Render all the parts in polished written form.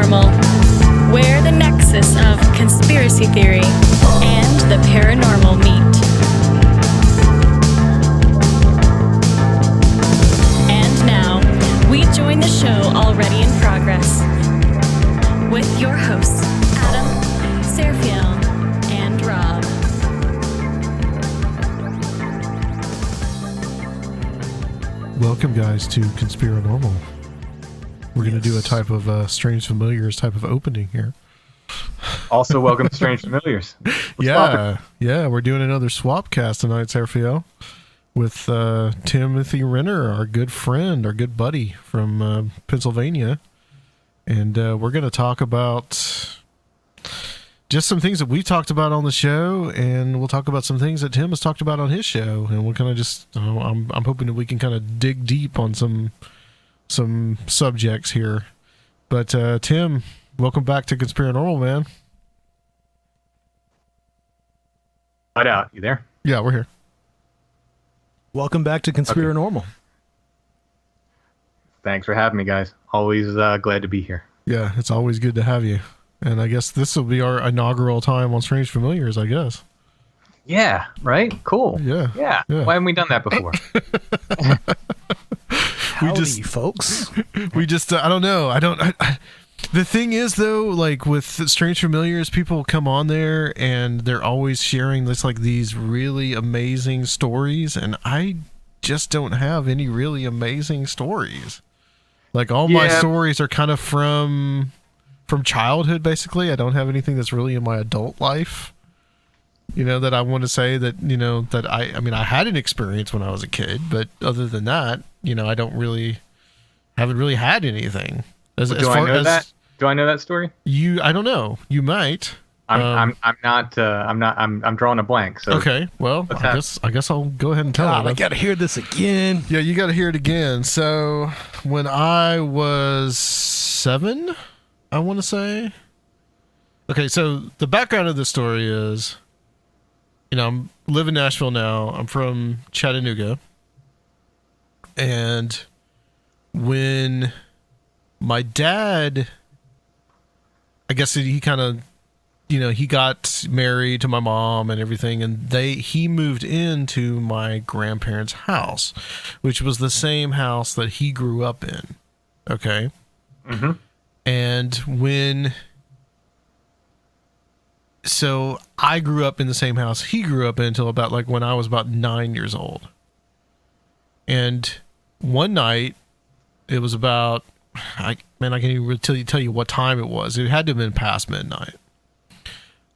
Conspirinormal, where the nexus of conspiracy theory and the paranormal meet. And now, we join the show already in progress with your hosts, Adam, Serfiel, and Rob. Welcome, guys, to Conspirinormal. We're going to do a type of Strange Familiars type of opening here. Also, welcome to Strange Familiars. Yeah, we're doing another Swapcast tonight, Serfiel, with Timothy Renner, our good friend, our good buddy from Pennsylvania. And we're going to talk about just some things that we've talked about on the show, and we'll talk about some things that Tim has talked about on his show. And we'll kind of just, I'm hoping that we can kind of dig deep on some subjects here. But Tim, welcome back to Conspirinormal, man. Find out. You there? Yeah, we're here. Welcome back to Conspirinormal. Okay. Thanks for having me, guys. Always glad to be here. Yeah, it's always good to have you. And I guess this will be our inaugural time on Strange Familiars, I guess. Yeah, right? Cool. Yeah. Why haven't we done that before? Howdy, folks. We just, I don't know. The thing is, though, like with Strange Familiars, people come on there and they're always sharing this, like these really amazing stories. And I just don't have any really amazing stories. Like all my stories are kind of from childhood, basically. I don't have anything that's really in my adult life, that I want to say that, that I had an experience when I was a kid, but other than that, haven't really had anything. Do I know that story? I don't know. You might. I'm drawing a blank. So okay. Well, I guess I'll go ahead and tell it. I got to hear this again. Yeah, you got to hear it again. So when I was 7, I want to say. Okay, so the background of the story is, I live in Nashville now. I'm from Chattanooga. And when my dad, I guess he kind of, he got married to my mom and everything, and he moved into my grandparents' house, which was the same house that he grew up in. Okay? Mm-hmm. And so I grew up in the same house he grew up in until about when I was about 9 years old. And one night, it was about, I can't even really tell you what time it was. It had to have been past midnight.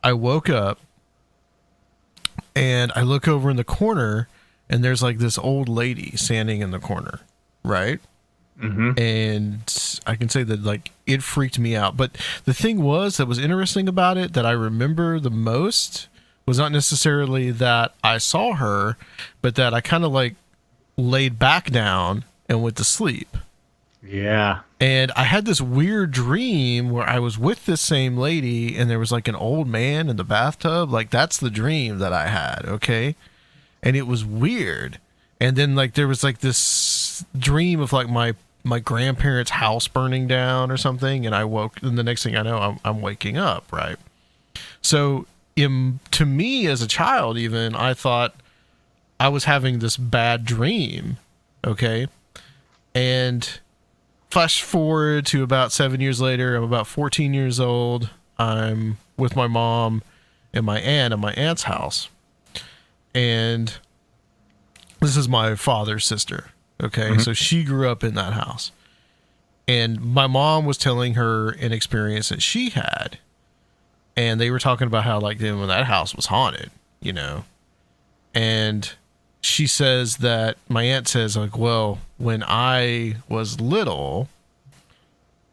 I woke up and I look over in the corner and there's this old lady standing in the corner, right? Mm-hmm. And I can say that it freaked me out. But the thing that was interesting about it that I remember the most was not necessarily that I saw her, but that I kind of laid back down and went to sleep. Yeah. And I had this weird dream where I was with this same lady and there was an old man in the bathtub. That's the dream that I had. Okay. And it was weird. And then there was this dream of my grandparents' house burning down or something, and I woke, and the next thing I know, I'm waking up, right? So, to me as a child, even, I thought I was having this bad dream, okay? And flash forward to about 7 years later, I'm about 14 years old, I'm with my mom and my aunt at my aunt's house, and this is my father's sister. Okay, mm-hmm. So she grew up in that house. And my mom was telling her an experience that she had. And they were talking about how, when that house was haunted, And she says that, my aunt says, well, when I was little,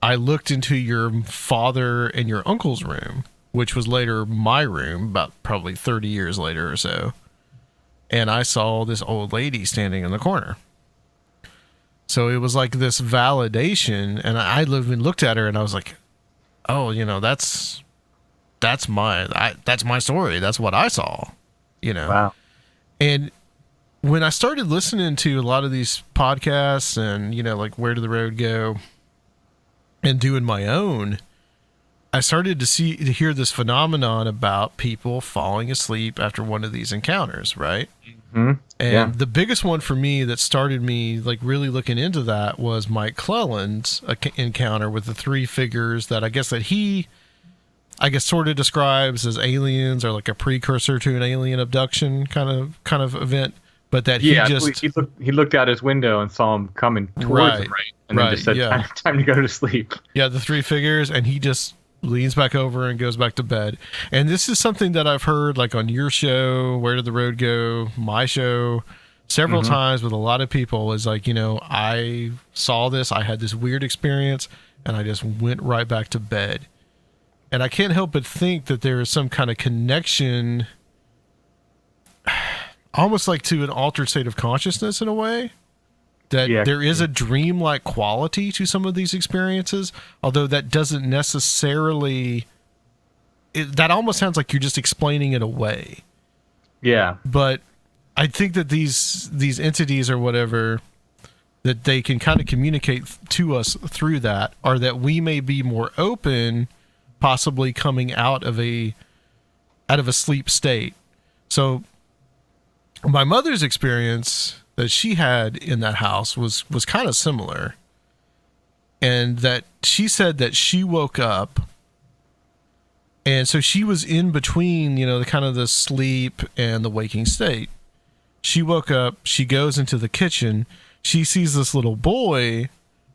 I looked into your father and your uncle's room, which was later my room, about probably 30 years later or so. And I saw this old lady standing in the corner. So it was this validation, and I looked at her and I was like, oh, that's my story. That's what I saw, Wow. And when I started listening to a lot of these podcasts and, Where Did the Road Go, and doing my own, I started to hear this phenomenon about people falling asleep after one of these encounters, right? Mm-hmm. And the biggest one for me that started me like really looking into that was Mike Clelland's encounter with the three figures that I guess sort of describes as aliens or like a precursor to an alien abduction kind of event. But that he looked out his window and saw him coming towards him, right? And then just said, time to go to sleep. Yeah, the three figures, and he just leans back over and goes back to bed. And this is something that I've heard like on your show, Where Did the Road Go, my show, several times with a lot of people is like, I saw this, I had this weird experience, and I just went right back to bed. And I can't help but think that there is some kind of connection almost like to an altered state of consciousness in a way, that there is a dreamlike quality to some of these experiences, although that doesn't necessarily, that almost sounds like you're just explaining it away. Yeah. But I think that these entities or whatever, that they can kind of communicate to us through that, or that we may be more open, possibly coming out of a sleep state. So my mother's experience that she had in that house was kind of similar. And that she said that she woke up, and so she was in between, the kind of the sleep and the waking state. She woke up, she goes into the kitchen, she sees this little boy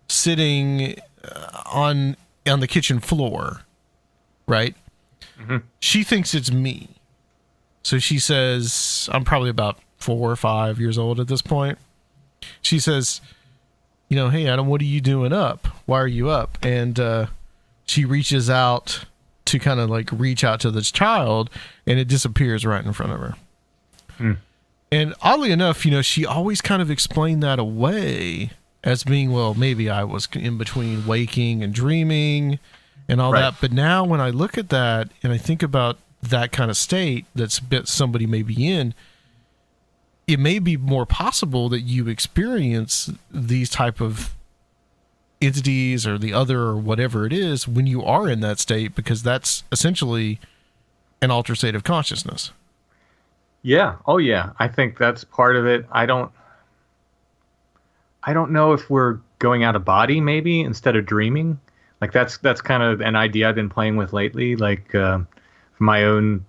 sitting on the kitchen floor, right? Mm-hmm. She thinks it's me. So she says, I'm probably about 4 or 5 years old at this point. She says, hey, Adam, what are you doing up? Why are you up? And she reaches out to kind of like reach out to this child, and it disappears right in front of her. Hmm. And oddly enough, she always kind of explained that away as being, well, maybe I was in between waking and dreaming and all that. But now when I look at that and I think about that kind of state that's somebody may be in, it may be more possible that you experience these type of entities or the other or whatever it is when you are in that state, because that's essentially an altered state of consciousness. Yeah. Oh yeah. I think that's part of it. I don't know if we're going out of body maybe instead of dreaming. Like that's kind of an idea I've been playing with lately. Like, my own,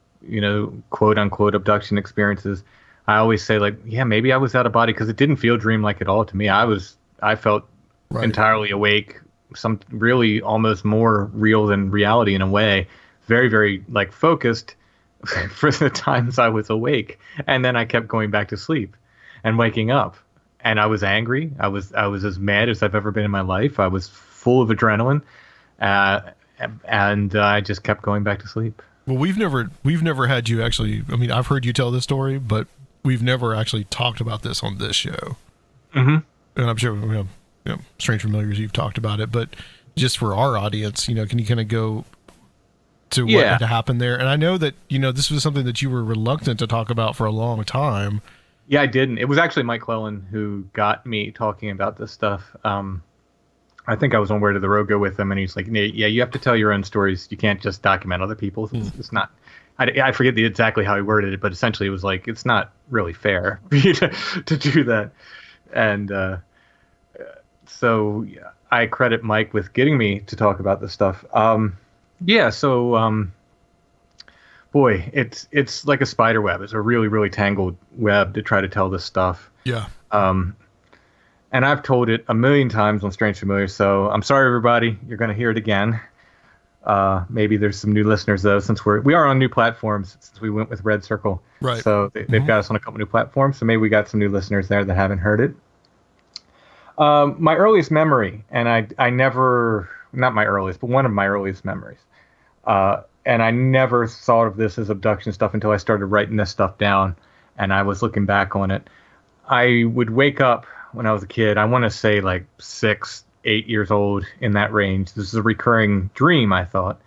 quote unquote abduction experiences, I always say like, yeah, maybe I was out of body, because it didn't feel dreamlike at all to me. I felt entirely awake, some really almost more real than reality in a way, very, very like focused for the times I was awake. And then I kept going back to sleep and waking up, and I was angry. I was as mad as I've ever been in my life. I was full of adrenaline, and I just kept going back to sleep. Well, we've never had you actually. I mean, I've heard you tell this story, but we've never actually talked about this on this show. Mm-hmm. And I'm sure we have, strange familiars, you've talked about it, but just for our audience, can you kind of go to what had happened there? And I know that this was something that you were reluctant to talk about for a long time. Yeah, I didn't. It was actually Mike Clelland who got me talking about this stuff. I think I was on Where Did the Road Go with him, and he's like, yeah, you have to tell your own stories. You can't just document other people's. It's not, I forget exactly how he worded it, but essentially it was like, it's not really fair for you to do that. And so I credit Mike with getting me to talk about this stuff. Boy, it's like a spider web. It's a really, really tangled web to try to tell this stuff. Yeah. And I've told it a million times on Strange Familiars, so I'm sorry, everybody. You're going to hear it again. Maybe there's some new listeners, though, since we are on new platforms, since we went with Red Circle. Right. So they've got us on a couple new platforms, so maybe we got some new listeners there that haven't heard it. My earliest memory, and I never, not my earliest, but one of my earliest memories, and I never thought of this as abduction stuff until I started writing this stuff down, and I was looking back on it. I would wake up when I was a kid, I want to say like 6, 8 years old, in that range. This is a recurring dream, I thought.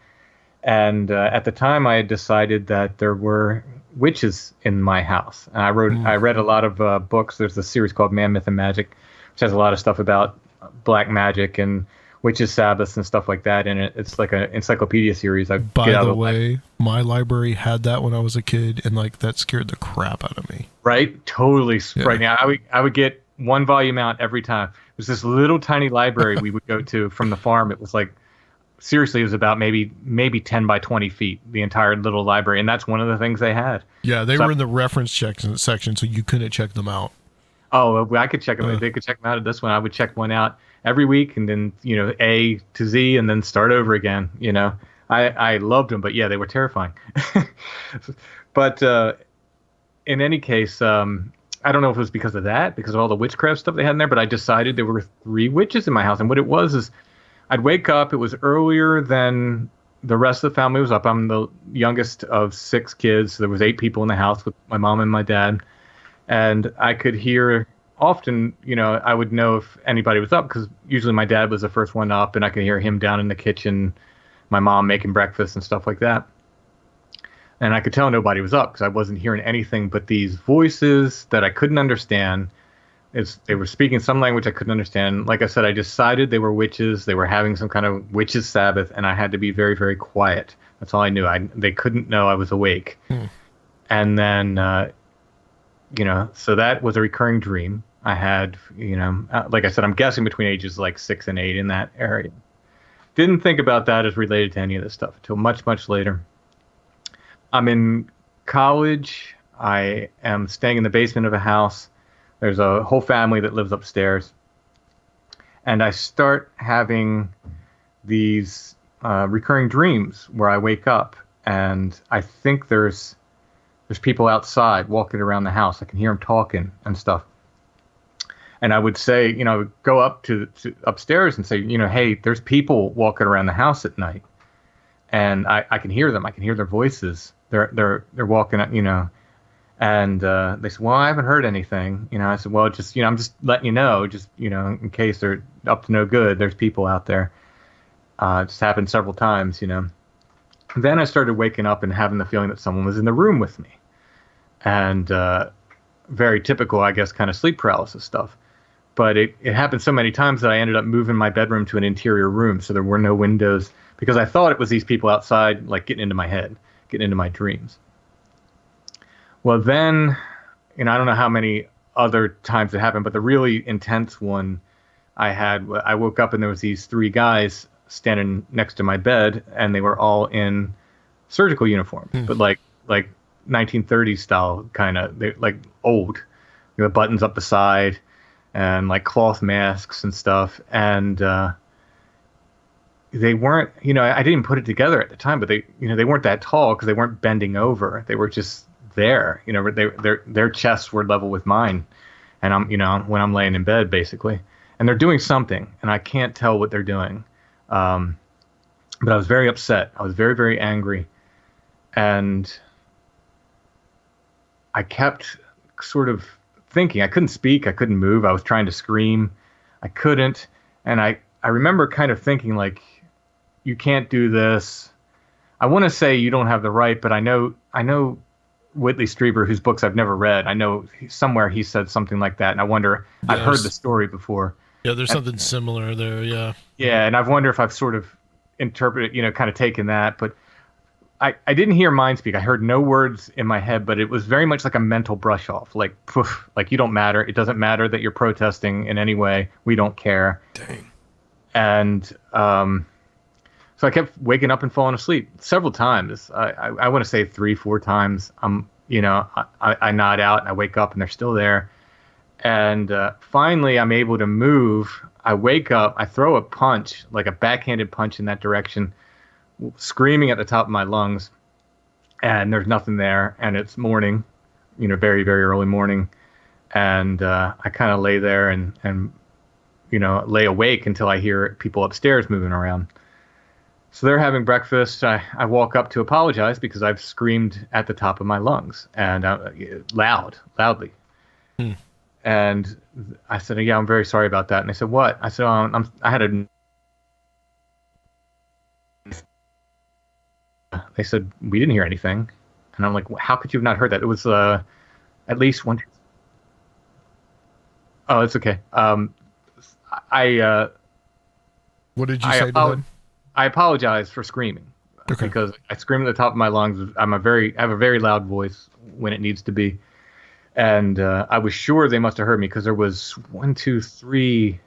And at the time, I had decided that there were witches in my house. And I read a lot of books. There's a series called Man, Myth, and Magic, which has a lot of stuff about black magic. And witches Sabbaths and stuff like that in it. It's like an encyclopedia series. By the way, my library had that when I was a kid, and like that scared the crap out of me. Right? Totally. Yeah. Right now, I would get one volume out every time. It was this little tiny library we would go to from the farm. It was like, seriously, it was about maybe 10 by 20 feet, the entire little library. And that's one of the things they had. Yeah, they were in the reference section, so you couldn't check them out. Oh, I could check them. If they could check them out at this one, I would check one out every week, and then, A to Z, and then start over again. I loved them, but yeah, they were terrifying. But in any case, I don't know if it was because of all the witchcraft stuff they had in there, but I decided there were 3 witches in my house. And what it was is I'd wake up. It was earlier than the rest of the family was up. I'm the youngest of 6 kids. So there was 8 people in the house with my mom and my dad. And I could hear often, I would know if anybody was up, because usually my dad was the first one up, and I could hear him down in the kitchen, my mom making breakfast and stuff like that. And I could tell nobody was up because I wasn't hearing anything but these voices that I couldn't understand. They were speaking some language I couldn't understand. Like I said, I decided they were witches. They were having some kind of witches' Sabbath, and I had to be very, very quiet. That's all I knew. They couldn't know I was awake. And then, so that was a recurring dream I had. Like I said, I'm guessing between ages like 6 and 8 in that area. Didn't think about that as related to any of this stuff until much, much later. I'm in college. I am staying in the basement of a house. There's a whole family that lives upstairs. And I start having these recurring dreams where I wake up and I think there's people outside walking around the house. I can hear them talking and stuff. And I would say, go up to upstairs and say, hey, there's people walking around the house at night. And I can hear them. I can hear their voices. They're walking, and they said, well, I haven't heard anything. I said, well, just, I'm just letting you know, just, in case they're up to no good, there's people out there. It just happened several times, Then I started waking up and having the feeling that someone was in the room with me. And very typical, I guess, kind of sleep paralysis stuff. But it happened so many times that I ended up moving my bedroom to an interior room, so there were no windows, because I thought it was these people outside, like getting into my head, getting into my dreams. Well, then, I don't know how many other times it happened, but the really intense one I woke up and there was these 3 guys standing next to my bed, and they were all in surgical uniforms, but like 1930s style, kind of, like old, buttons up the side and like cloth masks and stuff. And they weren't, I didn't put it together at the time, but they weren't that tall because they weren't bending over. They were just there, their chests were level with mine. And I'm, when I'm laying in bed, basically, and they're doing something and I can't tell what they're doing. But I was very upset. I was very, very angry. And I kept sort of thinking. I couldn't speak. I couldn't move. I was trying to scream. I couldn't. And I remember kind of thinking, like, you can't do this. I want to say you don't have the right, but I know Whitley Strieber, whose books I've never read. I know somewhere he said something like that, and I wonder, I've heard the story before. Yeah, there's something similar there, yeah. Yeah, and I wonder if I've sort of interpreted, kind of taken that, but I didn't hear mind speak. I heard no words in my head, but it was very much like a mental brush off, like, poof, like, you don't matter. It doesn't matter that you're protesting in any way. We don't care. Dang. And so I kept waking up and falling asleep several times. I want to say 3-4 times. I nod out and I wake up and they're still there. And finally, I'm able to move. I wake up. I throw a punch, like a backhanded punch in that direction, screaming at the top of my lungs. And there's nothing there. And it's morning, very, very early morning. And I kind of lay there and lay awake until I hear people upstairs moving around. So they're having breakfast. I walk up to apologize because I've screamed at the top of my lungs and loudly. And I said, yeah, I'm very sorry about that. And they said, what? I said, They said, we didn't hear anything. And I'm like, how could you have not heard that? It was at least one. Oh, it's okay. What did you say to them? I apologize for screaming. Okay. Because I scream at the top of my lungs. I have a very loud voice when it needs to be. And I was sure they must have heard me because there was 1, 2, 3,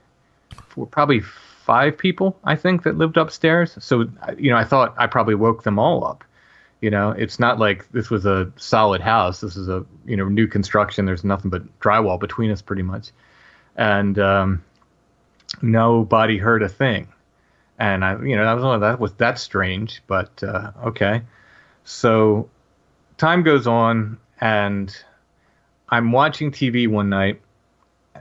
4, probably 5 people, I think, that lived upstairs. So, I thought I probably woke them all up. It's not like this was a solid house. This is a, new construction. There's nothing but drywall between us pretty much. And nobody heard a thing. And that's strange, but okay. So time goes on, and I'm watching TV one night,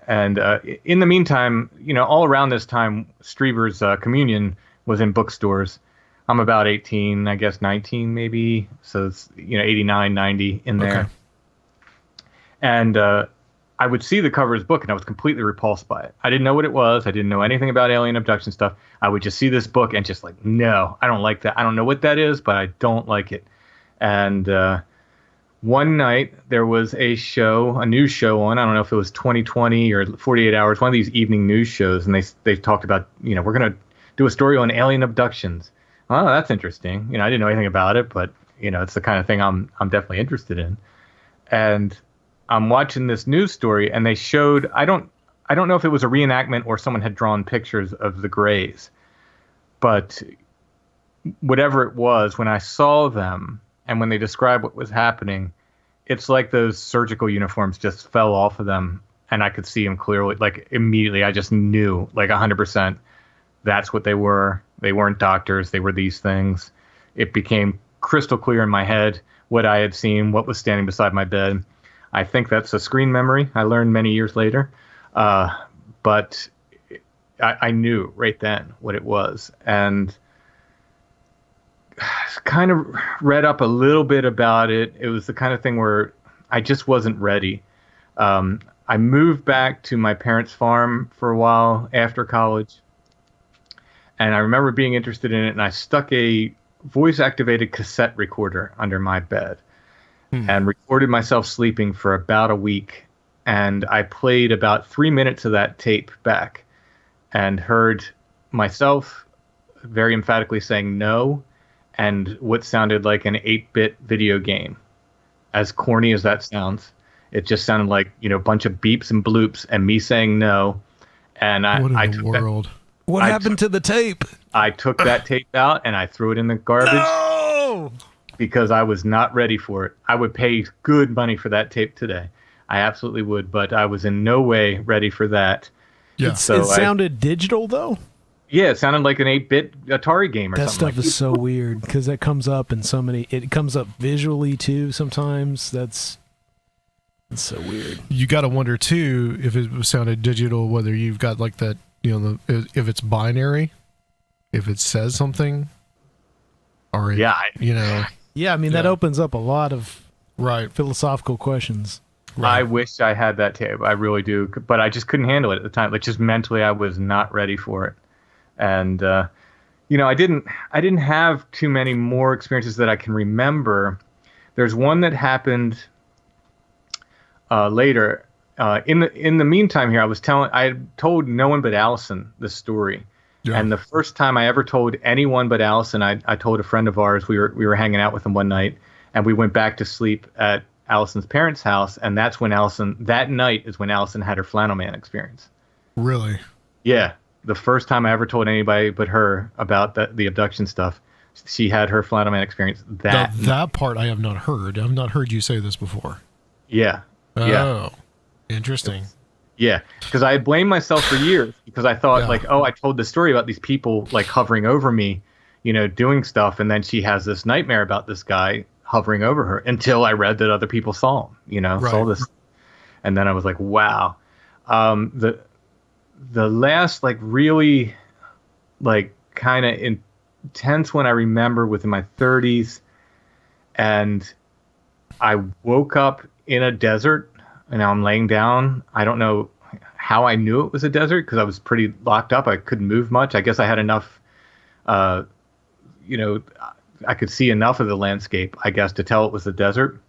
and in the meantime, all around this time, Strieber's Communion was in bookstores. I'm about 18, I guess 19 maybe, so it's 89, 90 in there. Okay. And I would see the cover of his book, and I was completely repulsed by it. I didn't know what it was. I didn't know anything about alien abduction stuff. I would just see this book and just like, no, I don't like that. I don't know what that is, but I don't like it. And one night there was a news show on. I don't know if it was 2020 or 48 Hours, one of these evening news shows, and they talked about, we're going to do a story on alien abductions. Oh, that's interesting. I didn't know anything about it, but it's the kind of thing I'm definitely interested in. And I'm watching this news story, and they showed, I don't know if it was a reenactment or someone had drawn pictures of the Greys, but whatever it was, when I saw them and when they described what was happening, it's like those surgical uniforms just fell off of them, and I could see them clearly. Like immediately, I just knew, like 100%, that's what they were. They weren't doctors. They were these things. It became crystal clear in my head what I had seen, what was standing beside my bed. I think that's a screen memory I learned many years later. But I knew right then what it was. And kind of read up a little bit about it. It was the kind of thing where I just wasn't ready. I moved back to my parents' farm for a while after college. And I remember being interested in it, and I stuck a voice-activated cassette recorder under my bed and recorded myself sleeping for about a week. And I played about 3 minutes of that tape back and heard myself very emphatically saying no and what sounded like an 8-bit video game. As corny as that sounds, it just sounded like, a bunch of beeps and bloops and me saying no. And I took world. What happened to the tape? I took that tape out and I threw it in the garbage. No! Because I was not ready for it. I would pay good money for that tape today. I absolutely would, but I was in no way ready for that. Yeah. So it sounded digital, though? Yeah, it sounded like an 8-bit Atari game or something. That stuff is so weird, because that comes up in so many... It comes up visually, too, sometimes. That's so weird. You got to wonder, too, if it sounded digital, whether you've got like that, if it's binary, if it says something, or yeah, Yeah, I mean, that opens up a lot of philosophical questions. Right. I wish I had that tape. I really do. But I just couldn't handle it at the time. Like, just mentally, I was not ready for it. And, I didn't have too many more experiences that I can remember. There's one that happened later. In the meantime here, I had told no one but Allison this story. Yeah. And the first time I ever told anyone but Allison, I told a friend of ours. We were hanging out with him one night, and we went back to sleep at Allison's parents' house, and that night is when Allison had her Flannel Man experience. Really? Yeah. The first time I ever told anybody but her about the abduction stuff, she had her Flannel Man experience that part I have not heard. I've not heard you say this before. Yeah. Oh, yeah. Interesting. Yeah, because I had blamed myself for years because I thought I told this story about these people like hovering over me, doing stuff, and then she has this nightmare about this guy hovering over her until I read that other people saw him, saw this, and then I was like, wow. The last really kind of intense one I remember was in my 30s, and I woke up in a desert. And now I'm laying down. I don't know how I knew it was a desert because I was pretty locked up. I couldn't move much. I guess I had enough, I could see enough of the landscape, I guess, to tell it was a desert.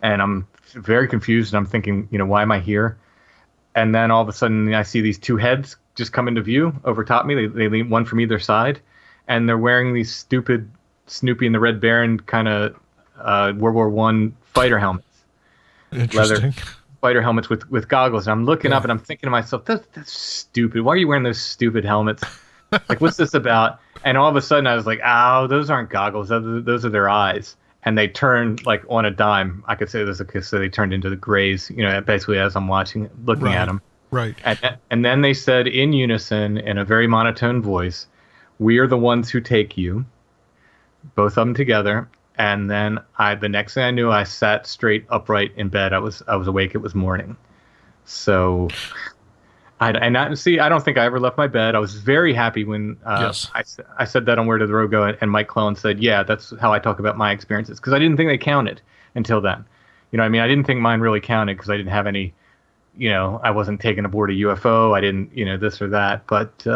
And I'm very confused, and I'm thinking, why am I here? And then all of a sudden I see these two heads just come into view over top me. They lean one from either side, and they're wearing these stupid Snoopy and the Red Baron kind of World War One fighter helmets. Interesting. Leather fighter helmets with goggles. And I'm looking up and I'm thinking to myself, that's stupid. Why are you wearing those stupid helmets? Like, what's this about? And all of a sudden I was like, oh, those aren't goggles. Those are their eyes. And they turned like on a dime. I could say this because so they turned into the grays, basically as I'm looking at them. Right. And then they said in unison, in a very monotone voice, "We are the ones who take you." Both of them together. And then the next thing I knew, I sat straight upright in bed. I was awake. It was morning. So I don't think I ever left my bed. I was very happy when I said that on Where Did the Road Go? And Mike Clone said, yeah, that's how I talk about my experiences. Because I didn't think they counted until then. You know what I mean? I didn't think mine really counted because I didn't have any, I wasn't taken aboard a UFO. I didn't, this or that. But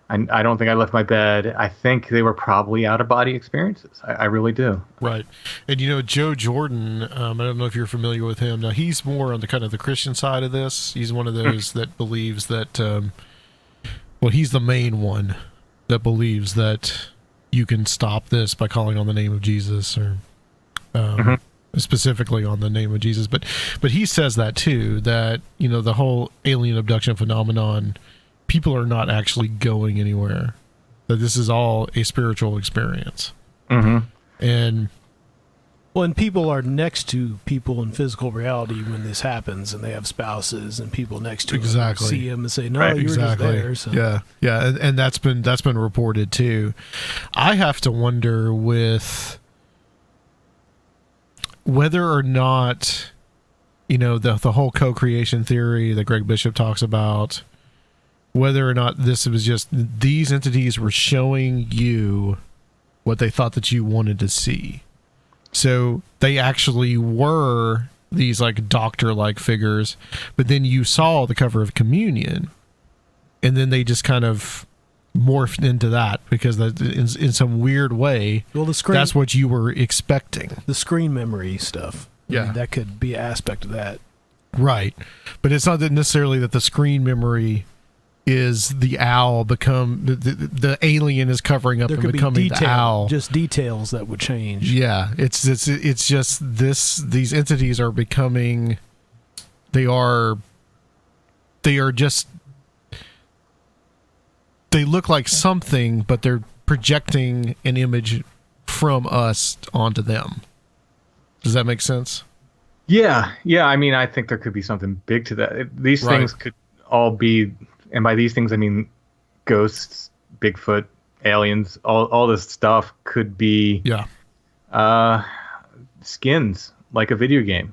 I don't think I left my bed. I think they were probably out-of-body experiences. I really do. Right. And, Joe Jordan, I don't know if you're familiar with him. Now, he's more on the kind of the Christian side of this. He's one of those that believes that, he's the main one that believes that you can stop this by calling on the name of Jesus or specifically on the name of Jesus. But he says that, too, that, the whole alien abduction phenomenon, people are not actually going anywhere. That this is all a spiritual experience. And people are next to people in physical reality when this happens, and they have spouses and people next to them see them and say, "No, you were just there." So. Yeah, and that's been reported too. I have to wonder with whether or not the whole co-creation theory that Greg Bishop talks about. Whether or not this was just these entities were showing you what they thought that you wanted to see. So they actually were these like doctor-like figures, but then you saw the cover of Communion, and then they just kind of morphed into that because in some weird way, that's what you were expecting. The screen memory stuff. Yeah. I mean, that could be an aspect of that. Right. But it's not that necessarily that the screen memery is the owl the alien is covering up and becoming the owl. Just details that would change. Yeah, it's just these entities are becoming. They look like something, but they're projecting an image from us onto them. Does that make sense? Yeah. I mean, I think there could be something big to that. These things could all be. And by these things, I mean ghosts, Bigfoot, aliens, all this stuff could be skins, like a video game,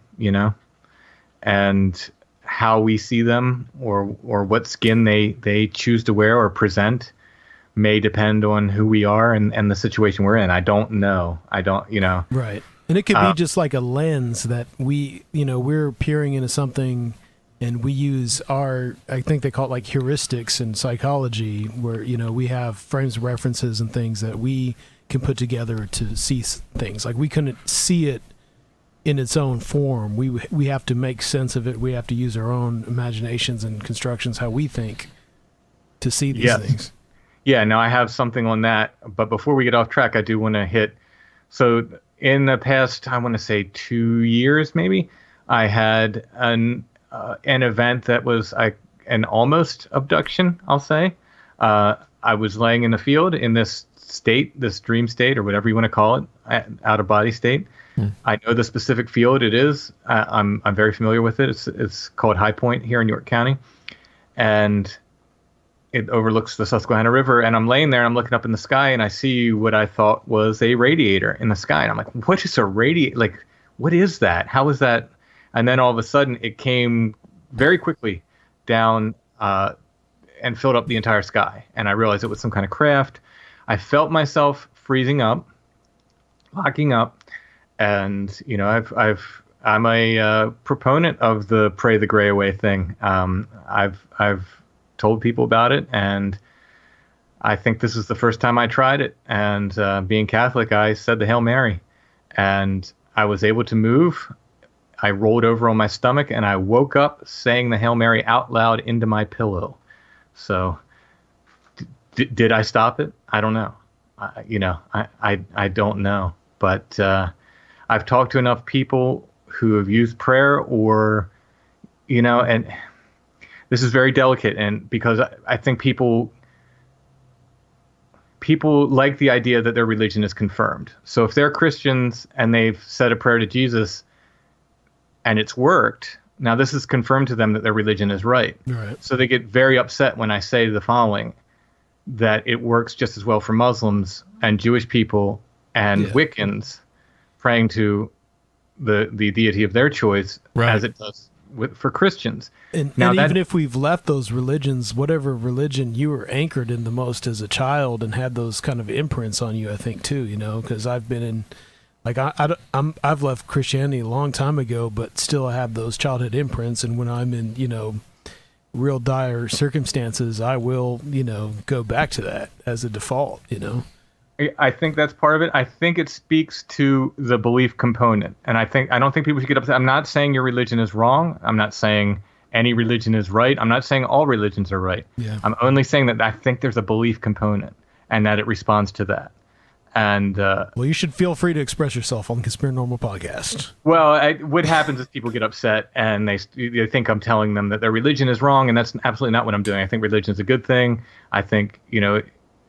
and how we see them or what skin they choose to wear or present may depend on who we are and the situation we're in. I don't know. Right. And it could be just like a lens that we're peering into something. And we use I think they call it like heuristics in psychology, where, we have frames of references and things that we can put together to see things. Like we couldn't see it in its own form. We have to make sense of it. We have to use our own imaginations and constructions, how we think, to see these things. Yeah, now I have something on that. But before we get off track, I do want to hit. So in the past, I want to say 2 years, maybe, I had an event that was an almost abduction, I'll say. I was laying in the field in this state, this dream state, or whatever you want to call it, out of body state. I know the specific field it is. I'm very familiar with it. It's called High Point here in York County, and it overlooks the Susquehanna River. And I'm laying there, and I'm looking up in the sky, and I see what I thought was a radiator in the sky. And I'm like, what is a radiator? Like, what is that? How is that? And then all of a sudden, it came very quickly down and filled up the entire sky. And I realized it was some kind of craft. I felt myself freezing up, locking up, and I'm a proponent of the pray the gray away thing. I've told people about it, and I think this is the first time I tried it. And being Catholic, I said the Hail Mary, and I was able to move. I rolled over on my stomach, and I woke up saying the Hail Mary out loud into my pillow. So did I stop it? I don't know. I don't know. But I've talked to enough people who have used prayer or, and this is very delicate. And because I think people like the idea that their religion is confirmed. So if they're Christians and they've said a prayer to Jesus and it's worked, now this is confirmed to them that their religion is right. Right. So they get very upset when I say the following, that it works just as well for Muslims and Jewish people and Wiccans praying to the deity of their choice as it does for Christians. And even if we've left those religions, whatever religion you were anchored in the most as a child and had those kind of imprints on you, I think too, because I've been in, like I've left Christianity a long time ago, but still I have those childhood imprints. And when I'm in, real dire circumstances, I will, go back to that as a default, I think that's part of it. I think it speaks to the belief component. And I don't think people should get upset. I'm not saying your religion is wrong. I'm not saying any religion is right. I'm not saying all religions are right. Yeah. I'm only saying that I think there's a belief component and that it responds to that. And well, you should feel free to express yourself on the Conspirinormal podcast. Well, what happens is people get upset and they think I'm telling them that their religion is wrong, and that's absolutely not what I'm doing. I think religion is a good thing. I think,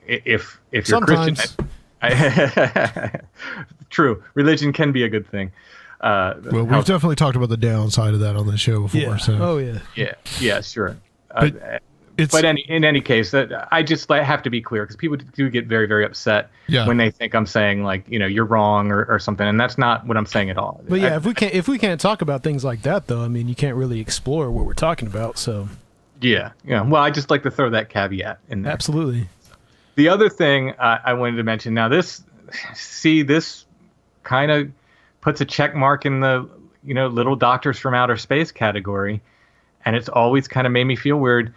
if you're Sometimes. Christian, true, religion can be a good thing. Well, we've definitely talked about the downside of that on the show before. Yeah. So. Oh yeah. Yeah, sure. But in any case, I just have to be clear because people do get very, very upset when they think I'm saying like, you're wrong or something, and that's not what I'm saying at all. But yeah, if we can't talk about things like that, though, I mean, you can't really explore what we're talking about. So yeah. Well, I just like to throw that caveat in there. Absolutely. The other thing I wanted to mention now, this kind of puts a check mark in the little doctors from outer space category, and it's always kind of made me feel weird.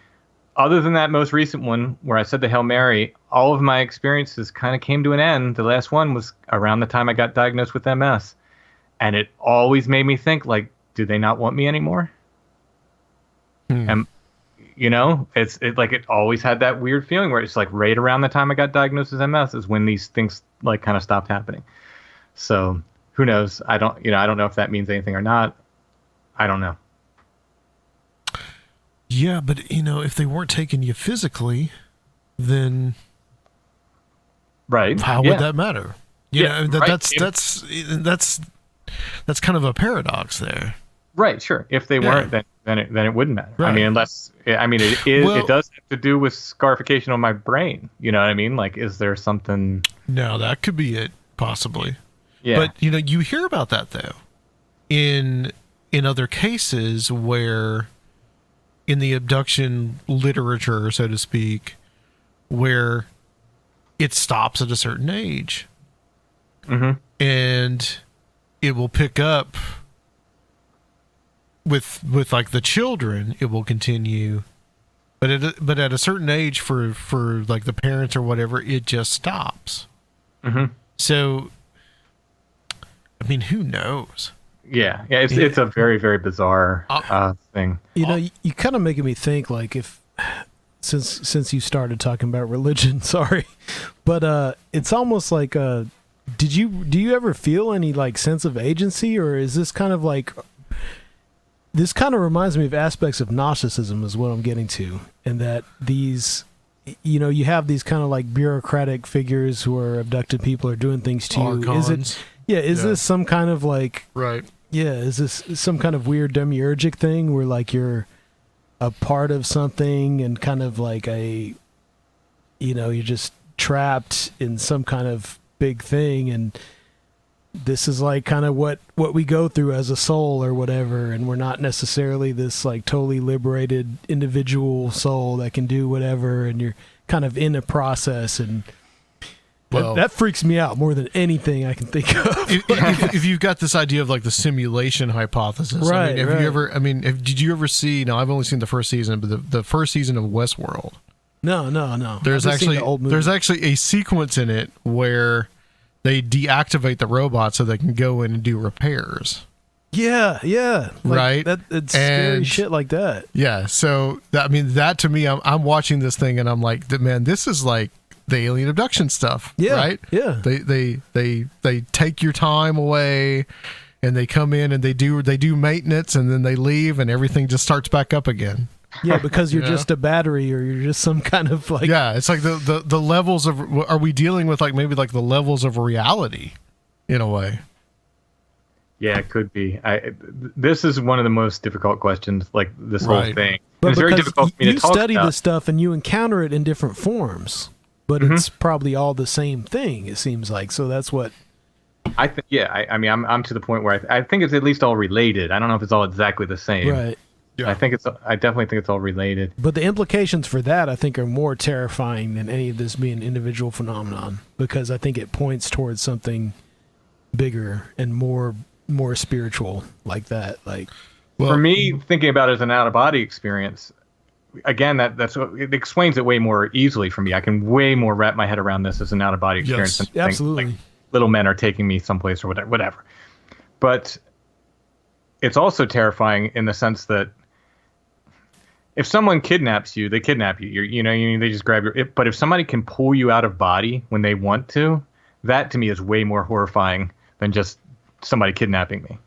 Other than that most recent one where I said the Hail Mary, all of my experiences kind of came to an end. The last one was around the time I got diagnosed with MS. And it always made me think, like, do they not want me anymore? And, it always had that weird feeling where it's like right around the time I got diagnosed with MS is when these things like kind of stopped happening. So who knows? I don't know if that means anything or not. I don't know. Yeah, but if they weren't taking you physically, then how would that matter? That's kind of a paradox there. Right, sure. If they weren't, then it wouldn't matter. Right. I mean, it does have to do with scarification on my brain. You know what I mean? Like, is there something? No, that could be it, possibly. Yeah. But you hear about that though, in other cases where, in the abduction literature, so to speak, where it stops at a certain age, and it will pick up with like the children. It will continue, but at a certain age for like the parents or whatever, it just stops. So, I mean, who knows? Yeah, it's a very, very bizarre thing. You kind of making me think, like, if since you started talking about religion, sorry, but it's almost like, do you ever feel any like sense of agency, or is this kind of like, this kind of reminds me of aspects of Gnosticism, is what I'm getting to, and that these, you have these kind of like bureaucratic figures who are abducted people or doing things to you. Archons. Is this some kind of like, right? Yeah, is this some kind of weird demiurgic thing where like you're a part of something and kind of like you're just trapped in some kind of big thing, and this is like kind of what we go through as a soul or whatever, and we're not necessarily this like totally liberated individual soul that can do whatever, and you're kind of in a process, and well, that freaks me out more than anything I can think of. if you've got this idea of like the simulation hypothesis, right? Did you ever see? Now, I've only seen the first season, but the first season of Westworld. No. There's actually a sequence in it where they deactivate the robot so they can go in and do repairs. Yeah, yeah. Right? That, it's scary shit like that. Yeah. So that to me, I'm watching this thing and I'm like, man, this is like the alien abduction stuff. Yeah. Right? Yeah. They take your time away and they come in and they do maintenance and then they leave and everything just starts back up again. Yeah, because you're just a battery or you're just some kind of like. Yeah, it's like the levels of, are we dealing with like maybe like the levels of reality in a way? Yeah, it could be. This is one of the most difficult questions, like this whole thing. But it's very difficult for me to talk study about. this stuff and you encounter it in different forms, but it's probably all the same thing. It seems like that's what. I think. Yeah, I mean, I'm to the point where I think it's at least all related. I don't know if it's all exactly the same. Right. Yeah. I definitely think it's all related. But the implications for that, I think, are more terrifying than any of this being an individual phenomenon, because I think it points towards something bigger and more spiritual like that. Like, well, for me, thinking about it as an out of body experience, again, that's what it explains it way more easily for me. I can way more wrap my head around this as an out of body experience. Yes, than absolutely. Like, little men are taking me someplace or whatever. But it's also terrifying in the sense that if someone kidnaps you, they kidnap you. They just grab your. But if somebody can pull you out of body when they want to, that to me is way more horrifying than just somebody kidnapping me.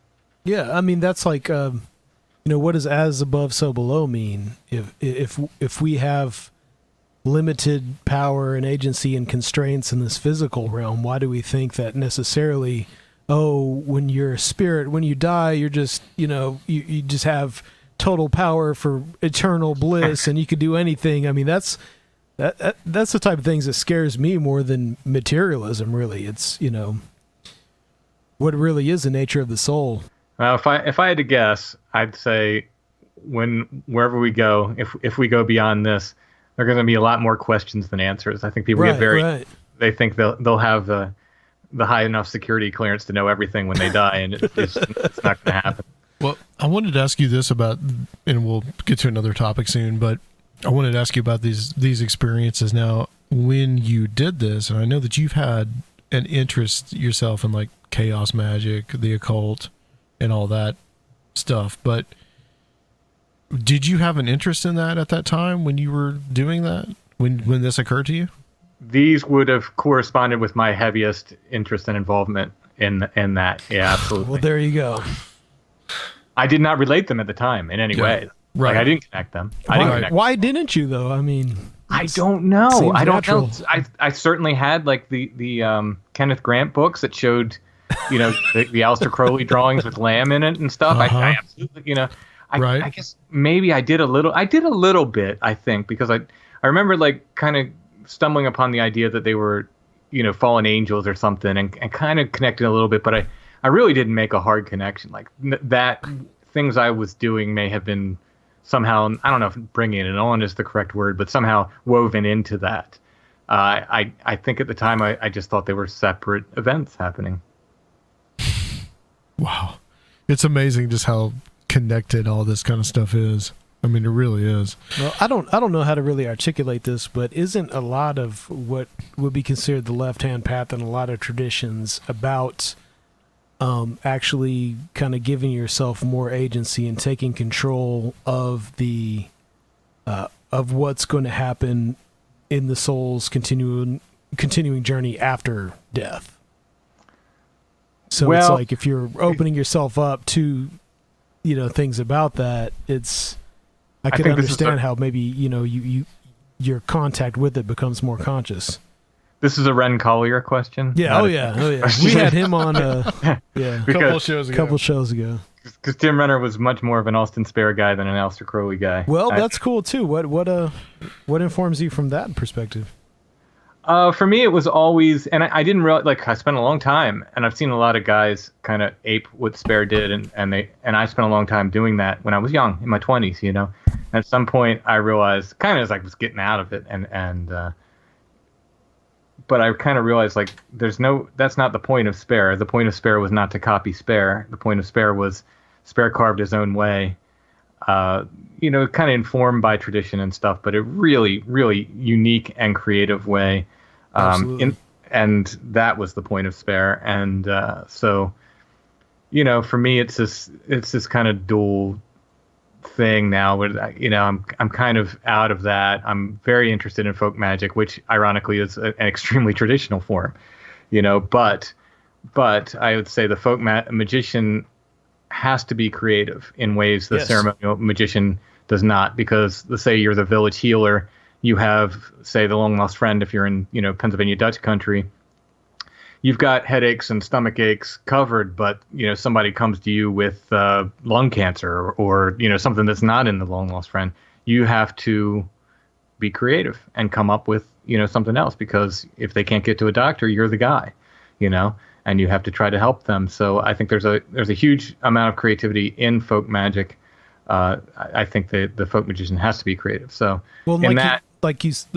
Yeah, I mean that's like, what does "as above, so below" mean? If we have limited power and agency and constraints in this physical realm, why do we think that necessarily? Oh, when you're a spirit, when you die, you're just you just have total power for eternal bliss and you could do anything. I mean, that's the type of things that scares me more than materialism, really. It's, what really is the nature of the soul. Well, if I had to guess, I'd say wherever we go, if we go beyond this, there are going to be a lot more questions than answers. I think people get very, they think they'll have the high enough security clearance to know everything when they die, and it's not going to happen. Well, I wanted to ask you this about, and we'll get to another topic soon, but I wanted to ask you about these experiences. Now, when you did this, and I know that you've had an interest yourself in like chaos magic, the occult, and all that stuff, but did you have an interest in that at that time when you were doing that, when this occurred to you? These would have corresponded with my heaviest interest and involvement in that. Yeah, absolutely. Well, there you go. I did not relate them at the time in any way. Right. Like, I didn't connect them. Why didn't you though? I mean, I don't know. I don't natural. know. I certainly had like the Kenneth Grant books that showed, the Aleister Crowley drawings with lamb in it and stuff. I absolutely, I guess maybe I did a little bit, I think, because I remember like kind of stumbling upon the idea that they were, fallen angels or something, and kind of connected a little bit, but I really didn't make a hard connection. Like that things I was doing may have been somehow, I don't know if bringing it on is the correct word, but somehow woven into that. I think at the time I just thought they were separate events happening. Wow. It's amazing just how connected all this kind of stuff is. I mean, it really is. Well, I don't know how to really articulate this, but isn't a lot of what would be considered the left-hand path in a lot of traditions about actually kind of giving yourself more agency and taking control of the of what's going to happen in the soul's continuing journey after death? So it's like if you're opening yourself up to things about that, I can understand how maybe your contact with it becomes more conscious. This is a Ren Collier question. Yeah. Oh yeah. We had him on. A couple shows ago. Because Tim Renner was much more of an Austin Spare guy than an Aleister Crowley guy. Well, that's cool too. What informs you from that perspective? For me, it was always, and I didn't realize. Like, I spent a long time, and I've seen a lot of guys kind of ape what Spare did, and I spent a long time doing that when I was young, in my 20s. And at some point, I realized, kind of as I was getting out of it, but I kind of realized, like, that's not the point of Spare. The point of Spare was not to copy Spare. The point of Spare was Spare carved his own way, kind of informed by tradition and stuff, but a really, really unique and creative way. And that was the point of Spare. And so for me, it's this kind of dual thing now where, I'm kind of out of that. I'm very interested in folk magic, which ironically is an extremely traditional form, but I would say the folk magician has to be creative in ways the ceremonial magician does not, because let's say you're the village healer, you have, say, the long lost friend, if you're in, Pennsylvania Dutch country, you've got headaches and stomach aches covered, but, somebody comes to you with lung cancer or, something that's not in the long lost friend. You have to be creative and come up with, something else, because if they can't get to a doctor, you're the guy, and you have to try to help them. So I think there's a huge amount of creativity in folk magic. I think the folk magician has to be creative. So in that, it's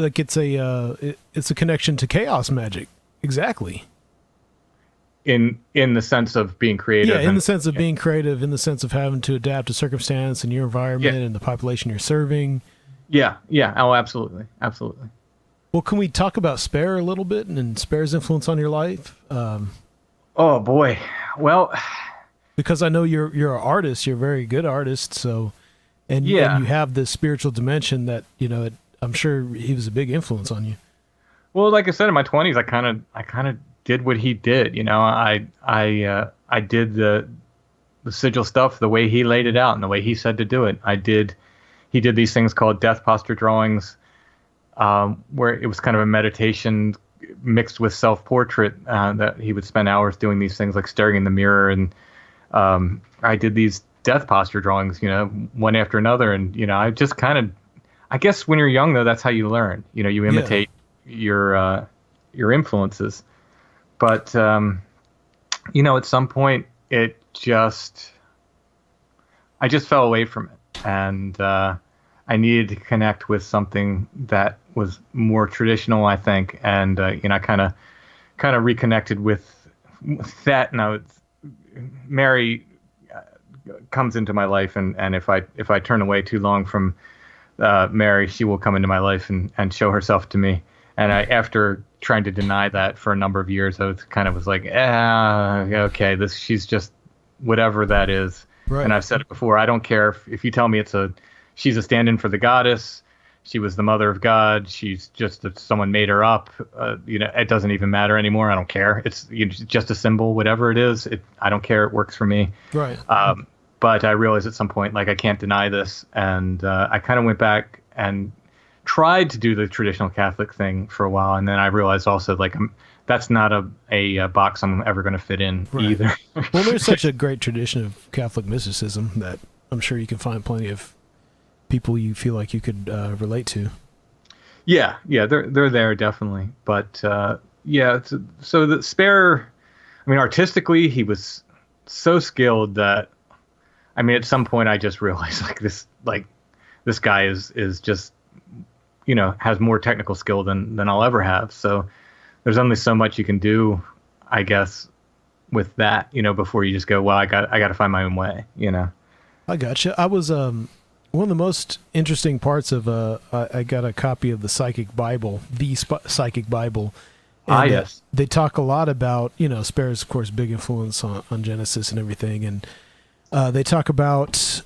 a connection to chaos magic. Exactly. In the sense of being creative. Yeah, in the sense of being creative, in the sense of having to adapt to circumstance and your environment and the population you're serving. Yeah. Oh, absolutely. Absolutely. Well, can we talk about Spare a little bit and Spare's influence on your life? Oh boy. Well, because I know you're an artist, you're a very good artist. So, and you have this spiritual dimension that, I'm sure he was a big influence on you. Well, like I said, in my 20s, I kind of did what he did. I did the sigil stuff the way he laid it out and the way he said to do it. He did these things called death posture drawings, where it was kind of a meditation mixed with self-portrait, that he would spend hours doing these things like staring in the mirror. And I did these death posture drawings, one after another. And, I just kind of, I guess when you're young, though, that's how you learn. You imitate your influences. But, at some point, I just fell away from it. And I needed to connect with something that was more traditional, I think. And, I kind of reconnected with that. Now, Mary comes into my life. And if I turn away too long from Mary, she will come into my life and show herself to me. And after trying to deny that for a number of years, I was like, okay, she's just whatever that is. Right. And I've said it before. I don't care if you tell me she's a stand-in for the goddess. She was the mother of God. She's just someone made her up. It doesn't even matter anymore. I don't care. It's just a symbol, whatever it is. I don't care. It works for me. Right. But I realized at some point, I can't deny this. And I kind of went back and tried to do the traditional Catholic thing for a while, and then I realized also that's not a box I'm ever going to fit in either. Well, there's such a great tradition of Catholic mysticism that I'm sure you can find plenty of people you feel like you could relate to. Yeah, they're there definitely, but so the Spare, artistically he was so skilled that at some point I just realized this guy is just has more technical skill than I'll ever have. So there's only so much you can do, I guess, with that, before you just go, well, I got to find my own way, I gotcha. I was, one of the most interesting parts of, I got a copy of the Psychic Bible, Psychic Bible. And, yes. They talk a lot about, Spare's, of course, big influence on Genesis and everything. And they talk about,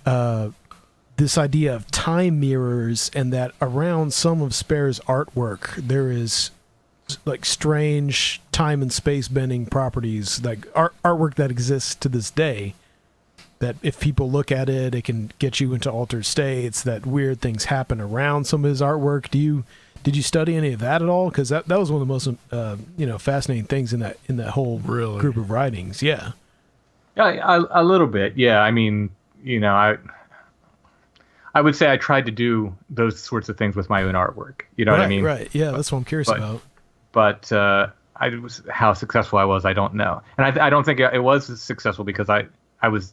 this idea of time mirrors, and that around some of Spare's artwork, there is strange time and space bending properties, artwork that exists to this day, that if people look at it, it can get you into altered states, that weird things happen around some of his artwork. Did you study any of that at all? Because that was one of the most, fascinating things in that whole group of writings. Yeah. Yeah, a little bit. Yeah. I would say I tried to do those sorts of things with my own artwork. You know what I mean? Right. Yeah, that's what I'm curious about. But how successful I was, I don't know. And I don't think it was successful because I was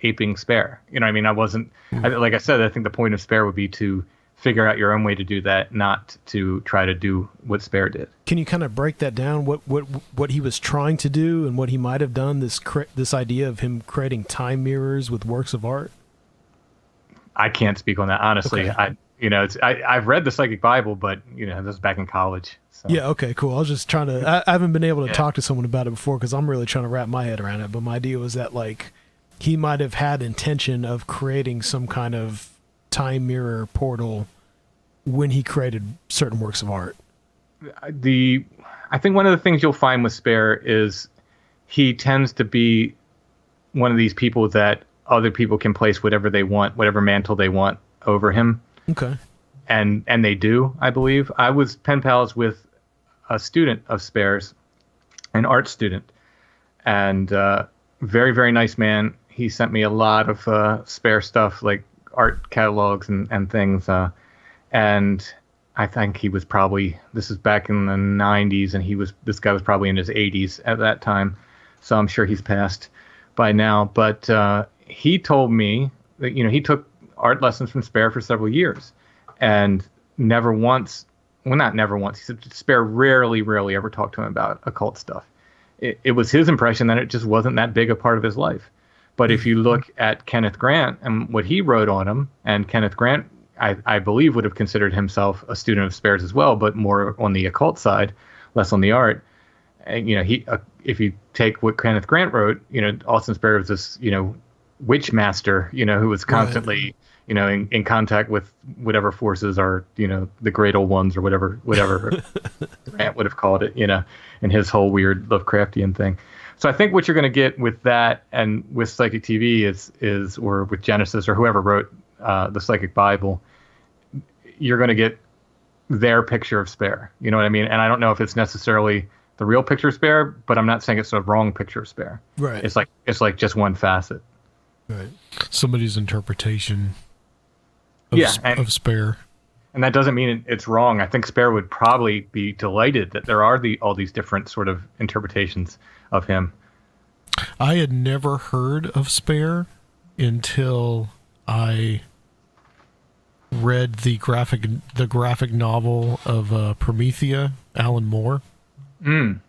aping Spare. I wasn't, like I said, I think the point of Spare would be to figure out your own way to do that, not to try to do what Spare did. Can you kind of break that down? What he was trying to do and what he might have done, this idea of him creating time mirrors with works of art? I can't speak on that honestly. Okay. I've read the Psychic Bible, but this was back in college. So. Yeah. Okay. Cool. I was just trying to. I haven't been able to talk to someone about it before because I'm really trying to wrap my head around it. But my idea was that like he might have had intention of creating some kind of time mirror portal when he created certain works of art. I think one of the things you'll find with Spare is he tends to be one of these people that other people can place whatever they want, whatever mantle they want over him. Okay. And they do, I believe. I was pen pals with a student of Spare's, an art student, and very, very nice man. He sent me a lot of Spare stuff, like art catalogs and things. And I think he was probably, this is back in the 90s, and this guy was probably in his 80s at that time. So I'm sure he's passed by now. But he told me that, he took art lessons from Spare for several years. And never once, well, not never once, he said Spare rarely ever talked to him about occult stuff. It was his impression that it just wasn't that big a part of his life. But if you look at Kenneth Grant and what he wrote on him, and Kenneth Grant, I believe, would have considered himself a student of Spare's as well, but more on the occult side, less on the art. And, if you take what Kenneth Grant wrote, Austin Spare was this, witch master, who was constantly... Right. In contact with whatever forces are, the great old ones or whatever Grant would have called it, and his whole weird Lovecraftian thing. So I think what you're going to get with that and with Psychic TV is or with Genesis or whoever wrote the Psychic Bible, you're going to get their picture of Spare. You know what I mean? And I don't know if it's necessarily the real picture of Spare, but I'm not saying it's the wrong picture of Spare. Right. It's like just one facet. Right. Somebody's interpretation. Of Spare. And that doesn't mean it's wrong. I think Spare would probably be delighted that there are all these different sort of interpretations of him. I had never heard of Spare until I read the graphic novel of Promethea, Alan Moore. Mm.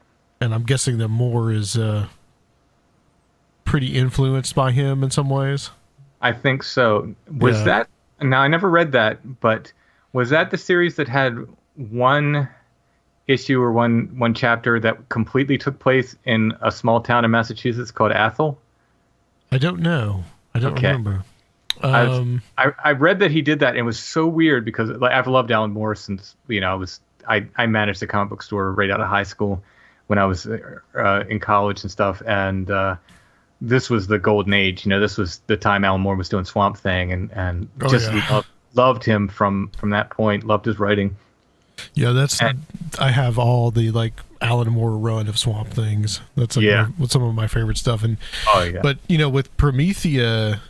And I'm guessing that Moore is pretty influenced by him in some ways. I think so. Was that... Now, I never read that, but was that the series that had one issue or one chapter that completely took place in a small town in Massachusetts called Athol? I don't know. I don't remember. I read that he did that, and it was so weird because I've loved Alan Moore since, I managed a comic book store right out of high school when I was in college and stuff, and this was the golden age. This was the time Alan Moore was doing Swamp Thing, and loved him from that point. Loved his writing. Yeah, I have all the Alan Moore run of Swamp Things. That's some of my favorite stuff. And but with Promethea,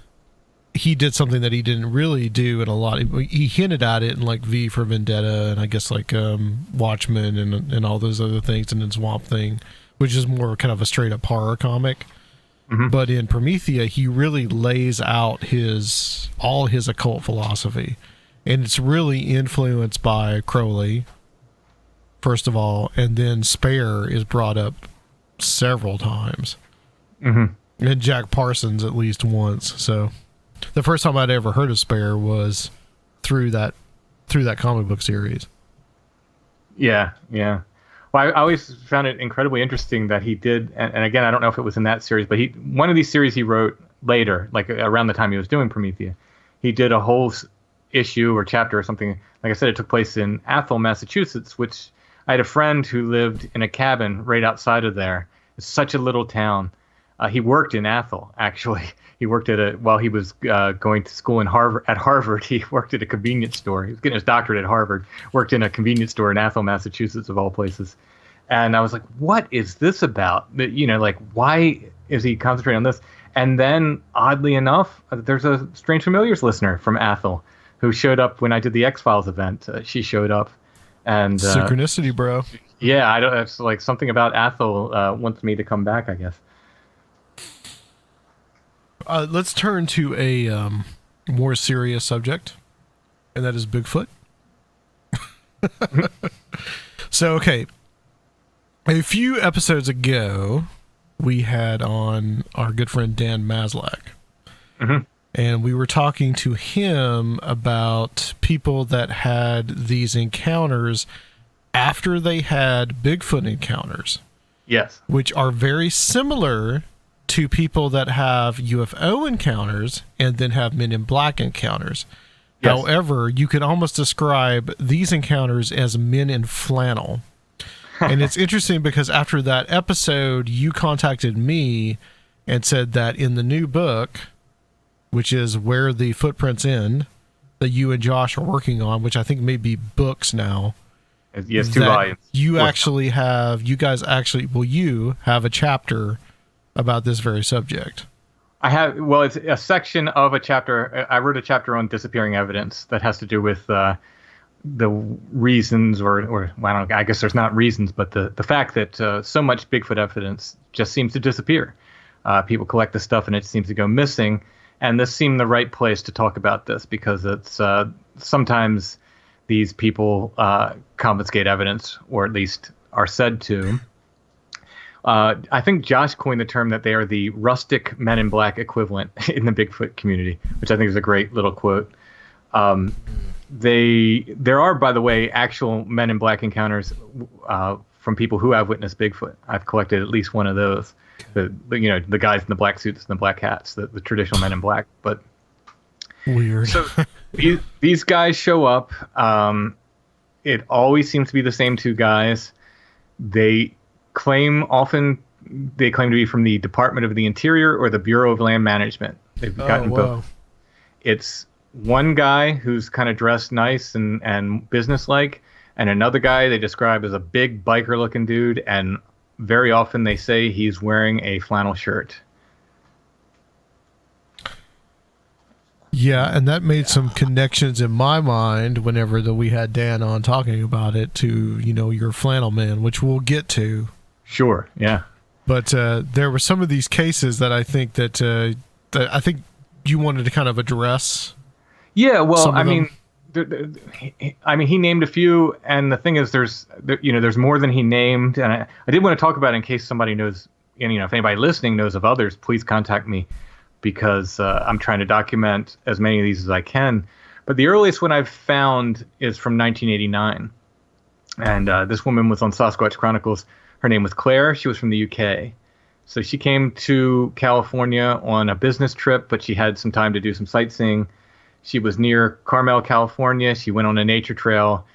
he did something that he didn't really do in a lot. He hinted at it in V for Vendetta, and I guess Watchmen and all those other things, and then Swamp Thing, which is more kind of a straight up horror comic. Mm-hmm. But in Promethea, he really lays out all his occult philosophy. And it's really influenced by Crowley, first of all, and then Spare is brought up several times. Mm-hmm. And Jack Parsons at least once. So the first time I'd ever heard of Spare was through that comic book series. Yeah. Well, I always found it incredibly interesting that he did, and again, I don't know if it was in that series, but one of these series he wrote later, around the time he was doing Promethea, he did a whole issue or chapter or something. Like I said, it took place in Athol, Massachusetts, which I had a friend who lived in a cabin right outside of there. It's such a little town. He worked in Athol, actually. He worked while he was going to school at Harvard, he worked at a convenience store. He was getting his doctorate at Harvard, worked in a convenience store in Athol, Massachusetts, of all places. And I was like, what is this about? Why is he concentrating on this? And then, oddly enough, there's a Strange Familiars listener from Athol who showed up when I did the X-Files event. She showed up. And synchronicity, bro. Yeah, it's something about Athol wants me to come back, I guess. Let's turn to a more serious subject, and that is Bigfoot. So, okay. A few episodes ago, we had on our good friend Dan Maslak. Mm-hmm. And we were talking to him about people that had these encounters after they had Bigfoot encounters. Yes. Which are very similar to people that have UFO encounters and then have Men in Black encounters. Yes. However, you could almost describe these encounters as men in flannel. And it's interesting because after that episode, you contacted me and said that in the new book, which is Where the Footprints End, that you and Josh are working on, which I think may be books now. Yes, 2 volumes. You guys have a chapter about this very subject. I have, well, it's a section of a chapter. I wrote a chapter on disappearing evidence that has to do with the reasons, or I don't know, I guess there's not reasons, but the fact that so much Bigfoot evidence just seems to disappear. People collect the stuff and it seems to go missing. And this seemed the right place to talk about this because it's sometimes these people confiscate evidence, or at least are said to. I think Josh coined the term that they are the rustic Men in Black equivalent in the Bigfoot community, which I think is a great little quote. There are, by the way, actual Men in Black encounters from people who have witnessed Bigfoot. I've collected at least one of those. The guys in the black suits and the black hats, the traditional Men in Black. But weird. So these guys show up. It always seems to be the same 2 guys. They claim to be from the Department of the Interior or the Bureau of Land Management. They've gotten both. It's one guy who's kind of dressed nice and businesslike, and another guy they describe as a big biker-looking dude, and very often they say he's wearing a flannel shirt. Yeah, and that made some connections in my mind whenever we had Dan on talking about it to, your Flannel Man, which we'll get to. Sure, yeah. But there were some of these cases that I think that I think you wanted to kind of address. Yeah, well, he named a few, and the thing is, there's more than he named, and I did want to talk about it in case somebody knows, and if anybody listening knows of others, please contact me, because I'm trying to document as many of these as I can. But the earliest one I've found is from 1989, and this woman was on Sasquatch Chronicles. Her name was Claire. She was from the UK. So she came to California on a business trip, but she had some time to do some sightseeing. She was near Carmel, California. She went on a nature trail.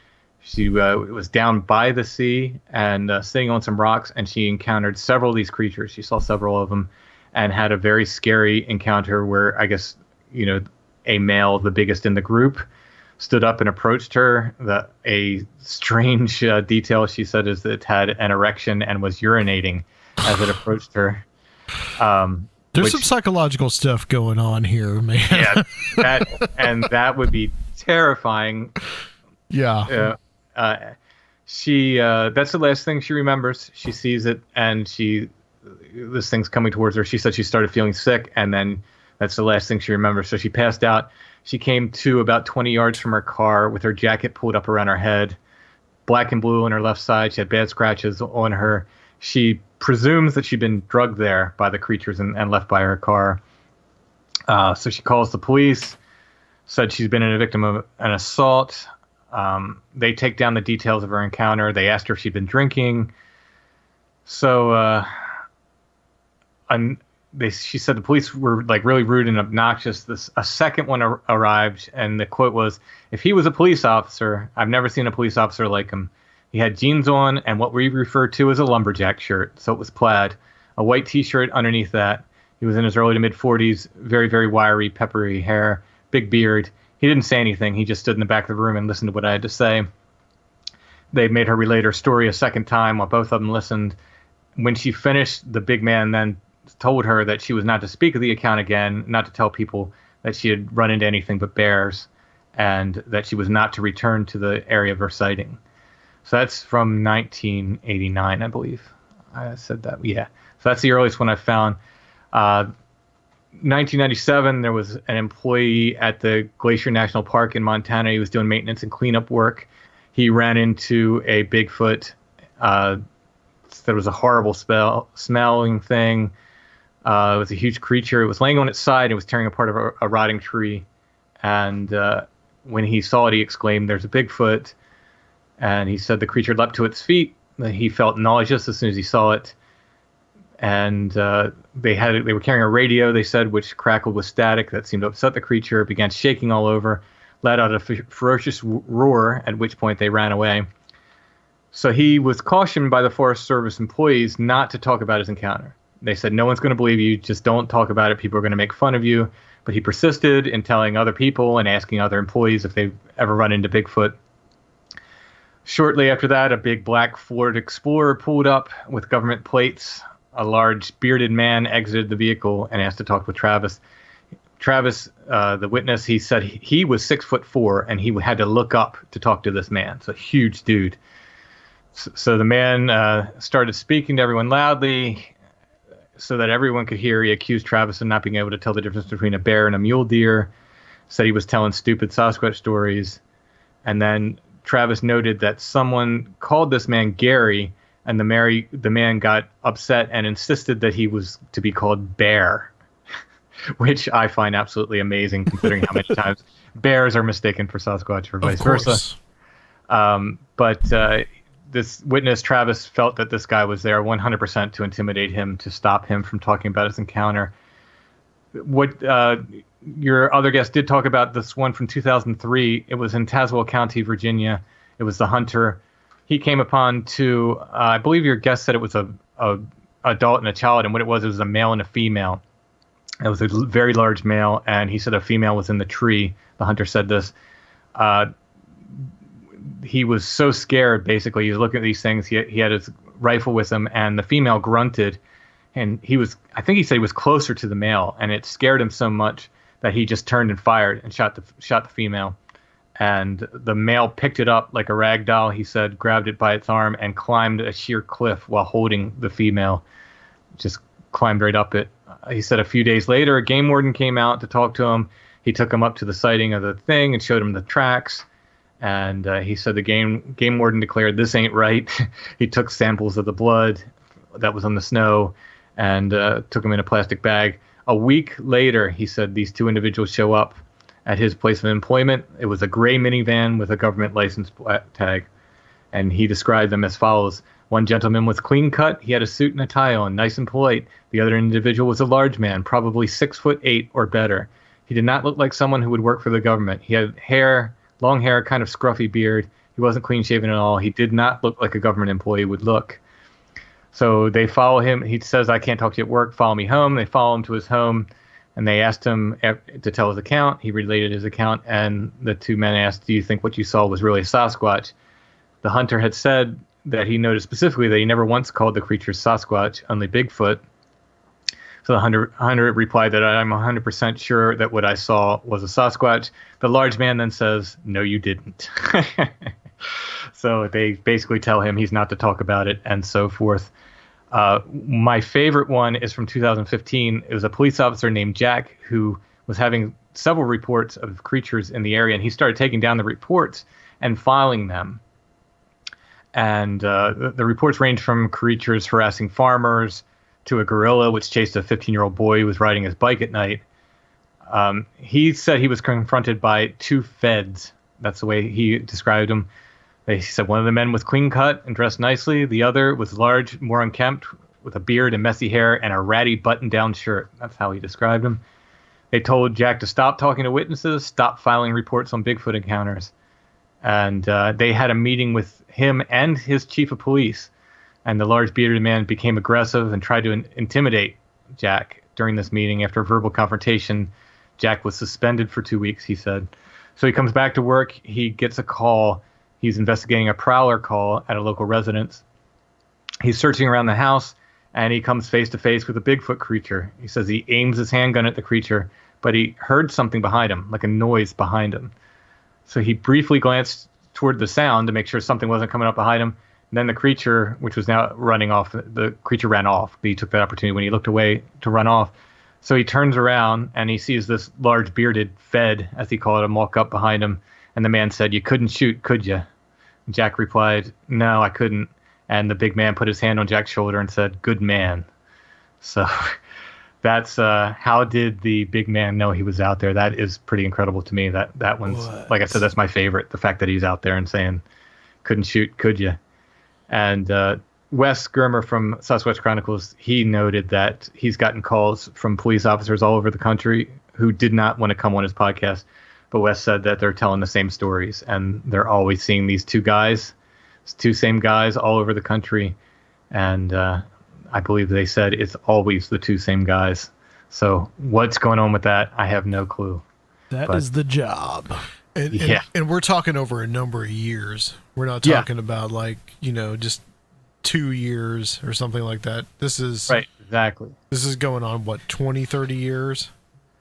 She was down by the sea and sitting on some rocks, and she encountered several of these creatures. She saw several of them and had a very scary encounter where, I guess, a male, the biggest in the group, stood up and approached her. A strange detail, she said, is that it had an erection and was urinating as it approached her. There's some psychological stuff going on here, man. Yeah, that would be terrifying. Yeah. She that's the last thing she remembers. She sees it, and this thing's coming towards her. She said she started feeling sick, and then that's the last thing she remembers. So she passed out. She came to about 20 yards from her car with her jacket pulled up around her head, black and blue on her left side. She had bad scratches on her. She presumes that she'd been drugged there by the creatures and left by her car. So she calls the police, said she's been a victim of an assault. They take down the details of her encounter. They asked her if she'd been drinking. So she said the police were really rude and obnoxious. A second one arrived, and the quote was, "If he was a police officer, I've never seen a police officer like him. He had jeans on and what we refer to as a lumberjack shirt, so it was plaid, a white T-shirt underneath that. He was in his early to mid-40s, very, very wiry, peppery hair, big beard. He didn't say anything. He just stood in the back of the room and listened to what I had to say." They made her relate her story a second time while both of them listened. When she finished, the big man then told her that she was not to speak of the account again, not to tell people that she had run into anything but bears, and that she was not to return to the area of her sighting. So that's from 1989, I believe. I said that. Yeah. So that's the earliest one I found. 1997, there was an employee at the Glacier National Park in Montana. He was doing maintenance and cleanup work. He ran into a Bigfoot. There was a horrible smelling thing. It was a huge creature. It was laying on its side. It was tearing apart a rotting tree. And when he saw it, he exclaimed, "There's a Bigfoot." And he said the creature leapt to its feet. He felt nauseous as soon as he saw it. And they were carrying a radio, they said, which crackled with static that seemed to upset the creature. It began shaking all over, let out a ferocious roar, at which point they ran away. So he was cautioned by the Forest Service employees not to talk about his encounter. They said, no one's going to believe you, just don't talk about it, people are going to make fun of you. But he persisted in telling other people and asking other employees if they've ever run into Bigfoot. Shortly after that, a big black Ford Explorer pulled up with government plates. A large bearded man exited the vehicle and asked to talk with Travis. Travis, the witness, he said he was 6'4" and he had to look up to talk to this man. It's a huge dude. So the man started speaking to everyone loudly so that everyone could hear. He accused Travis of not being able to tell the difference between a bear and a mule deer. Said he was telling stupid Sasquatch stories. And then Travis noted that someone called this man Gary, and the man got upset and insisted that he was to be called Bear, which I find absolutely amazing considering how many times bears are mistaken for Sasquatch or vice versa. But this witness, Travis, felt that this guy was there 100% to intimidate him, to stop him from talking about his encounter. What your other guest did talk about this one from 2003. It was in Tazewell County, Virginia. It was the hunter. He came upon two, I believe your guest said it was a adult and a child, and what it was a male and a female. It was a very large male, and he said a female was in the tree. The hunter said this. He was so scared, basically. He was looking at these things. He had his rifle with him, and the female grunted. And I think he said he was closer to the male, and it scared him so much that he just turned and fired and shot the female. And the male picked it up like a rag doll, he said, grabbed it by its arm, and climbed a sheer cliff while holding the female. Just climbed right up it. He said a few days later, a game warden came out to talk to him. He took him up to the sighting of the thing and showed him the tracks. And he said the game warden declared, this ain't right. He took samples of the blood that was on the snow and took him in a plastic bag. A week later, he said these two individuals show up at his place of employment. It was a gray minivan with a government license tag. And he described them as follows. One gentleman was clean cut. He had a suit and a tie on, nice and polite. The other individual was a large man, probably 6'8" or better. He did not look like someone who would work for the government. He had long hair, kind of scruffy beard. He wasn't clean shaven at all. He did not look like a government employee would look. So they follow him. He says, I can't talk to you at work. Follow me home. They follow him to his home, and they asked him to tell his account. He related his account, and the two men asked, do you think what you saw was really a Sasquatch? The hunter had said that he noticed specifically that he never once called the creature Sasquatch, only Bigfoot. So the hunter replied that I'm 100% sure that what I saw was a Sasquatch. The large man then says, no, you didn't. So they basically tell him he's not to talk about it and so forth. My favorite one is from 2015. It was a police officer named Jack who was having several reports of creatures in the area, and he started taking down the reports and filing them. And the reports range from creatures harassing farmers to a gorilla which chased a 15-year-old boy who was riding his bike at night. He said he was confronted by two feds. That's the way he described them. He said one of the men was clean-cut and dressed nicely. The other was large, more unkempt, with a beard and messy hair and a ratty button-down shirt. That's how he described him. They told Jack to stop talking to witnesses, stop filing reports on Bigfoot encounters. And they had a meeting with him and his chief of police. And the large bearded man became aggressive and tried to intimidate Jack during this meeting. After a verbal confrontation, Jack was suspended for 2 weeks, he said. So he comes back to work. He gets a call. He's investigating a prowler call at a local residence. He's searching around the house, and he comes face to face with a Bigfoot creature. He says he aims his handgun at the creature, but he heard something behind him, like a noise behind him. So he briefly glanced toward the sound to make sure something wasn't coming up behind him. And then the creature, which was now running off, the creature ran off. But he took that opportunity when he looked away to run off. So he turns around, and he sees this large bearded fed, as he called him, walk up behind him. And the man said, you couldn't shoot, could you? Jack replied, no, I couldn't. And the big man put his hand on Jack's shoulder and said, good man. So That's how did the big man know he was out there? That is pretty incredible to me. That one's, like I said, that's my favorite. The fact that he's out there and saying, couldn't shoot, could you? And Wes Germer from Sasquatch Chronicles, he noted that he's gotten calls from police officers all over the country who did not want to come on his podcast. But Wes said that they're telling the same stories, and they're always seeing these two same guys all over the country. And I believe they said it's always the two same guys. So what's going on with that? I have no clue. That is the job. And we're talking over a number of years. We're not talking about just 2 years or something like that. This is right. Exactly. This is going on, 20, 30 years?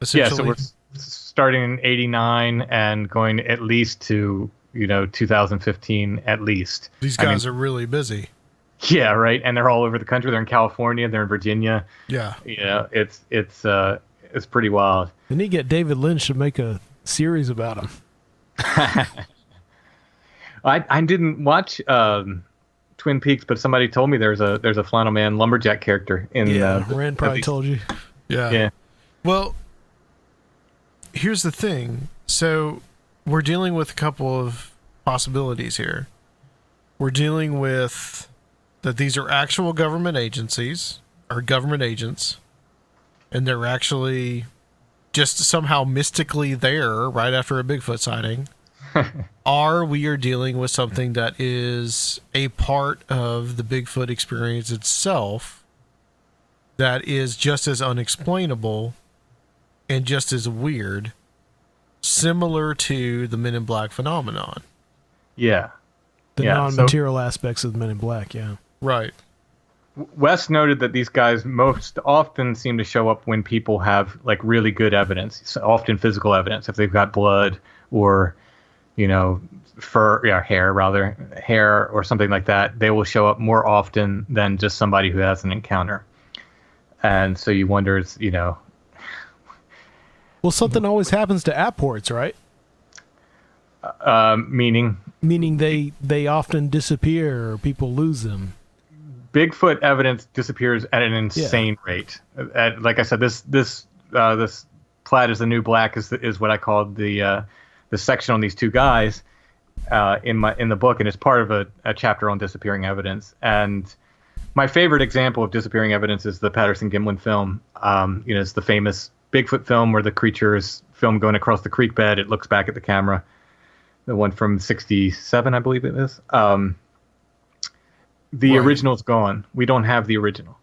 Essentially? Yeah. So we're starting in 89 and going at least to, 2015 at least. These guys are really busy. Yeah, right. And they're all over the country. They're in California. They're in Virginia. Yeah. It's pretty wild. They need to get David Lynch to make a series about them. I didn't watch Twin Peaks, but somebody told me there's a Flannel Man lumberjack character in. Rand probably told you. Yeah. Well, here's the thing. So we're dealing with a couple of possibilities here. We're dealing with that these are actual government agencies or government agents, and they're actually just somehow mystically there right after a Bigfoot sighting. Or we are dealing with something that is a part of the Bigfoot experience itself that is just as unexplainable and just as weird, similar to the Men in Black phenomenon. Yeah. The non-material aspects of the Men in Black, yeah. Right. Wes noted that these guys most often seem to show up when people have really good evidence, often physical evidence. If they've got blood or, hair or something like that, they will show up more often than just somebody who has an encounter. And so you wonder, Well, something always happens to airports, right? Meaning? Meaning they often disappear or people lose them. Bigfoot evidence disappears at an insane rate. Like I said, this Plaid is the New Black is what I called the section on these two guys in the book, and it's part of a chapter on disappearing evidence. And my favorite example of disappearing evidence is the Patterson-Gimlin film. It's the famous Bigfoot film where the creature is filmed going across the creek bed. It looks back at the camera. The one from '67, I believe it is. The original's gone. We don't have the original.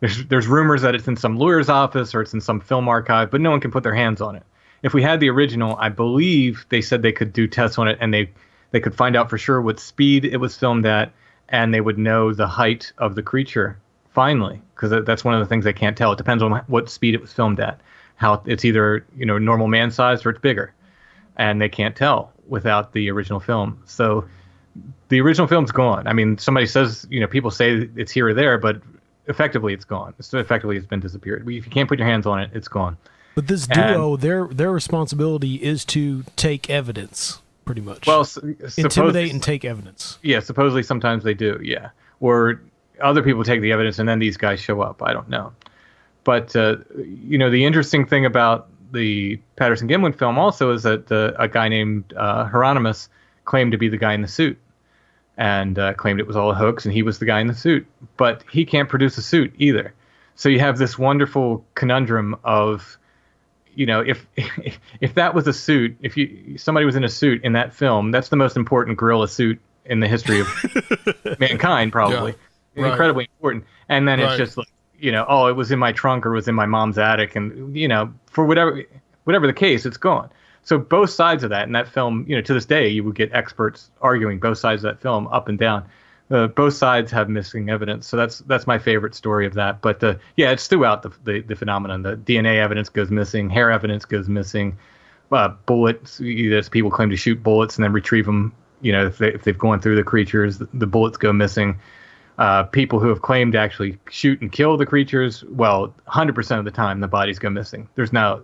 There's rumors that it's in some lawyer's office or it's in some film archive, but no one can put their hands on it. If we had the original, I believe they said they could do tests on it and they could find out for sure what speed it was filmed at, and they would know the height of the creature finally, because that's one of the things they can't tell. It depends on what speed it was filmed at. How it's either normal man size or it's bigger, and they can't tell without the original film. So the original film's gone. I mean, somebody says, people say it's here or there, but effectively it's gone. Effectively it's been disappeared. If you can't put your hands on it, it's gone. But this duo, their responsibility is to take evidence, pretty much. Well, intimidate and take evidence. Yeah, supposedly sometimes they do, yeah. Or other people take the evidence and then these guys show up. I don't know. But, the interesting thing about the Patterson-Gimlin film also is that a guy named Hieronymus claimed to be the guy in the suit and claimed it was all a hoax and he was the guy in the suit. But he can't produce a suit either. So you have this wonderful conundrum of, if that was a suit, if somebody was in a suit in that film, that's the most important gorilla suit in the history of mankind, probably. Yeah, right. Incredibly important. And then it's just like, it was in my trunk or it was in my mom's attic, and for whatever the case, it's gone. So both sides of that in that film, to this day, you would get experts arguing both sides of that film up and down. Both sides have missing evidence, so that's my favorite story of that. But it's throughout the phenomenon. The DNA evidence goes missing, hair evidence goes missing, bullets. People claim to shoot bullets and then retrieve them. If they've gone through the creatures, the bullets go missing. People who have claimed to actually shoot and kill the creatures, 100% of the time the bodies go missing. There's no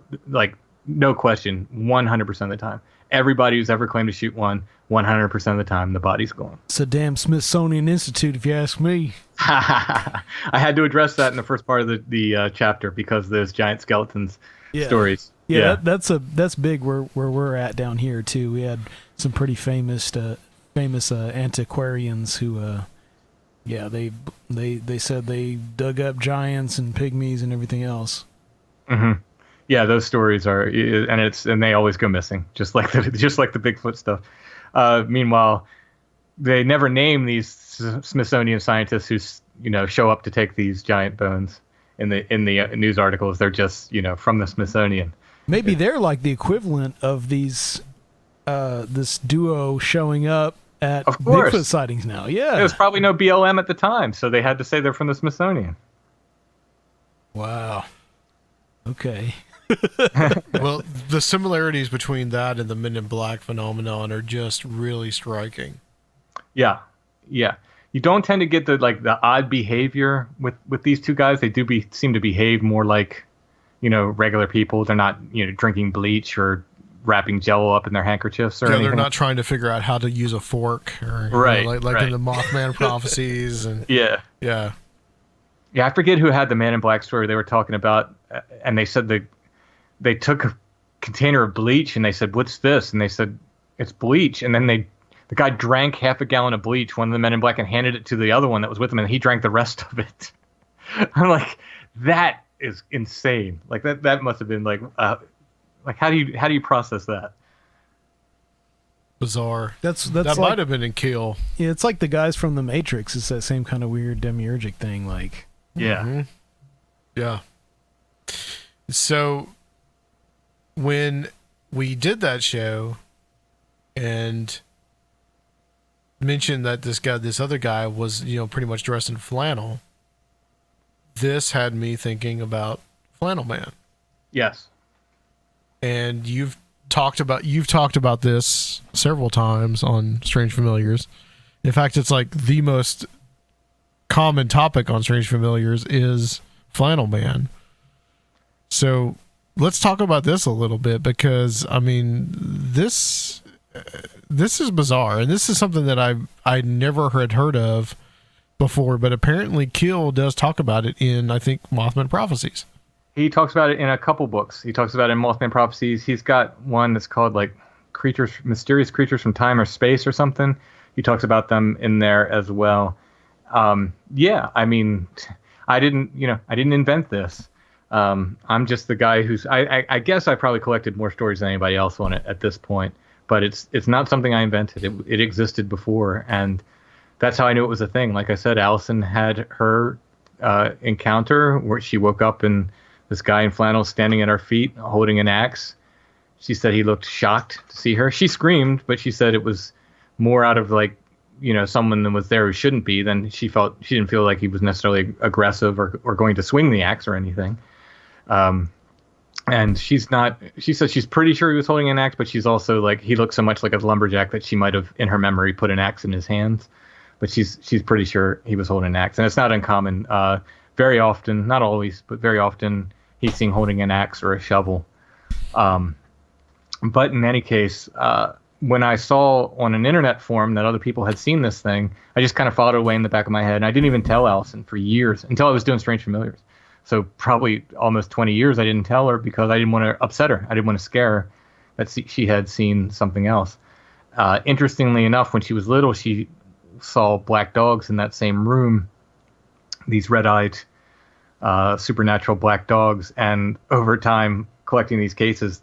question, 100% of the time. everybody who's ever claimed to shoot one, 100% of the time, the body's gone. It's a damn Smithsonian Institute, if you ask me. I had to address that in the first part of the chapter because there's giant skeletons stories. Yeah, that's big where we're at down here too. We had some pretty famous antiquarians who they said they dug up giants and pygmies and everything else. Mm-hmm. Yeah, those stories are, and they always go missing, just like the Bigfoot stuff. Meanwhile, they never name these Smithsonian scientists who show up to take these giant bones in the news articles. They're just from the Smithsonian. Maybe they're like the equivalent of these this duo showing up at Bigfoot sightings now. Yeah, there was probably no BLM at the time, so they had to say they're from the Smithsonian. Wow. Okay. Well, the similarities between that and the Men in Black phenomenon are just really striking. Yeah. You don't tend to get the odd behavior with these two guys. They seem to behave more like, regular people. They're not, drinking bleach or wrapping Jello up in their handkerchiefs or anything. They're not trying to figure out how to use a fork or right, like in the Mothman prophecies and yeah. I forget who had the Man in Black story they were talking about, and they said they took a container of bleach and they said, "What's this?" And they said, "It's bleach." And then the guy drank half a gallon of bleach, one of the Men in Black, and handed it to the other one that was with him, and he drank the rest of it. I'm like, that is insane. Like that must have been like how do you process that? Bizarre. That like, might have been in Kill. Yeah, it's like the guys from The Matrix. It's that same kind of weird demiurgic thing. Like, yeah, mm-hmm. Yeah. So when we did that show and mentioned that this other guy was, pretty much dressed in flannel, this had me thinking about Flannel Man. Yes. And you've talked about this several times on Strange Familiars. In fact, it's like the most common topic on Strange Familiars is Flannel Man. So let's talk about this a little bit because this is bizarre, and this is something that I never had heard of before, but apparently Kill does talk about it in, I think, Mothman Prophecies. He talks about it in a couple books. He talks about it in Mothman Prophecies. He's got one that's called like Mysterious Creatures from Time or Space or something. He talks about them in there as well. I didn't invent this. I'm just the guy who's, I guess I probably collected more stories than anybody else on it at this point, but it's not something I invented. It existed before, and that's how I knew it was a thing. Like I said, Allison had her encounter where she woke up and this guy in flannel standing at her feet holding an axe. She said he looked shocked to see her. She screamed, but she said it was more out of like, someone that was there who shouldn't be. Then she didn't feel like he was necessarily aggressive or going to swing the axe or anything. And she said she's pretty sure he was holding an axe, but she's also like, he looked so much like a lumberjack that she might have in her memory put an axe in his hands, but she's pretty sure he was holding an axe. And it's not uncommon. Very often, not always, but very often he's seen holding an axe or a shovel. But in any case, when I saw on an internet forum that other people had seen this thing, I just kind of filed it away in the back of my head. And I didn't even tell Allison for years until I was doing Strange Familiars. So probably almost 20 years I didn't tell her because I didn't want to upset her. I didn't want to scare her that she had seen something else. Interestingly enough, when she was little, she saw black dogs in that same room, these red-eyed supernatural black dogs. And over time, collecting these cases,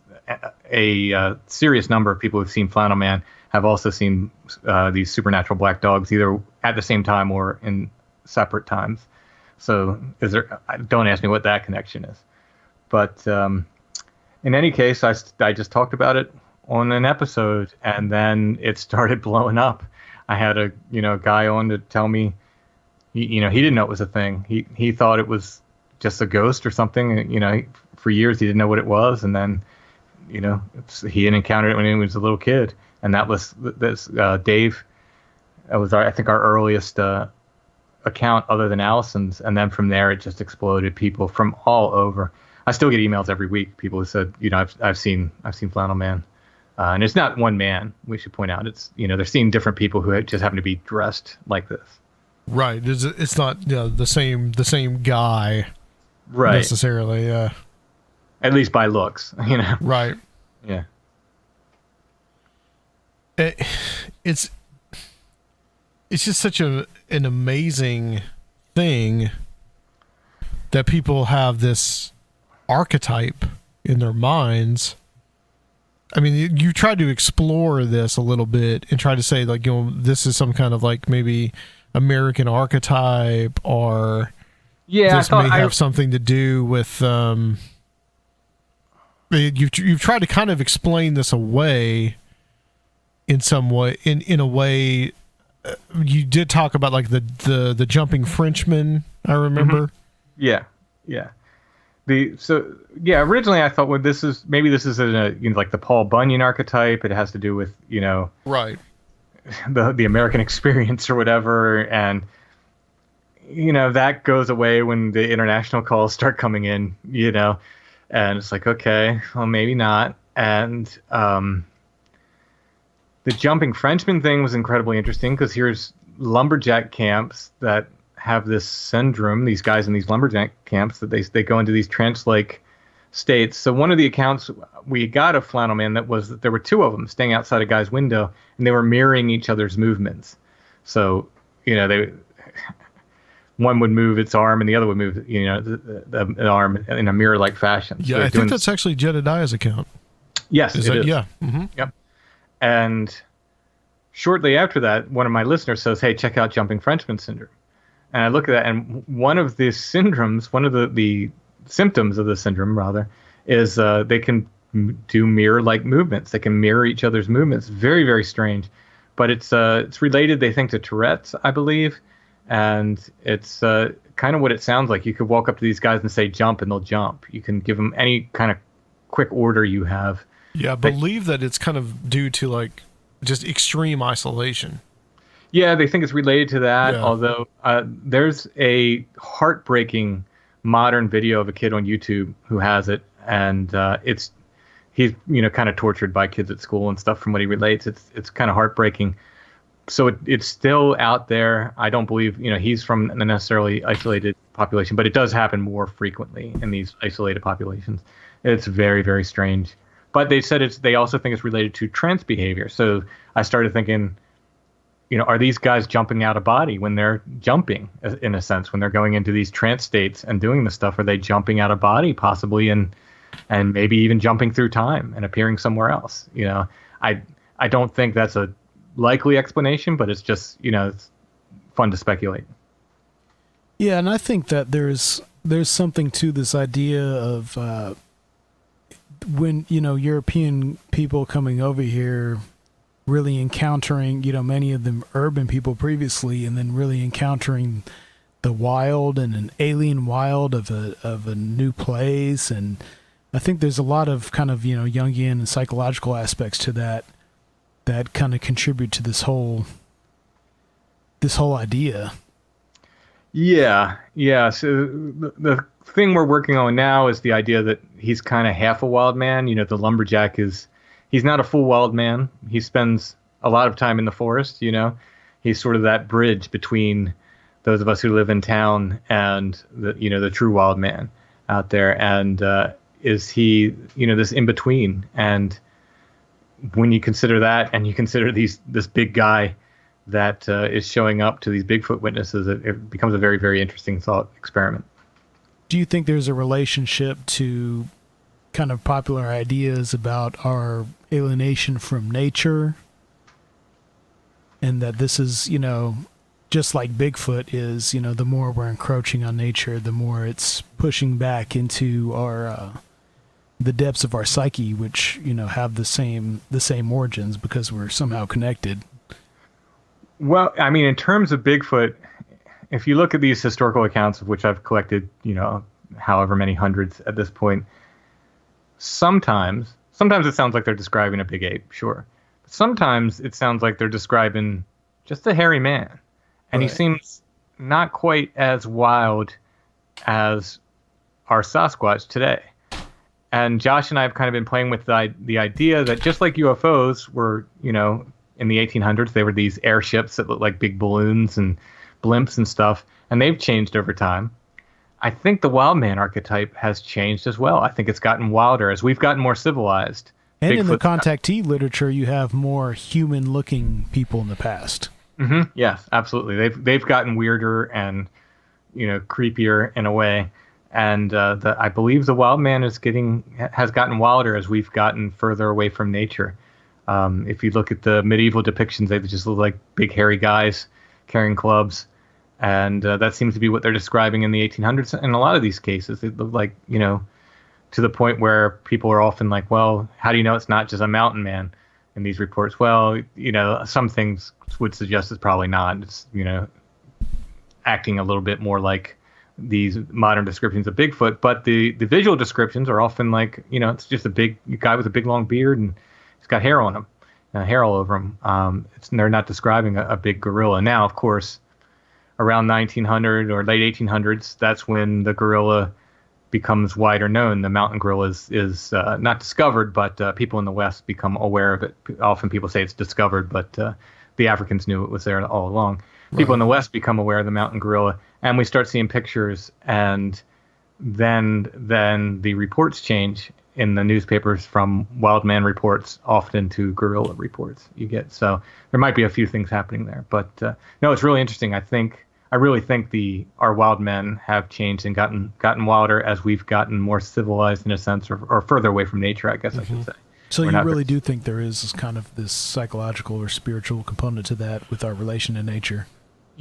a serious number of people who've seen Flannel Man have also seen these supernatural black dogs, either at the same time or in separate times. So don't ask me what that connection is. But in any case, I just talked about it on an episode, and then it started blowing up. I had a guy on to tell me, he didn't know it was a thing. He thought it was just a ghost or something. For years he didn't know what it was, and then he had encountered it when he was a little kid, and that was this Dave. That was I think our earliest account other than Allison's, and then from there it just exploded. People from all over. I still get emails every week. People who said, I've seen Flannel Man. And it's not one man, we should point out. It's, they're seeing different people who just happen to be dressed like this. Right. It's not the same guy Right. necessarily. Yeah. At least by looks, Right. Yeah. It's just such an amazing thing that people have this archetype in their minds. I mean, you tried to explore this a little bit and try to say, like, this is some kind of, like, maybe American archetype, or this may have something to do with you've tried to kind of explain this away in some way. In a way, you did talk about, like, the jumping Frenchman, I remember. Yeah. Originally I thought, well, this is like the Paul Bunyan archetype. It has to do with, right, the American experience or whatever, and that goes away when the international calls start coming in, and it's like, okay, well, maybe not. And the jumping Frenchman thing was incredibly interesting, because here's lumberjack camps that have this syndrome, these guys in these lumberjack camps, that they go into these trance-like states. So one of the accounts we got of Flannel Man that was that there were two of them staying outside a guy's window, and they were mirroring each other's movements. So, one would move its arm and the other would move, the arm in a mirror-like fashion. Yeah, so I think that's actually Jedediah's account. Yes, it is. Yeah. Mm-hmm. Yep. And shortly after that, one of my listeners says, "Hey, check out Jumping Frenchman syndrome." And I look at that, and one of the symptoms of the syndrome, rather, is they can do mirror-like movements. They can mirror each other's movements. Very, very strange. But it's related, they think, to Tourette's, I believe. And it's kind of what it sounds like. You could walk up to these guys and say, jump, and they'll jump. You can give them any kind of quick order you have. Yeah, I believe that it's kind of due to, like, just extreme isolation. Yeah, they think it's related to that, yeah. Although there's a heartbreaking modern video of a kid on YouTube who has it, and he's kind of tortured by kids at school and stuff from what he relates. It's kind of heartbreaking. So it's still out there. I don't believe he's from a necessarily isolated population, but it does happen more frequently in these isolated populations. It's very, very strange. But they said they also think it's related to trance behavior. So I started thinking, are these guys jumping out of body when they're jumping, in a sense, when they're going into these trance states and doing this stuff? Are they jumping out of body, possibly, and maybe even jumping through time and appearing somewhere else? I don't think that's a likely explanation, but it's just, it's fun to speculate. Yeah, and I think that there's something to this idea of when, European people coming over here really encountering, many of them urban people previously, and then really encountering the wild and an alien wild of a new place. And I think there's a lot of kind of, Jungian and psychological aspects to that kind of contribute to this whole idea. Yeah. So the thing we're working on now is the idea that he's kind of half a wild man. The lumberjack he's not a full wild man. He spends a lot of time in the forest, He's sort of that bridge between those of us who live in town and the true wild man out there. And is he, this in between? And when you consider that, and you consider this big guy that is showing up to these Bigfoot witnesses, it becomes a very, very interesting thought experiment. Do you think there's a relationship to kind of popular ideas about our alienation from nature, and that this is, just like Bigfoot is, the more we're encroaching on nature, the more it's pushing back into our the depths of our psyche, which have the same origins because we're somehow connected? Well, I mean, in terms of Bigfoot, if you look at these historical accounts, of which I've collected, however many hundreds at this point, sometimes it sounds like they're describing a big ape, sure. But sometimes it sounds like they're describing just a hairy man. And right. He seems not quite as wild as our Sasquatch today. And Josh and I have kind of been playing with the idea that just like UFOs were, in the 1800s, they were these airships that looked like big balloons and blimps and stuff, and they've changed over time. I think the wild man archetype has changed as well. I think it's gotten wilder as we've gotten more civilized. And in the Bigfoot's contactee literature, you have more human-looking people in the past. Mm-hmm. Yes, absolutely. They've gotten weirder and creepier in a way, and I believe the wild man has gotten wilder as we've gotten further away from nature. If you look at the medieval depictions, they just look like big hairy guys carrying clubs, and that seems to be what they're describing in the 1800s. In a lot of these cases, they look like to the point where people are often like, well, how do you know it's not just a mountain man in these reports? Well, some things would suggest it's probably not. It's, acting a little bit more like these modern descriptions of Bigfoot. But the visual descriptions are often like, it's just a big guy with a big long beard and he's got hair on him, hair all over him. They're not describing a big gorilla. Now, of course, around 1900 or late 1800s, that's when the gorilla becomes wider known. The mountain gorilla is not discovered, but people in the West become aware of it. Often people say it's discovered, but the Africans knew it was there all along. People in the West become aware of the mountain gorilla, and we start seeing pictures, and then the reports change in the newspapers from wild man reports often to gorilla reports. So there might be a few things happening there, but no, it's really interesting. I really think our wild men have changed and gotten wilder as we've gotten more civilized in a sense, or further away from nature, I guess I should say. So you really do think there is kind of this psychological or spiritual component to that with our relation to nature?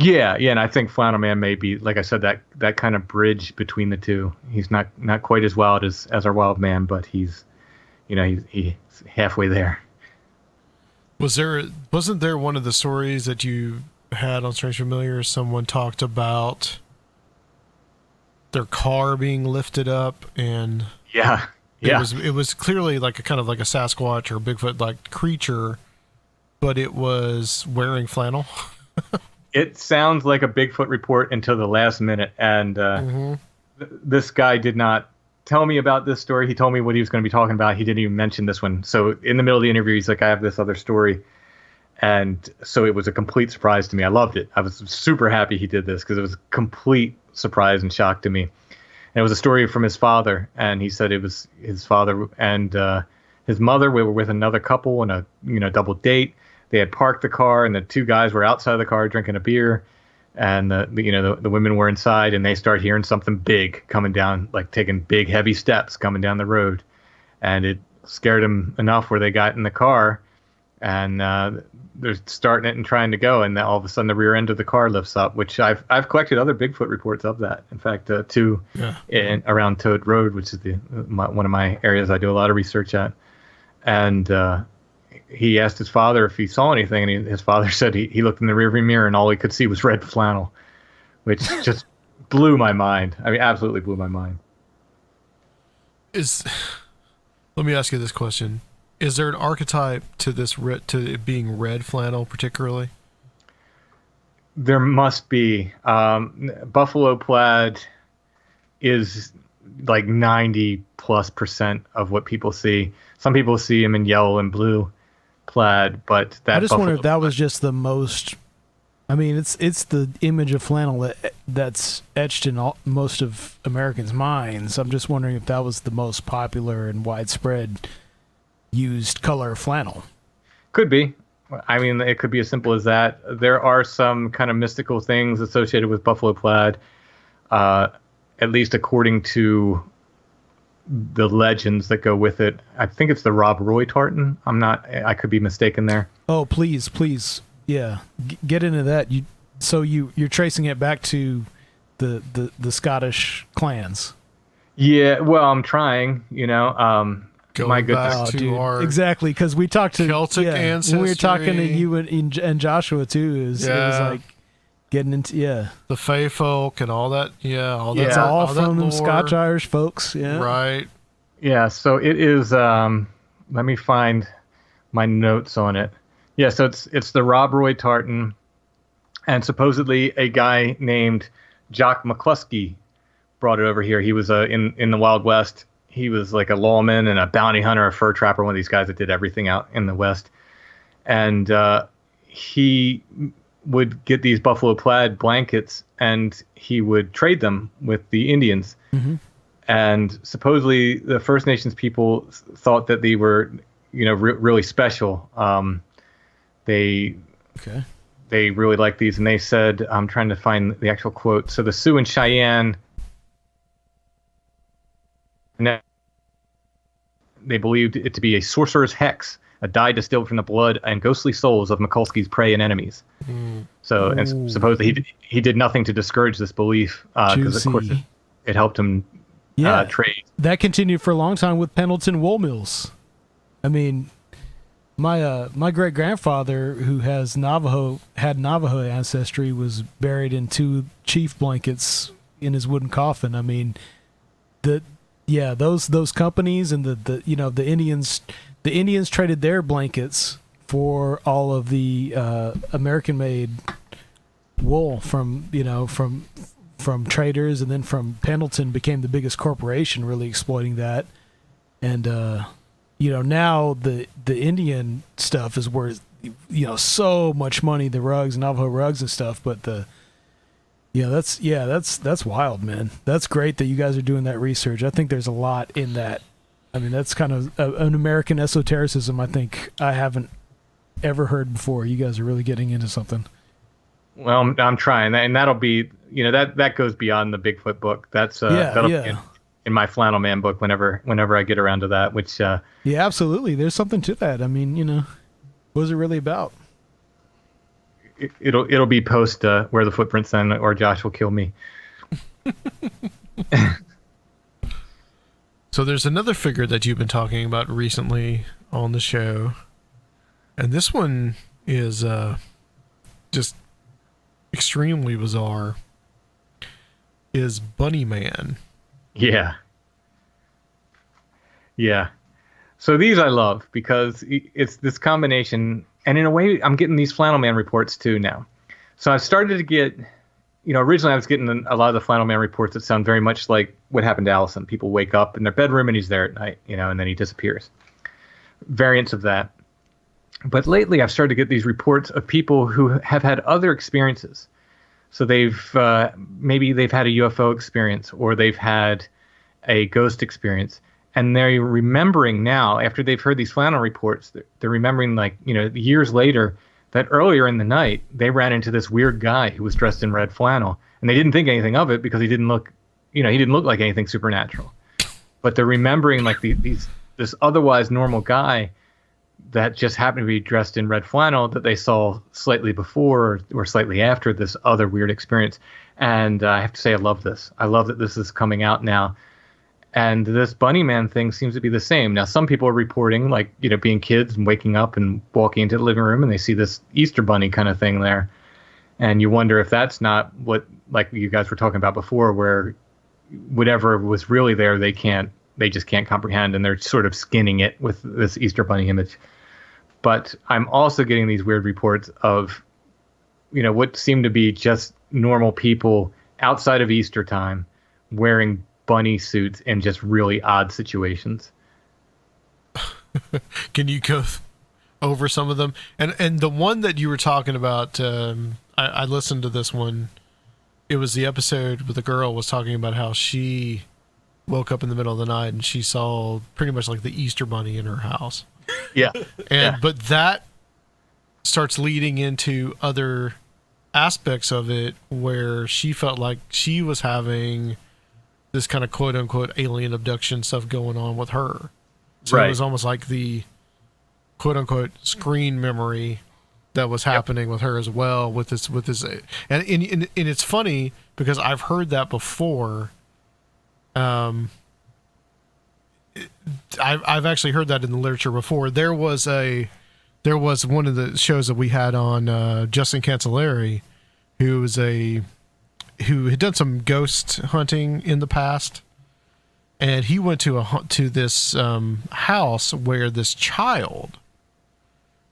Yeah, and I think Flannel Man may be, like I said, that kind of bridge between the two. He's not quite as wild as our wild man, but he's halfway there. Wasn't there one of the stories that you had on Strange Familiar? Someone talked about their car being lifted up, and it was clearly like a kind of like a Sasquatch or Bigfoot like creature, but it was wearing flannel. It sounds like a Bigfoot report until the last minute, and this guy did not tell me about this story. He told me what he was going to be talking about. He didn't even mention this one. So in the middle of the interview, he's like, I have this other story. And so it was a complete surprise to me. I loved it. I was super happy he did this because it was a complete surprise and shock to me. And it was a story from his father, and he said it was his father and his mother. We were with another couple on a double date. They had parked the car, and the two guys were outside the car drinking a beer, and the women were inside, and they start hearing something big coming down, like taking big heavy steps coming down the road, and it scared them enough where they got in the car, and they're starting it and trying to go, and then all of a sudden the rear end of the car lifts up, which I've collected other Bigfoot reports of that. In fact, two around Toad Road, which is one of my areas I do a lot of research at, and he asked his father if he saw anything, and his father said he looked in the rearview mirror and all he could see was red flannel, which just blew my mind. I mean, absolutely blew my mind. Let me ask you this question. Is there an archetype to to it being red flannel particularly? There must be. Buffalo plaid is like 90+% of what people see. Some people see him in yellow and blue plaid, but I just wonder if that was just the most. I mean, it's the image of flannel that's etched in most of Americans' minds. I'm just wondering if that was the most popular and widespread used color of flannel. Could be. I mean, it could be as simple as that. There are some kind of mystical things associated with buffalo plaid, at least according to the legends that go with it. I think it's the Rob Roy tartan. I could be mistaken there. Oh, please. Yeah. Get into that. You're tracing it back to the Scottish clans. Yeah. Well, I'm trying, Going my back goodness. to our exactly. Cause we talked to Celtic ancestry. When we were talking to you and Joshua too, it was like getting into, the Fey folk and all that. Yeah. It's all from them lore. Scotch Irish folks. Yeah. Right. Yeah. So it is, let me find my notes on it. Yeah. So it's the Rob Roy tartan, and supposedly a guy named Jock McCluskey brought it over here. He was in the Wild West. he was like a lawman and a bounty hunter, a fur trapper, one of these guys that did everything out in the West. And he would get these buffalo plaid blankets and he would trade them with the Indians. Mm-hmm. And supposedly the First Nations people thought that they were, really special. They really liked these, and they said, I'm trying to find the actual quote. So the Sioux and Cheyenne, they believed it to be a sorcerer's hex, a dye distilled from the blood and ghostly souls of Mikulski's prey and enemies. So, and supposedly he did nothing to discourage this belief, because of course it helped him trade. That continued for a long time with Pendleton wool mills. I mean, my great grandfather, who had Navajo ancestry, was buried in 2 chief blankets in his wooden coffin. I mean, those companies and the Indians traded their blankets for all of the American-made wool from traders, and then from Pendleton became the biggest corporation, really exploiting that. And now the Indian stuff is worth so much money, the rugs, Navajo rugs and stuff. But that's wild, man. That's great that you guys are doing that research. I think there's a lot in that. I mean, that's kind of an American esotericism I think I haven't ever heard before. You guys are really getting into something. Well, I'm trying, and that'll be, that goes beyond the Bigfoot book. That'll be in my Flannel Man book whenever I get around to that. Which yeah, absolutely. There's something to that. I mean, what is it really about? It'll be post Where the Footprints End, or Josh will kill me. So there's another figure that you've been talking about recently on the show, and this one is just extremely bizarre. Is Bunny Man. Yeah. So these I love because it's this combination, and in a way I'm getting these Flannel Man reports too now. So I've started to get, originally I was getting a lot of the Flannel Man reports that sound very much like what happened to Allison. People wake up in their bedroom and he's there at night, and then he disappears. Variants of that. But lately I've started to get these reports of people who have had other experiences. So maybe they've had a UFO experience, or they've had a ghost experience, and they're remembering now, after they've heard these Flannel reports, they're remembering, years later, that earlier in the night they ran into this weird guy who was dressed in red flannel, and they didn't think anything of it because he didn't look like anything supernatural. But they're remembering this otherwise normal guy that just happened to be dressed in red flannel that they saw slightly before or slightly after this other weird experience. And I have to say, I love this. I love that this is coming out now. And this Bunny Man thing seems to be the same. Now, some people are reporting, being kids and waking up and walking into the living room and they see this Easter Bunny kind of thing there. And you wonder if that's not what, like you guys were talking about before, where whatever was really there, they just can't comprehend, and they're sort of skinning it with this Easter Bunny image. But I'm also getting these weird reports of, what seem to be just normal people outside of Easter time wearing bunny suits in just really odd situations. Can you go over some of them? And the one that you were talking about, I listened to this one. It was the episode where the girl was talking about how she woke up in the middle of the night and she saw pretty much like the Easter Bunny in her house. Yeah. But that starts leading into other aspects of it where she felt like she was having this kind of quote unquote alien abduction stuff going on with her. So right. It was almost like the quote unquote screen memory that was happening with her as well with this and it's funny because I've heard that before. I've actually heard that in the literature before. There was one of the shows that we had on Justin Cancelleri, who had done some ghost hunting in the past, and he went to this house where this child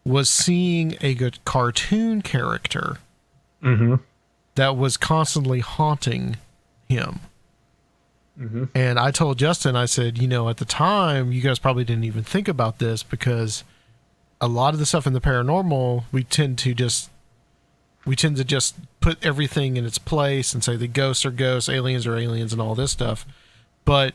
was seeing a good cartoon character that was constantly haunting him. And I told Justin, I said, at the time, you guys probably didn't even think about this because a lot of the stuff in the paranormal, we tend to just put everything in its place and say the ghosts are ghosts, aliens are aliens, and all this stuff. But,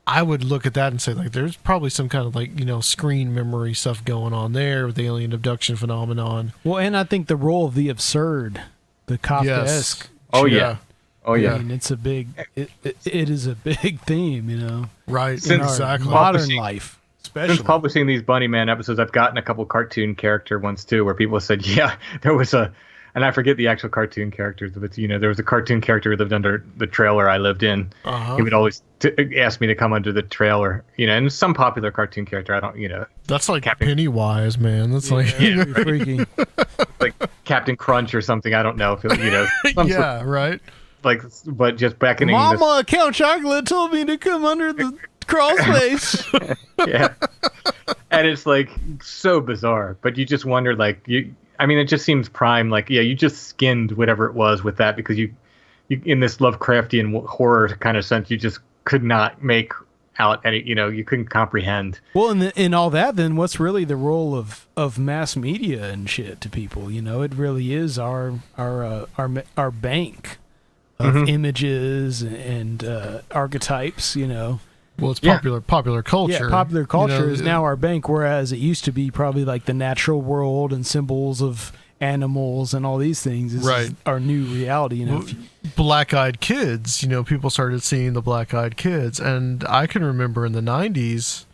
I would look at that and say, like, there's probably some kind of screen memory stuff going on there with the alien abduction phenomenon. Well, and I think the role of the absurd, the Kafkaesque. Yes. Oh, yeah. Oh yeah, I mean, it's a big. It is a big theme, Right? In exactly. our modern life, especially. Since publishing these Bunny Man episodes, I've gotten a couple cartoon character ones too, where people said, "Yeah, there was and I forget the actual cartoon characters, but there was a cartoon character who lived under the trailer I lived in. He would always ask me to come under the trailer, and some popular cartoon character. I don't, That's like Pennywise, man. That's freaky, like Captain Crunch or something. I don't know if yeah, right. But just beckoning. Mama, Count Chocolate told me to come under the crawl space. Yeah, and it's so bizarre, but you just wonder, it just seems prime. You just skinned whatever it was with that because you in this Lovecraftian horror kind of sense, you just could not make out any, you couldn't comprehend. Well, in all that, then what's really the role of mass media and shit to people? It really is our bank of images and archetypes. Well, it's popular culture. Yeah, popular culture is now our bank, whereas it used to be probably like the natural world and symbols of animals and all these things. This is our new reality. Black-eyed kids, people started seeing the black-eyed kids. And I can remember in the 90s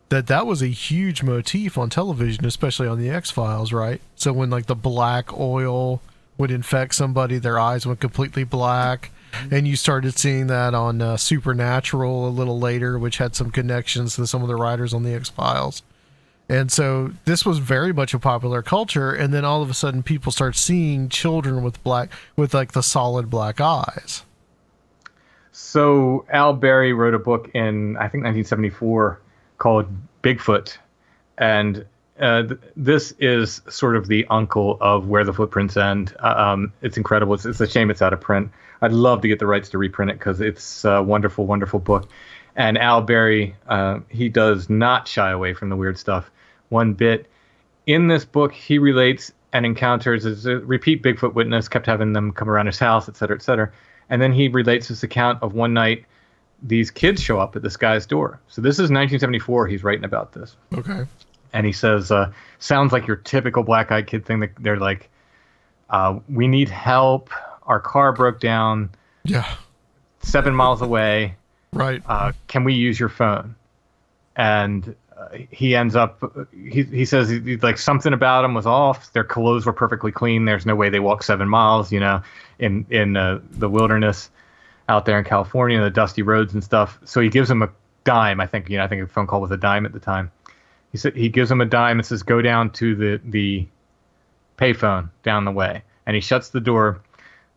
that was a huge motif on television, especially on the X-Files, right? So when the black oil would infect somebody, their eyes went completely black. And you started seeing that on Supernatural a little later, which had some connections to some of the writers on the X-Files. And so this was very much a popular culture. And then all of a sudden people start seeing children with the solid black eyes. So Al Berry wrote a book in, I think, 1974 called Bigfoot. And this is sort of the uncle of Where the Footprints End. It's incredible. It's a shame it's out of print. I'd love to get the rights to reprint it because it's a wonderful, wonderful book. And Al Berry, he does not shy away from the weird stuff one bit. In this book, he relates and encounters as a repeat Bigfoot witness, kept having them come around his house, et cetera, et cetera. And then he relates this account of one night these kids show up at this guy's door. So this is 1974. He's writing about this. Okay. And he says, sounds like your typical black-eyed kid thing. They're like, we need help. Our car broke down. Yeah. 7 miles away. Right. Can we use your phone? And he ends up, he says something about him was off. Their clothes were perfectly clean. There's no way they walked 7 miles, in the wilderness out there in California, the dusty roads and stuff. So he gives him a dime. I think a phone call was a dime at the time. He said he gives him a dime and says, go down to the payphone down the way. And he shuts the door,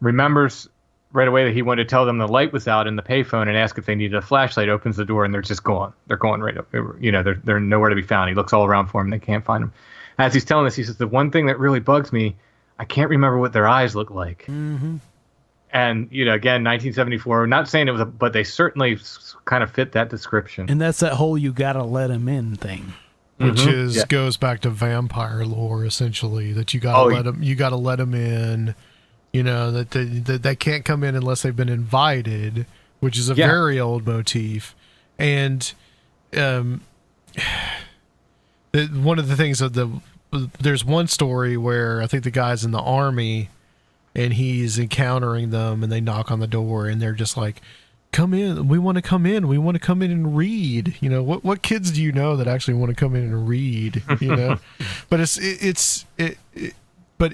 remembers right away that he wanted to tell them the light was out in the payphone and ask if they needed a flashlight, opens the door, and they're just gone. They're going right up. They're nowhere to be found. He looks all around for them. They can't find him. As he's telling this, he says, the one thing that really bugs me, I can't remember what their eyes look like. Mm-hmm. And, again, 1974, not saying it was but they certainly kind of fit that description. And that's that whole you gotta let him in thing. Which goes back to vampire lore, essentially, that you gotta let them in. That they can't come in unless they've been invited, which is a very old motif. And one of the things there's one story where I think the guy's in the army and he's encountering them and they knock on the door and they're just like, come in, we want to come in and read. What kids do you know that actually want to come in and read? But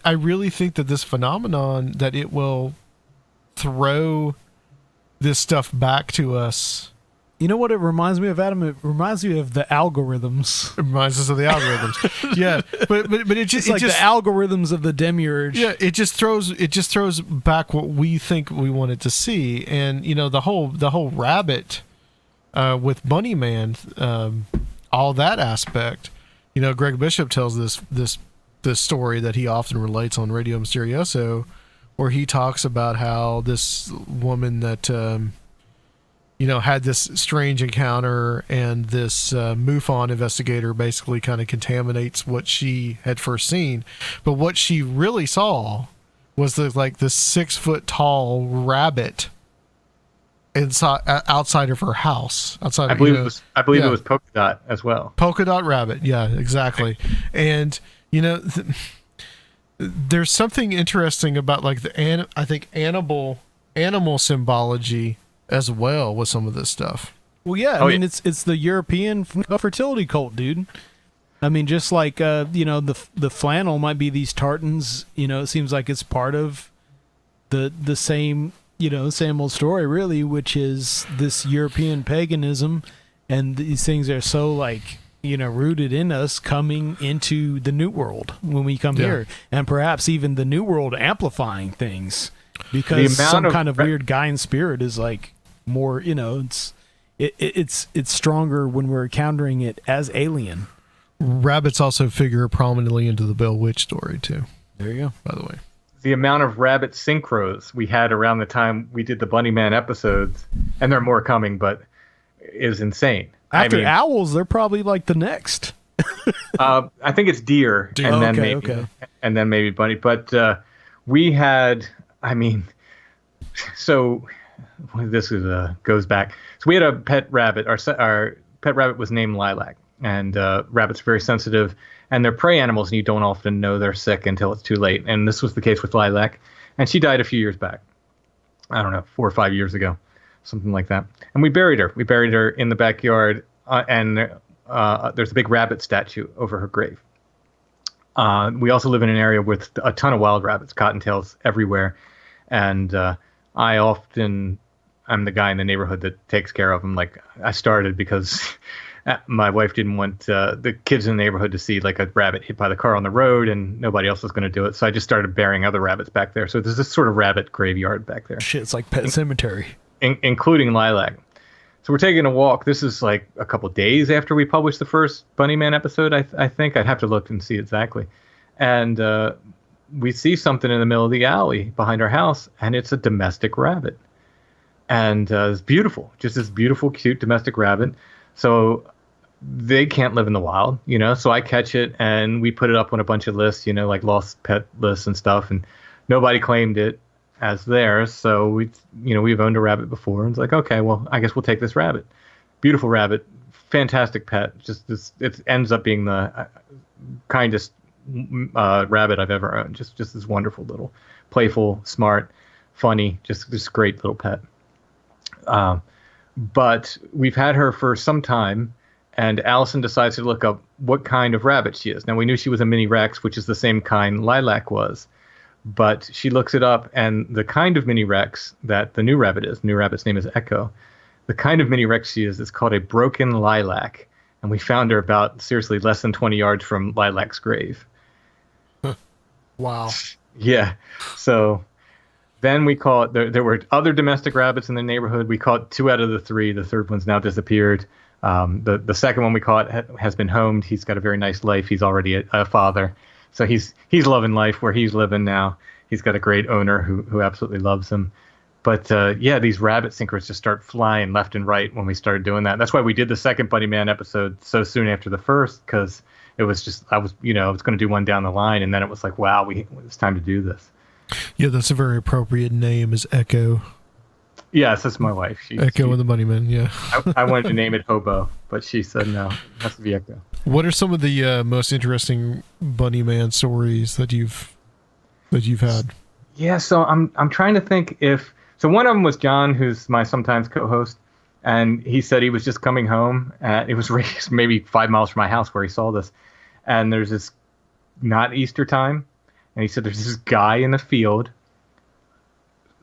I really think that this phenomenon, that it will throw this stuff back to us. You know what it reminds me of, Adam? It reminds me of the algorithms. It reminds us of the algorithms. Yeah, but it just it's like the algorithms of the demiurge. Yeah, it just throws back what we think we wanted to see, and the whole rabbit with Bunny Man, all that aspect. Greg Bishop tells this story that he often relates on Radio Mysterioso, where he talks about how this woman that had this strange encounter, and this MUFON investigator basically kind of contaminates what she had first seen. But what she really saw was this 6-foot tall rabbit outside of her house. I believe it was polka dot as well. Polka dot rabbit, yeah, exactly. And there's something interesting about I think animal symbology as well with some of this stuff. Well, yeah, I mean it's the European fertility cult, dude. I mean, just like the flannel might be these tartans. It seems like it's part of the same same old story, really, which is this European paganism, and these things are so rooted in us coming into the New World when we come here, and perhaps even the New World amplifying things because some kind of weird guy in spirit is more, it's stronger when we're encountering it as alien. Rabbits also figure prominently into the Bell Witch story too. There you go. By the way, the amount of rabbit synchros we had around the time we did the Bunny Man episodes, and there are more coming, but is insane. After owls, they're probably the next. I think it's deer. And then maybe bunny. But we had, so this goes back. So we had a pet rabbit. Our pet rabbit was named Lilac, and rabbits are very sensitive, and they're prey animals, and you don't often know they're sick until it's too late. And this was the case with Lilac, and she died a few years back. I don't know, 4 or 5 years ago, something like that. And we buried her. We buried her in the backyard, and there's a big rabbit statue over her grave. We also live in an area with a ton of wild rabbits, cottontails everywhere, and I'm the guy in the neighborhood that takes care of them. I started because my wife didn't want the kids in the neighborhood to see a rabbit hit by the car on the road, and nobody else was going to do it. So I just started burying other rabbits back there. So there's this sort of rabbit graveyard back there. Shit, it's like Pet Cemetery. Including Lilac. So we're taking a walk. This is a couple days after we published the first Bunny Man episode, I think. I'd have to look and see exactly. And we see something in the middle of the alley behind our house, and it's a domestic rabbit. And it's beautiful, just this beautiful, cute domestic rabbit. So they can't live in the wild, so I catch it, and we put it up on a bunch of lists, lost pet lists and stuff, and nobody claimed it as theirs. So we've owned a rabbit before, and it's okay, well, I guess we'll take this rabbit. Beautiful rabbit, fantastic pet. Just this, it ends up being the kindest rabbit I've ever owned. Just this wonderful little, playful, smart, funny, just this great little pet. But we've had her for some time, and Allison decides to look up what kind of rabbit she is. Now, we knew she was a mini Rex, which is the same kind Lilac was, but she looks it up, and the kind of mini Rex that the new rabbit's name is Echo. The kind of mini Rex she is called a broken lilac, and we found her about, seriously, less than 20 yards from Lilac's grave. Wow. Yeah. So then we caught, there were other domestic rabbits in the neighborhood. We caught 2 out of the 3. The third one's now disappeared. The second one we caught has been homed. He's got a very nice life. He's already a father. So he's loving life where he's living now. He's got a great owner who absolutely loves him. But these rabbit synchros just start flying left and right when we started doing that. That's why we did the second Bunny Man episode so soon after the first, because it was just, I was going to do one down the line, and then it was wow, it's time to do this. Yeah, that's a very appropriate name, is Echo. Yes, that's my wife. Echo and the Bunny Man, yeah. I wanted to name it Hobo, but she said no, it has to be Echo. What are some of the most interesting Bunny Man stories that you've had? Yeah, so I'm trying to think if... So one of them was John, who's my sometimes co-host, and he said he was just coming home. It was maybe 5 miles from my house where he saw this. And there's this, not Easter time, and he said there's this guy in the field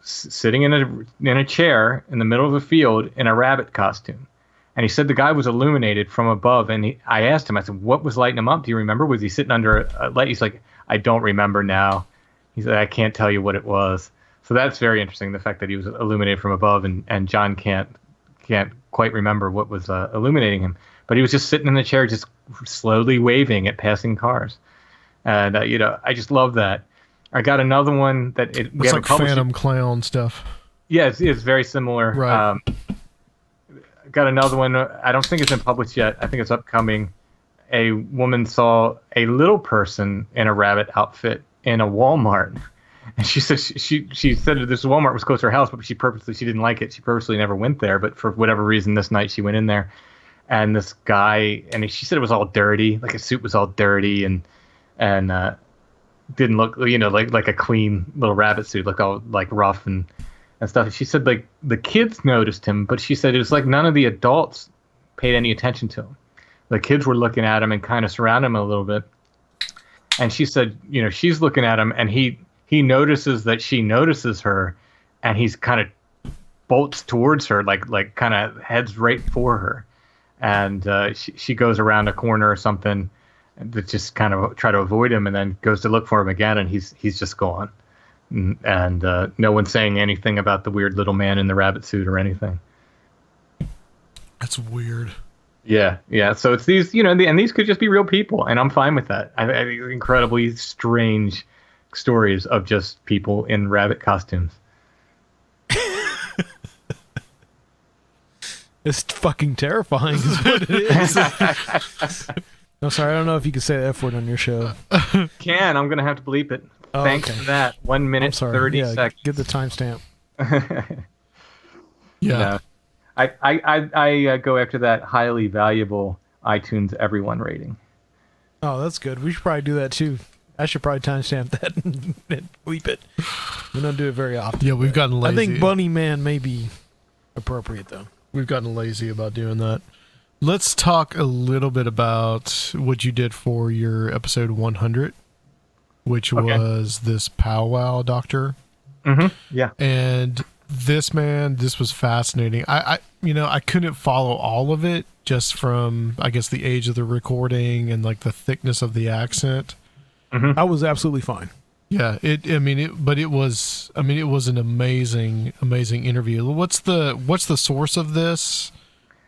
sitting in a chair in the middle of the field in a rabbit costume. And he said the guy was illuminated from above. And I asked him, I said, what was lighting him up? Do you remember? Was he sitting under a light? He's like, I don't remember now. He said, I can't tell you what it was. So that's very interesting, the fact that he was illuminated from above, and John can't quite remember what was illuminating him. But he was just sitting in the chair, just slowly waving at passing cars. And, I just love that. I got another one that we It's haven't like published Phantom it. Clown stuff. Yeah, it's very similar. Right. Got another one. I don't think it's been published yet. I think it's upcoming. A woman saw a little person in a rabbit outfit in a Walmart, and she said she said that this Walmart was close to her house, but she didn't like it. She purposely never went there, but for whatever reason, this night she went in there, and this guy, and she said it was all dirty, like his suit was all dirty and didn't look, like a clean little rabbit suit, looked all like rough and stuff. And she said like the kids noticed him, but she said it was like none of the adults paid any attention to him. The kids were looking at him and kind of surrounding him a little bit. And she said, she's looking at him and he notices that she notices her, and he's kind of bolts towards her, like kind of heads right for her. And she goes around a corner or something to just kind of try to avoid him, and then goes to look for him again, and he's just gone. And no one's saying anything about the weird little man in the rabbit suit or anything. That's weird. Yeah. So it's these, and these could just be real people, and I'm fine with that. I incredibly strange stories of just people in rabbit costumes. It's fucking terrifying is what it is. No, sorry, I don't know if you can say the F word on your show. I'm going to have to bleep it. Oh, Thanks okay. for that. 1 minute, 30 seconds. Get the timestamp. Yeah. I go after that highly valuable iTunes everyone rating. Oh, that's good. We should probably do that too. I should probably timestamp that and bleep it. We don't do it very often. Yeah, we've gotten lazy. I think Bunny Man may be appropriate though. We've gotten lazy about doing that. Let's talk a little bit about what you did for your episode 100, which was this powwow doctor. Mm-hmm. Yeah. And this was fascinating. I couldn't follow all of it just from, I guess, the age of the recording and like the thickness of the accent. Mm-hmm. I was absolutely fine. Yeah, it was an amazing interview. What's the source of this?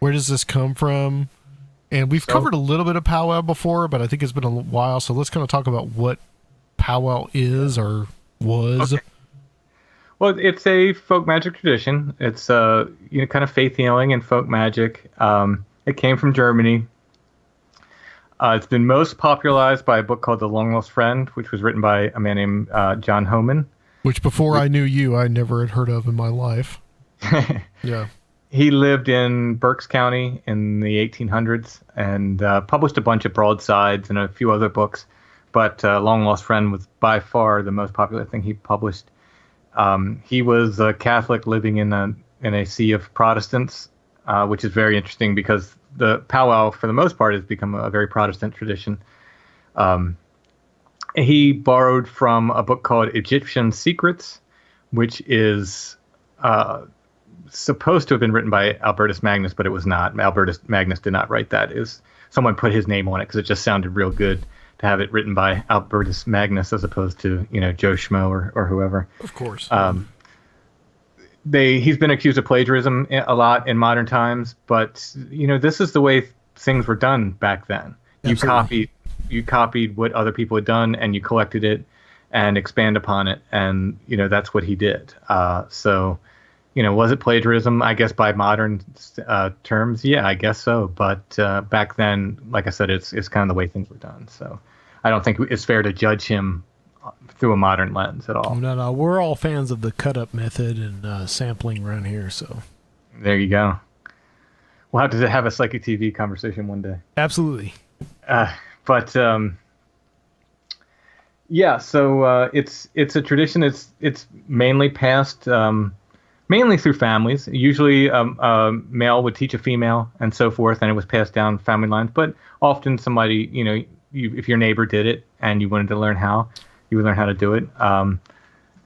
Where does this come from? And we've covered a little bit of powwow before, but I think it's been a while. So let's kind of talk about what powwow is or was. Okay. Well, it's a folk magic tradition. It's kind of faith healing and folk magic. It came from Germany. It's been most popularized by a book called The Long Lost Friend, which was written by a man named John Homan. Which before I knew you, I never had heard of in my life. Yeah. He lived in Berks County in the 1800s and published a bunch of broadsides and a few other books. But Long Lost Friend was by far the most popular thing he published. He was a Catholic living in a sea of Protestants, which is very interesting because the powwow, for the most part, has become a very Protestant tradition. He borrowed from a book called Egyptian Secrets, which is supposed to have been written by Albertus Magnus, but it was not. Albertus Magnus did not write that. Someone put his name on it because it just sounded real good to have it written by Albertus Magnus as opposed to, Joe Schmo or whoever. Of course. He's been accused of plagiarism a lot in modern times, but this is the way things were done back then. Absolutely. You copied what other people had done, and you collected it and expand upon it, and that's what he did. So, was it plagiarism? I guess by modern terms, yeah, I guess so. But back then, like I said, it's kind of the way things were done. So, I don't think it's fair to judge him through a modern lens at all. No, we're all fans of the cut-up method and sampling around here, so. There you go. We'll have to have a Psychic TV conversation one day. Absolutely. So it's a tradition. It's mainly passed mainly through families. Usually a male would teach a female and so forth, and it was passed down family lines. But often somebody, if your neighbor did it and you wanted to learn how, you would learn how to do it.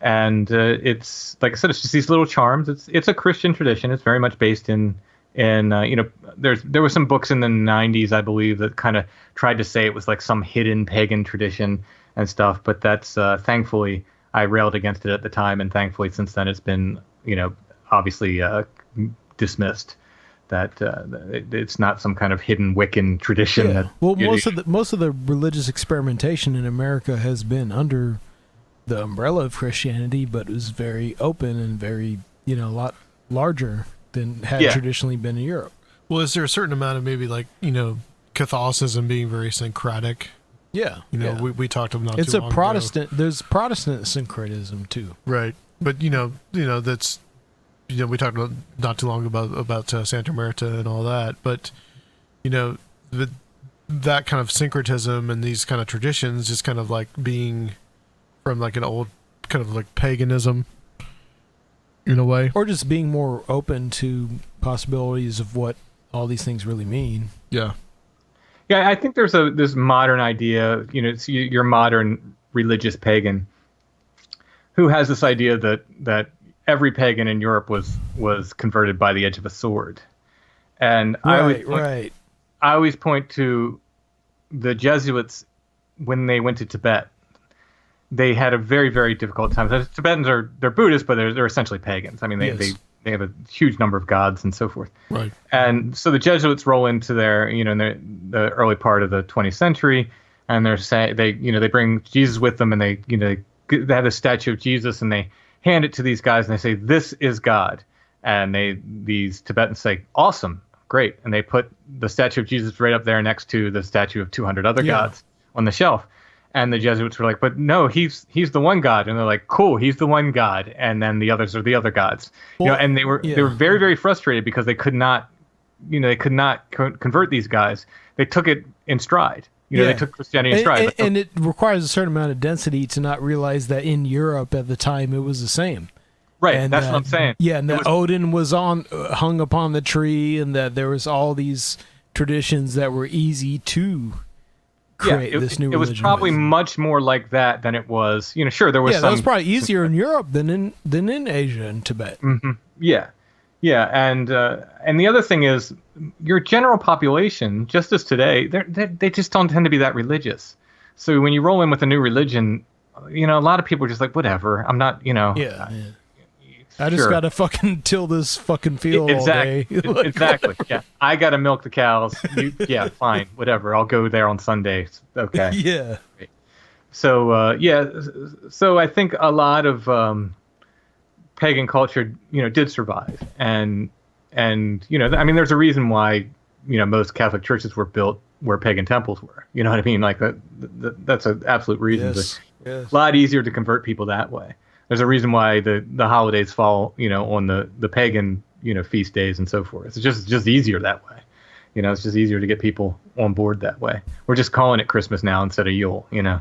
And it's, like I said, it's just these little charms. It's a Christian tradition. It's very much based in there were some books in the 90s, I believe, that kind of tried to say it was like some hidden pagan tradition and stuff. But that's thankfully, I railed against it at the time, and thankfully since then it's been obviously dismissed. That it's not some kind of hidden Wiccan tradition. Yeah. Well, most of the religious experimentation in America has been under the umbrella of Christianity, but it was very open and very, a lot larger than had traditionally been in Europe. Well, is there a certain amount of maybe like, Catholicism being very syncretic? Yeah. We talked about it's a Protestant. Ago. There's Protestant syncretism too. Right. But, that's, we talked about not too long about Santa Marta and all that. But, that kind of syncretism and these kind of traditions just kind of like being from like an old kind of like paganism in a way. Or just being more open to possibilities of what all these things really mean. Yeah. Yeah, I think there's this modern idea, it's your modern religious pagan who has this idea that every pagan in Europe was converted by the edge of a sword. And I always point to the Jesuits when they went to Tibet. They had a very, very difficult time. The Tibetans they're Buddhists, but they're essentially pagans. I mean, they have a huge number of gods and so forth. Right. And so the Jesuits roll into their, in the early part of the 20th century, and they bring Jesus with them, and they have a statue of Jesus, and they hand it to these guys, and they say, "This is God." And these Tibetans say, "Awesome, great," and they put the statue of Jesus right up there next to the statue of 200 other gods on the shelf. And the Jesuits were like, "But no, he's the one God." And they're like, "Cool, he's the one God." And then the others are the other gods. Well, and they were very, very frustrated because they could not, convert these guys. They took it in stride. They took Christianity in stride. And it requires a certain amount of density to not realize that in Europe at the time it was the same. Right, and that's what I'm saying. Yeah, and that Odin was hung upon the tree, and that there was all these traditions that were easy to create this new religion. It was probably much more like that than it was. Sure, there was. Yeah, that was probably easier in Europe than in Asia and Tibet. Mm-hmm. Yeah, and the other thing is, your general population, just as today, they just don't tend to be that religious. So when you roll in with a new religion, a lot of people are just like, whatever. I'm not, Yeah. I just gotta fucking till this fucking field all day. Exactly. Yeah. I gotta milk the cows. Fine, whatever. I'll go there on Sunday. Okay. Yeah. So so I think a lot of pagan culture, did survive, and I mean, there's a reason why most Catholic churches were built where pagan temples were. You know what I mean? Like that's an absolute reason. Yes. A lot easier to convert people that way. There's a reason why the holidays fall, on the pagan, feast days and so forth. It's just easier that way. It's just easier to get people on board that way. We're just calling it Christmas now instead of Yule, Yeah.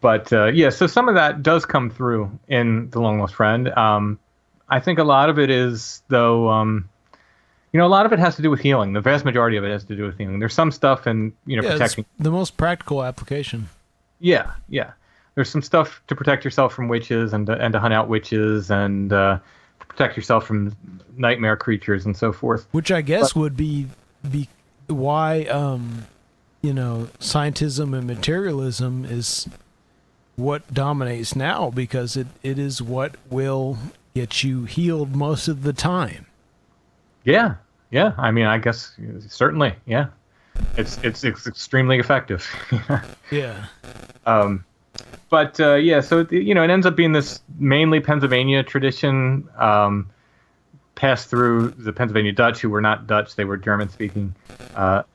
But, so some of that does come through in The Long Lost Friend. I think a lot of it is, though, a lot of it has to do with healing. The vast majority of it has to do with healing. There's some stuff in, protecting. It's the most practical application. Yeah. There's some stuff to protect yourself from witches and to hunt out witches and to protect yourself from nightmare creatures and so forth. Which I guess would be why, scientism and materialism is what dominates now, because it is what will get you healed most of the time. Yeah. I mean, I guess certainly. Yeah. It's extremely effective. Yeah. But so it ends up being this mainly Pennsylvania tradition, passed through the Pennsylvania Dutch, who were not Dutch, they were German speaking.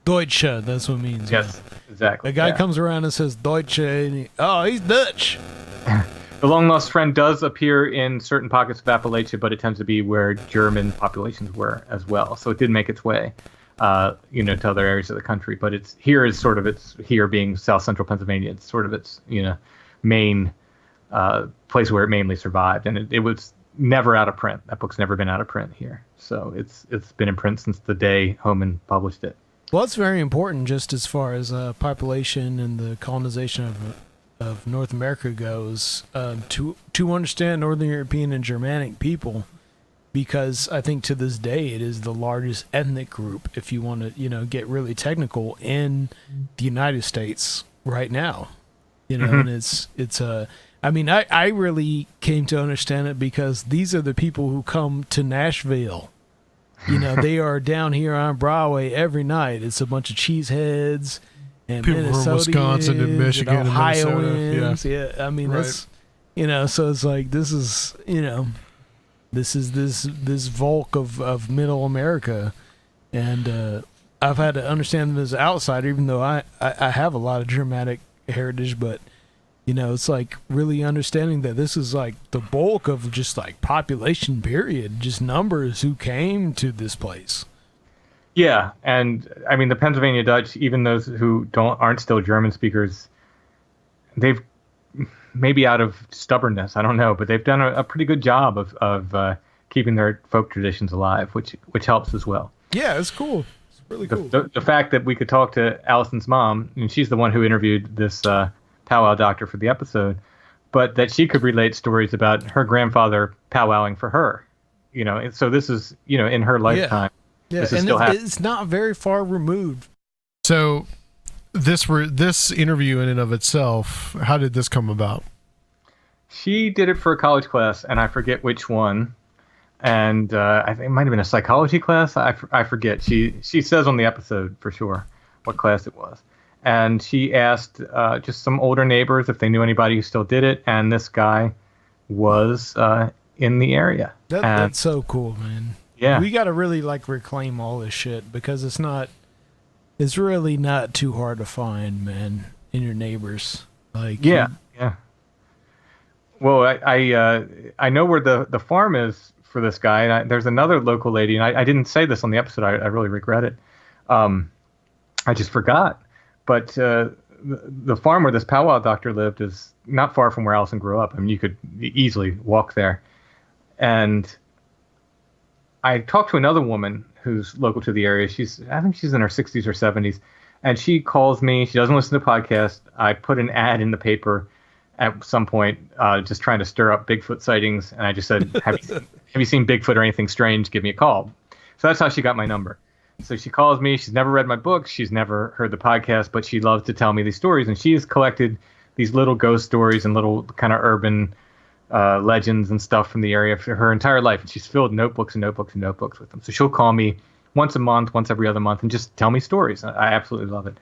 Deutsche, that's what it means. Yes, exactly. The guy comes around and says Deutsche, and he's Dutch. The Long Lost Friend does appear in certain pockets of Appalachia, but it tends to be where German populations were as well. So it did make its way to other areas of the country, but it's here being South Central Pennsylvania. It's sort of its, main place where it mainly survived, and it was never out of print. That book's never been out of print here, so it's been in print since the day Homan published it. Well, it's very important just as far as population and the colonization of North America goes, to understand Northern European and Germanic people. Because I think to this day it is the largest ethnic group, if you want to, get really technical, in the United States right now. And I really came to understand it because these are the people who come to Nashville. They are down here on Broadway every night. It's a bunch of cheeseheads and people from Wisconsin and Michigan and Ohioans. Minnesota. Yeah, I mean Right. that's so it's like this is this bulk of middle America, and I've had to understand them as an outsider, even though I have a lot of Germanic heritage, but it's like really understanding that this is like the bulk of just like population period, just numbers who came to this place. Yeah, and I mean the Pennsylvania Dutch, even those who aren't still German speakers, they've maybe out of stubbornness, I don't know, but they've done a pretty good job of keeping their folk traditions alive, which helps as well. Yeah, it's cool. It's really cool. The fact that we could talk to Allison's mom, and she's the one who interviewed this powwow doctor for the episode, but that she could relate stories about her grandfather powwowing for her, so this is in her lifetime. Yeah, this is and still it's not very far removed. So this interview in and of itself, how did this come about? She did it for a college class, and I forget which one. And I think it might have been a psychology class. I forget. She says on the episode for sure what class it was. And she asked just some older neighbors if they knew anybody who still did it. And this guy was in the area. That's so cool, man. Yeah. We got to really like reclaim all this shit because it's really not too hard to find, man, in your neighbors. Like yeah. Well, I know where the farm is for this guy. And there's another local lady, and I didn't say this on the episode. I really regret it. I just forgot. But the farm where this powwow doctor lived is not far from where Allison grew up. I mean, you could easily walk there. And I talked to another woman who's local to the area. I think she's in her 60s or 70s. And she calls me. She doesn't listen to podcasts. I put an ad in the paper at some point, just trying to stir up Bigfoot sightings. And I just said, have you seen Bigfoot or anything strange? Give me a call. So that's how she got my number. So she calls me. She's never read my books. She's never heard the podcast, but she loves to tell me these stories. And she's collected these little ghost stories and little kind of urban legends and stuff from the area for her entire life. And she's filled notebooks and notebooks and notebooks with them. So she'll call me once a month, once every other month, and just tell me stories. I absolutely love it.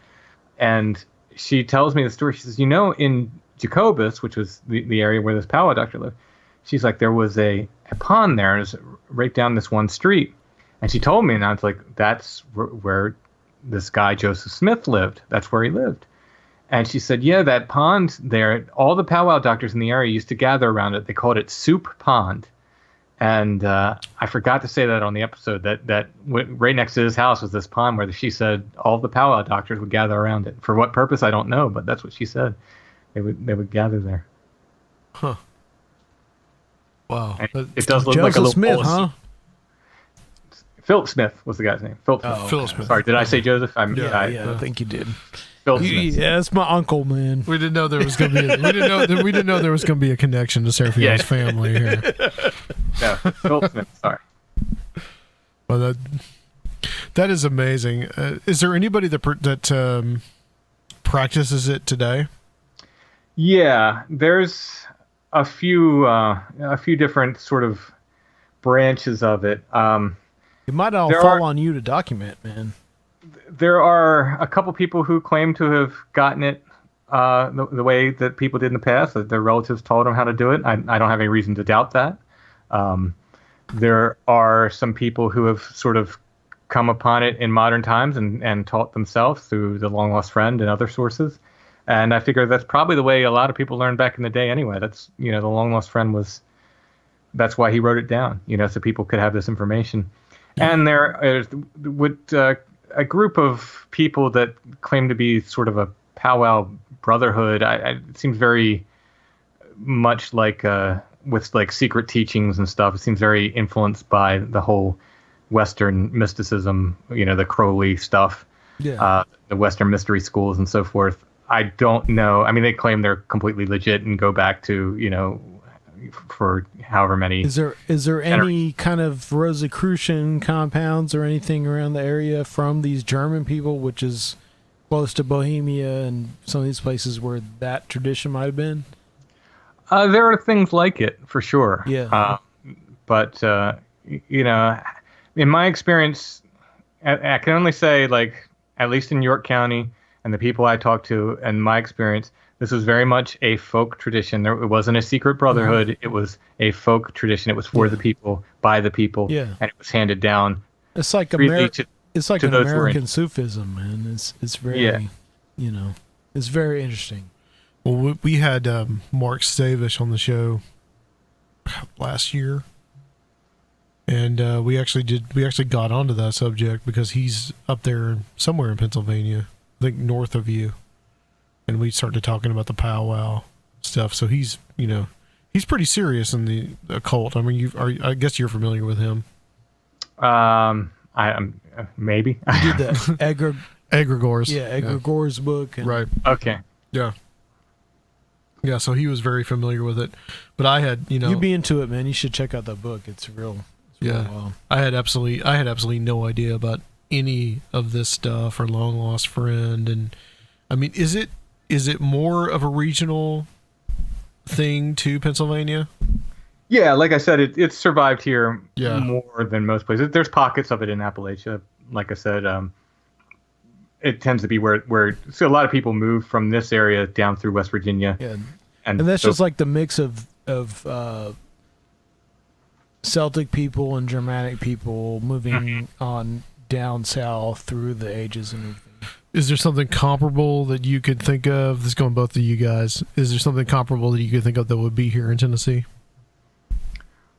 And she tells me the story. She says, in Jacobus, which was the area where this powwow doctor lived, she's like, there was a pond there, and it was right down this one street. And she told me, and I was like, that's where this guy Joseph Smith lived. That's where he lived. And she said, yeah, that pond there, all the powwow doctors in the area used to gather around it. They called it Soup Pond. And I forgot to say that on the episode, that right next to his house was this pond where she said all the powwow doctors would gather around it. For what purpose, I don't know, but that's what she said. They would gather there. Huh. Wow. It does look Joseph like a little Smith, huh? Philip Smith was the guy's name. Philip Smith. Oh, Philip Smith. Sorry, did I say Joseph? I think you did. Philip Smith. Yeah, that's my uncle, man. We didn't know there was going to be. We didn't know there was going to be a connection to Serafio's family here. No, Philip Smith. Sorry. Well, that is amazing. Is there anybody that practices it today? Yeah, there's a few different sort of branches of it. It might all fall on you to document, man. There are a couple people who claim to have gotten it the way that people did in the past, that their relatives taught them how to do it. I don't have any reason to doubt that. There are some people who have sort of come upon it in modern times and taught themselves through the long lost friend and other sources. And I figure that's probably the way a lot of people learned back in the day anyway. That's, the long lost friend that's why he wrote it down, so people could have this information. And there is a group of people that claim to be sort of a powwow brotherhood. It seems very much like with like secret teachings and stuff. It seems very influenced by the whole Western mysticism, the Crowley stuff, the Western mystery schools and so forth. I don't know. I mean, they claim they're completely legit and go back to, for however many. Is there any kind of Rosicrucian compounds or anything around the area from these German people, which is close to Bohemia and some of these places where that tradition might have been? There are things like it for sure. Yeah. But in my experience, I can only say, like, at least in York County and the people I talked to, and my experience, this was very much a folk tradition. It wasn't a secret brotherhood. Mm-hmm. It was a folk tradition. It was for the people, by the people, and it was handed down. It's like it's like an American Sufism, man. It's very, it's very interesting. Well, we had Mark Stavish on the show last year, and we actually got onto that subject because he's up there somewhere in Pennsylvania, I think north of you, and we started talking about the powwow stuff. So he's pretty serious in the occult. I mean, I guess you're familiar with him. I'm maybe you did that Egregores. Yeah, Egregores book. Right. Okay. Yeah. Yeah, so he was very familiar with it, but I had, you'd be into it, man. You should check out that book. It's real wild. I had absolutely no idea about any of this stuff or long lost friend, and I mean, is it more of a regional thing to Pennsylvania? Yeah, like I said, it's survived here more than most places. There's pockets of it in Appalachia. Like I said, it tends to be where so a lot of people move from this area down through West Virginia. Yeah. And that's just like the mix of Celtic people and Germanic people moving on down south through the ages and everything. Is there something comparable that you could think of? This is going both to you guys. Is there something comparable that you could think of that would be here in Tennessee?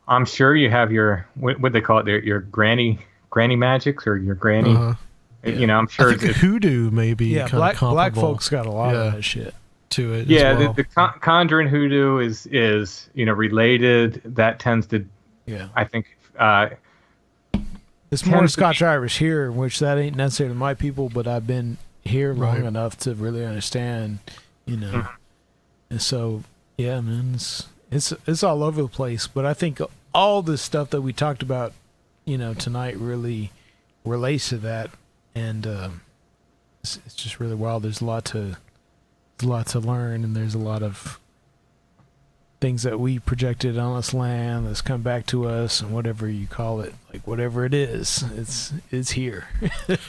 I'm sure you have your what they call it, your granny magics or your granny. I'm sure I think hoodoo maybe. Yeah, black folks got a lot of that shit to it. Yeah, as well. the conjuring hoodoo is related. That tends to, I think. It's more Scotch Irish here, which that ain't necessarily my people, but I've been here long enough to really understand, And so, yeah, man, it's all over the place. But I think all this stuff that we talked about, tonight really relates to that, and it's just really wild. There's a lot to learn, and there's a lot of things that we projected on this land that's come back to us, and whatever you call it, like whatever it is, it's here.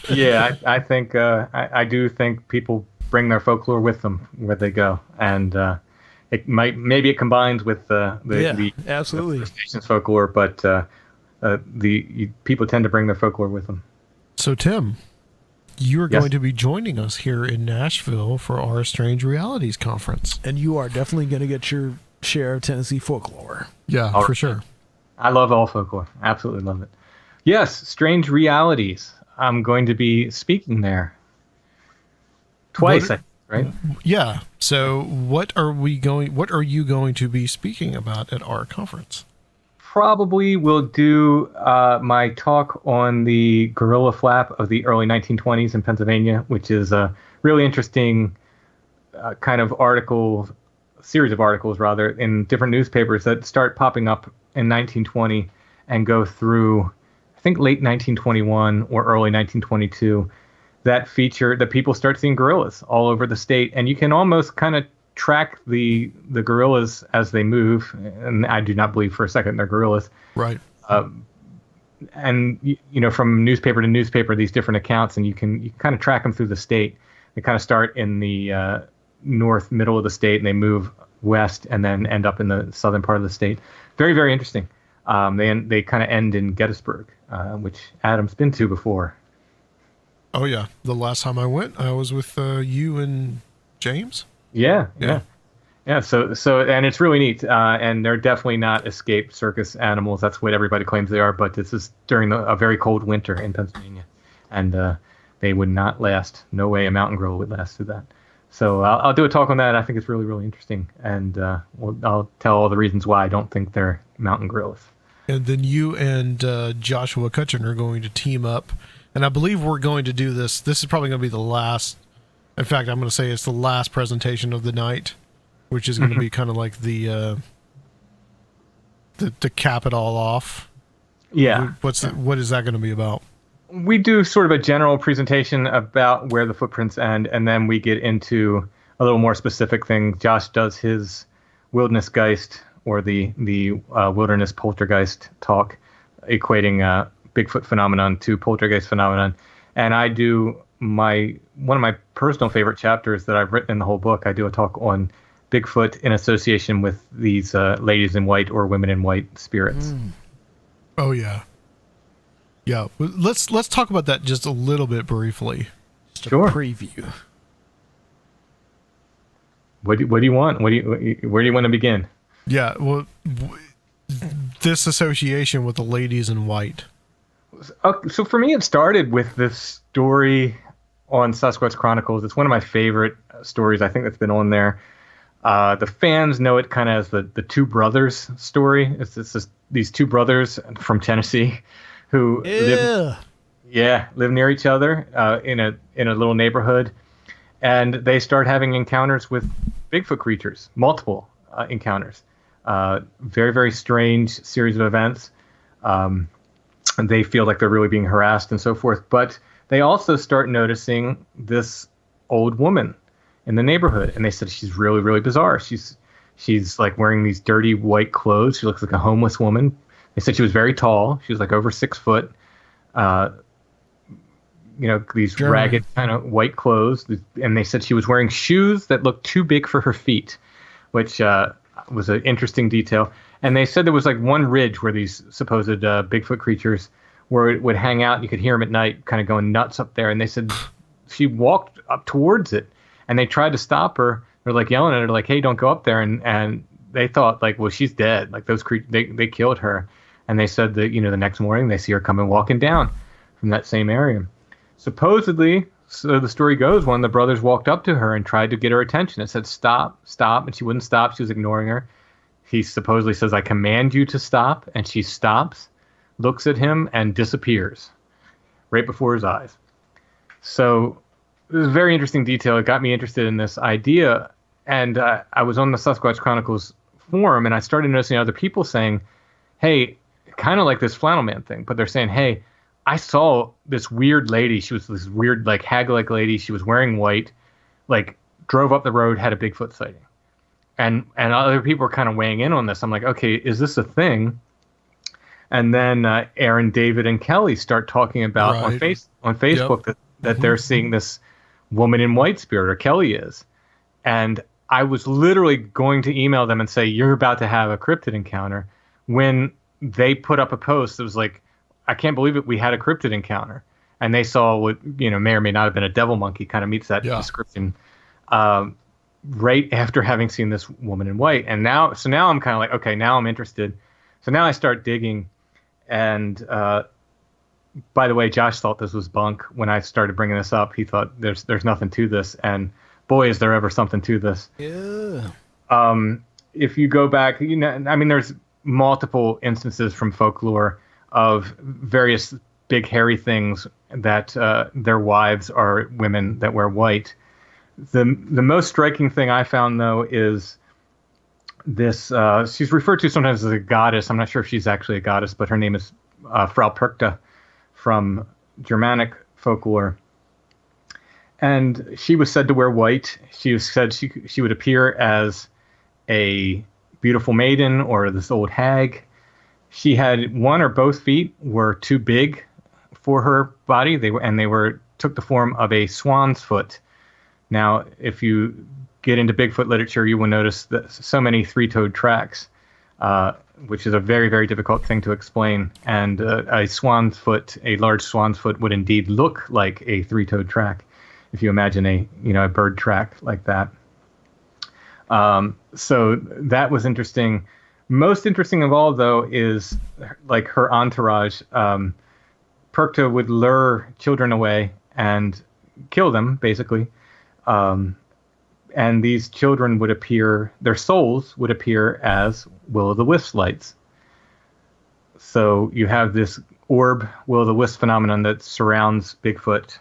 Yeah, I think I do think people bring their folklore with them where they go, and maybe it combines with the absolutely the First Nations folklore, but people tend to bring their folklore with them. So Tim, you are going to be joining us here in Nashville for our Strange Realities conference, and you are definitely going to get your share of Tennessee folklore. Yeah, for sure. I love all folklore. Absolutely love it. Yes, Strange Realities. I'm going to be speaking there twice, right? Yeah. So what are you going to be speaking about at our conference? Probably will do my talk on the gorilla flap of the early 1920s in Pennsylvania, which is a really interesting kind of series of articles rather, in different newspapers that start popping up in 1920 and go through, I think, late 1921 or early 1922, that people start seeing gorillas all over the state. And you can almost kind of track the gorillas as they move. And I do not believe for a second they're gorillas. Right. And, from newspaper to newspaper, these different accounts, and you can kind of track them through the state. They kind of start in the north middle of the state, and they move west and then end up in the southern part of the state. Very, very interesting. They kind of end in Gettysburg, which Adam's been to before. Oh yeah, the last time I went, I was with you and James. Yeah. So and it's really neat. And they're definitely not escaped circus animals. That's what everybody claims they are. But this is during a very cold winter in Pennsylvania, and they would not last. No way a mountain gorilla would last through that. So I'll do a talk on that. I think it's really, really interesting, and I'll tell all the reasons why I don't think they're mountain gorillas. And then you and Joshua Cutchin are going to team up, and I believe we're going to do this. This is probably going to be the last. In fact, I'm going to say it's the last presentation of the night, which is going to be kind of like the to cap it all off. Yeah. What is that going to be about? We do sort of a general presentation about where the footprints end, and then we get into a little more specific thing. Josh does his wilderness geist, or the wilderness poltergeist talk, equating Bigfoot phenomenon to poltergeist phenomenon, and I do one of my personal favorite chapters that I've written in the whole book. I do a talk on Bigfoot in association with these ladies in white or women in white spirits. Oh yeah. Yeah, let's talk about that just a little bit briefly. Just a Sure. preview. What do you want? Where do you want to begin? Yeah, well, this association with the ladies in white. So for me, it started with this story on Sasquatch Chronicles. It's one of my favorite stories. I think that's been on there. The fans know it kind of as the two brothers story. It's just these two brothers from Tennessee who live near each other in a little neighborhood, and they start having encounters with Bigfoot creatures, multiple encounters. Very, very strange series of events. And they feel like they're really being harassed and so forth. But they also start noticing this old woman in the neighborhood, and they said she's really, really bizarre. She's like wearing these dirty white clothes. She looks like a homeless woman. They said she was very tall. She was like over 6 foot. These German. ragged kind of white clothes. And they said she was wearing shoes that looked too big for her feet, which was an interesting detail. And they said there was like one ridge where these supposed Bigfoot creatures would hang out. You could hear them at night kind of going nuts up there. And they said she walked up towards it, and they tried to stop her. They're like yelling at her like, hey, don't go up there. And they thought like, well, she's dead. Like those they killed her. And they said that, the next morning they see her coming walking down from that same area. Supposedly, so the story goes, one of the brothers walked up to her and tried to get her attention. It said, stop, stop. And she wouldn't stop. She was ignoring her. He supposedly says, I command you to stop. And she stops, looks at him, and disappears right before his eyes. So it was a very interesting detail. It got me interested in this idea. And I was on the Sasquatch Chronicles forum, and I started noticing other people saying, hey, kind of like this Flannel Man thing, but they're saying, hey, I saw this weird lady. She was this weird, like, hag-like lady. She was wearing white, like, drove up the road, had a Bigfoot sighting. And other people were kind of weighing in on this. I'm like, okay, is this a thing? And then Aaron, David, and Kelly start talking about on Facebook that they're seeing this woman in white spirit, or Kelly is. And I was literally going to email them and say, you're about to have a cryptid encounter, when they put up a post that was like, I can't believe it, we had a cryptid encounter. And they saw what, may or may not have been a devil monkey, kind of meets that description, right after having seen this woman in white. And now I'm kind of like, okay, now I'm interested. So now I start digging. And by the way, Josh thought this was bunk when I started bringing this up. He thought there's nothing to this. And boy, is there ever something to this. Yeah. If you go back, there's multiple instances from folklore of various big hairy things that their wives are women that wear white. The most striking thing I found, though, is this. She's referred to sometimes as a goddess. I'm not sure if she's actually a goddess, but her name is Frau Perkta from Germanic folklore. And she was said to wear white. She was said she would appear as a beautiful maiden or this old hag. She had one or both feet were too big for her body. They took the form of a swan's foot. Now, if you get into Bigfoot literature, you will notice that so many three-toed tracks, which is a very, very difficult thing to explain. And a swan's foot, a large swan's foot, would indeed look like a three-toed track, if you imagine a bird track like that. So that was interesting. Most interesting of all, though, is like her entourage. Perkta would lure children away and kill them, basically. And these children would appear, their souls would appear as will-o'-the-wisp lights. So you have this orb, will-o'-the-wisp phenomenon that surrounds Bigfoot.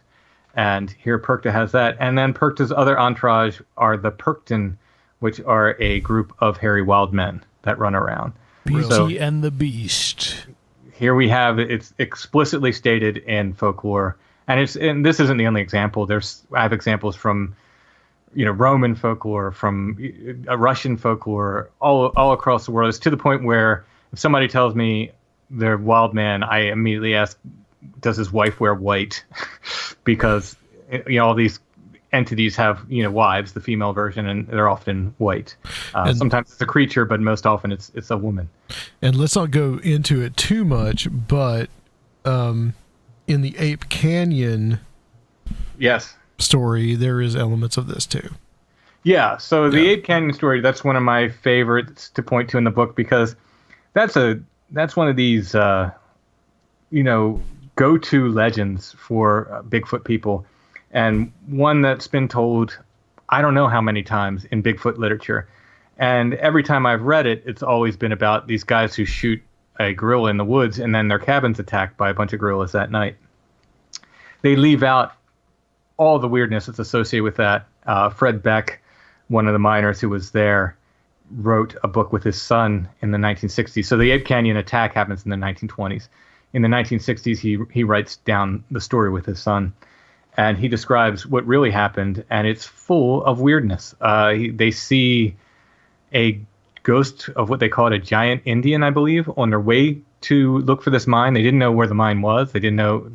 And here Perkta has that. And then Perkta's other entourage are the Perkten, which are a group of hairy wild men that run around. Beauty and the Beast. Here we have it's explicitly stated in folklore, and this isn't the only example. I have examples from Roman folklore, from Russian folklore, all across the world. It's to the point where if somebody tells me they're wild man, I immediately ask, does his wife wear white? Because all these entities have wives, the female version, and they're often white. Sometimes it's a creature, but most often it's a woman. And let's not go into it too much, but in the Ape Canyon story, there is elements of this too. Yeah, so the Ape Canyon story, that's one of my favorites to point to in the book, because that's one of these go-to legends for Bigfoot people, and one that's been told I don't know how many times in Bigfoot literature. And every time I've read it, it's always been about these guys who shoot a gorilla in the woods and then their cabin's attacked by a bunch of gorillas that night. They leave out all the weirdness that's associated with that. Fred Beck, one of the miners who was there, wrote a book with his son in the 1960s. So the Ape Canyon attack happens in the 1920s. In the 1960s, he writes down the story with his son, and he describes what really happened, and it's full of weirdness. They see a ghost of what they called a giant Indian, I believe, on their way to look for this mine. They didn't know where the mine was. They didn't know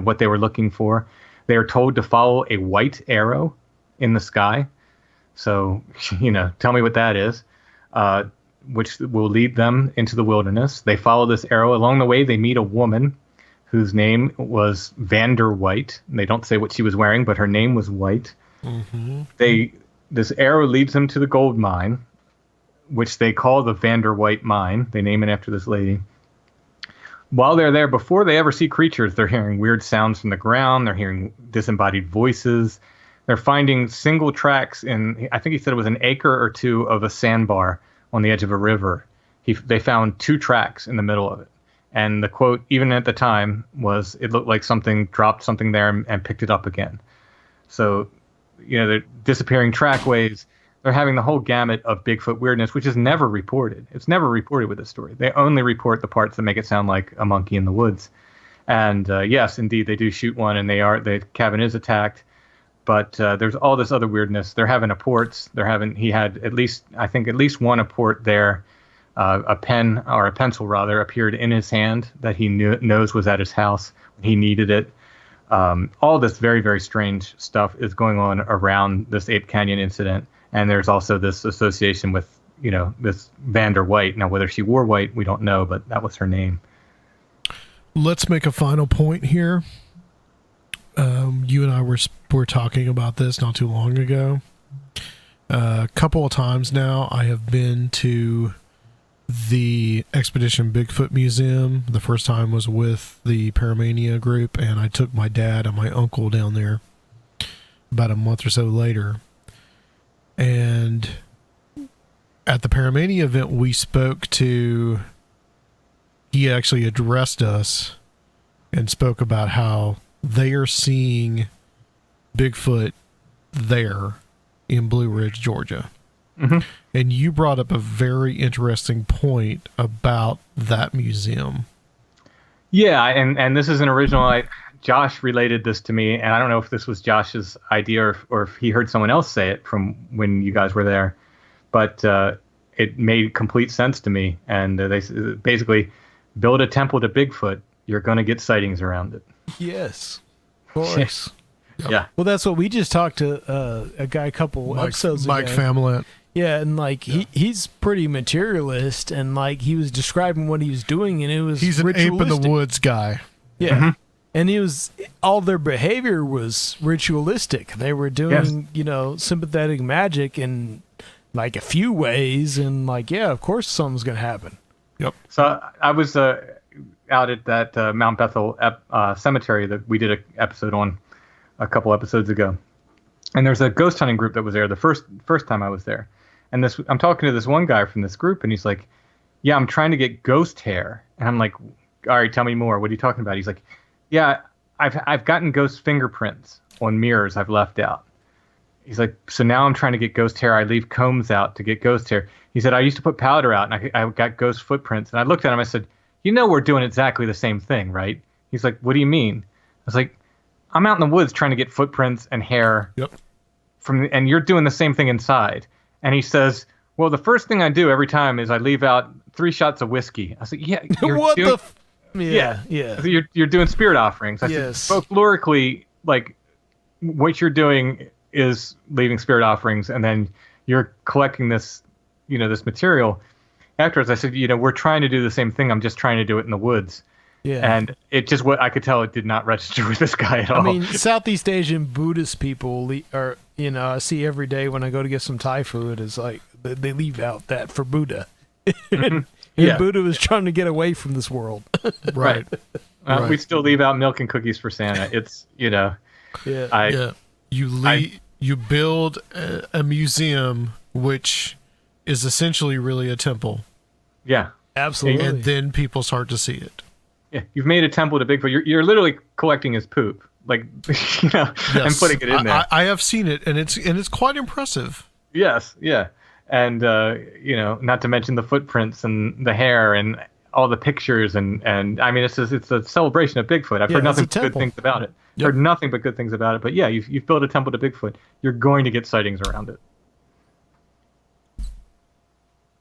what they were looking for. They are told to follow a white arrow in the sky. So, tell me what that is, which will lead them into the wilderness. They follow this arrow. Along the way, they meet a woman whose name was Vander White. They don't say what she was wearing, but her name was White. Mm-hmm. This arrow leads them to the gold mine, which they call the Vander White Mine. They name it after this lady. While they're there, before they ever see creatures, they're hearing weird sounds from the ground. They're hearing disembodied voices. They're finding single tracks in, I think he said it was an acre or two of a sandbar on the edge of a river. They found 2 tracks in the middle of it. And the quote, even at the time, was, it looked like something dropped something there and picked it up again. So, they're disappearing trackways. They're having the whole gamut of Bigfoot weirdness, which is never reported. It's never reported with this story. They only report the parts that make it sound like a monkey in the woods. And yes, indeed, they do shoot one, and the cabin is attacked. But there's all this other weirdness. They're having apports. He had at least one apport there. A pen, or a pencil rather, appeared in his hand that he knows was at his house when he needed it. All this very, very strange stuff is going on around this Ape Canyon incident. And there's also this association with, this Vander White. Now, whether she wore white, we don't know, but that was her name. Let's make a final point here. You and I were talking about this not too long ago. A couple of times now, I have been to the Expedition Bigfoot Museum. The first time was with the Paramania group, and I took my dad and my uncle down there about a month or so later. And at the Paramania event, we spoke to, he actually addressed us and spoke about how they are seeing Bigfoot there in Blue Ridge, Georgia. Mm-hmm. And you brought up a very interesting point about that museum. Yeah, and this is an original. Josh related this to me, and I don't know if this was Josh's idea or if he heard someone else say it from when you guys were there, but it made complete sense to me. And they basically build a temple to Bigfoot. You're going to get sightings around it. Yes, of course. Yeah. Well, that's what we just talked to a guy a couple episodes ago. Mike Famlet. Yeah, and he's pretty materialist, and he was describing what he was doing, and it was he's an ape in the woods guy. Yeah, mm-hmm. And all their behavior was ritualistic. They were doing sympathetic magic in a few ways, and of course something's gonna happen. Yep. So I was out at that Mount Bethel cemetery that we did an episode on a couple episodes ago, and there's a ghost hunting group that was there the first time I was there. And I'm talking to this one guy from this group, and he's like, yeah, I'm trying to get ghost hair. And I'm like, all right, tell me more. What are you talking about? He's like, yeah, I've gotten ghost fingerprints on mirrors I've left out. He's like, so now I'm trying to get ghost hair. I leave combs out to get ghost hair. He said, I used to put powder out, and I got ghost footprints. And I looked at him, I said, we're doing exactly the same thing, right? He's like, what do you mean? I was like, I'm out in the woods trying to get footprints and hair. Yep. And you're doing the same thing inside. And he says, well, the first thing I do every time is I leave out 3 shots of whiskey. I said, yeah. What doing, the? Yeah. You're doing spirit offerings. I said, folklorically, what you're doing is leaving spirit offerings, and then you're collecting this, this material. Afterwards, I said, we're trying to do the same thing. I'm just trying to do it in the woods. Yeah. And it just, what I could tell, it did not register with this guy at all. I mean, Southeast Asian Buddhist people are, I see every day when I go to get some Thai food, is like they leave out that for Buddha. And Buddha was trying to get away from this world. Right. We still leave out milk and cookies for Santa. It's, Yeah. You build a museum, which is essentially really a temple. Yeah. Absolutely. And then people start to see it. Yeah, you've made a temple to Bigfoot. You're literally collecting his poop, like, and putting it in there. I have seen it, and it's quite impressive. Yes, yeah, and not to mention the footprints and the hair and all the pictures and I mean, it's a celebration of Bigfoot. I've heard nothing but good things about it. Yep. Heard nothing but good things about it. But yeah, you've built a temple to Bigfoot. You're going to get sightings around it.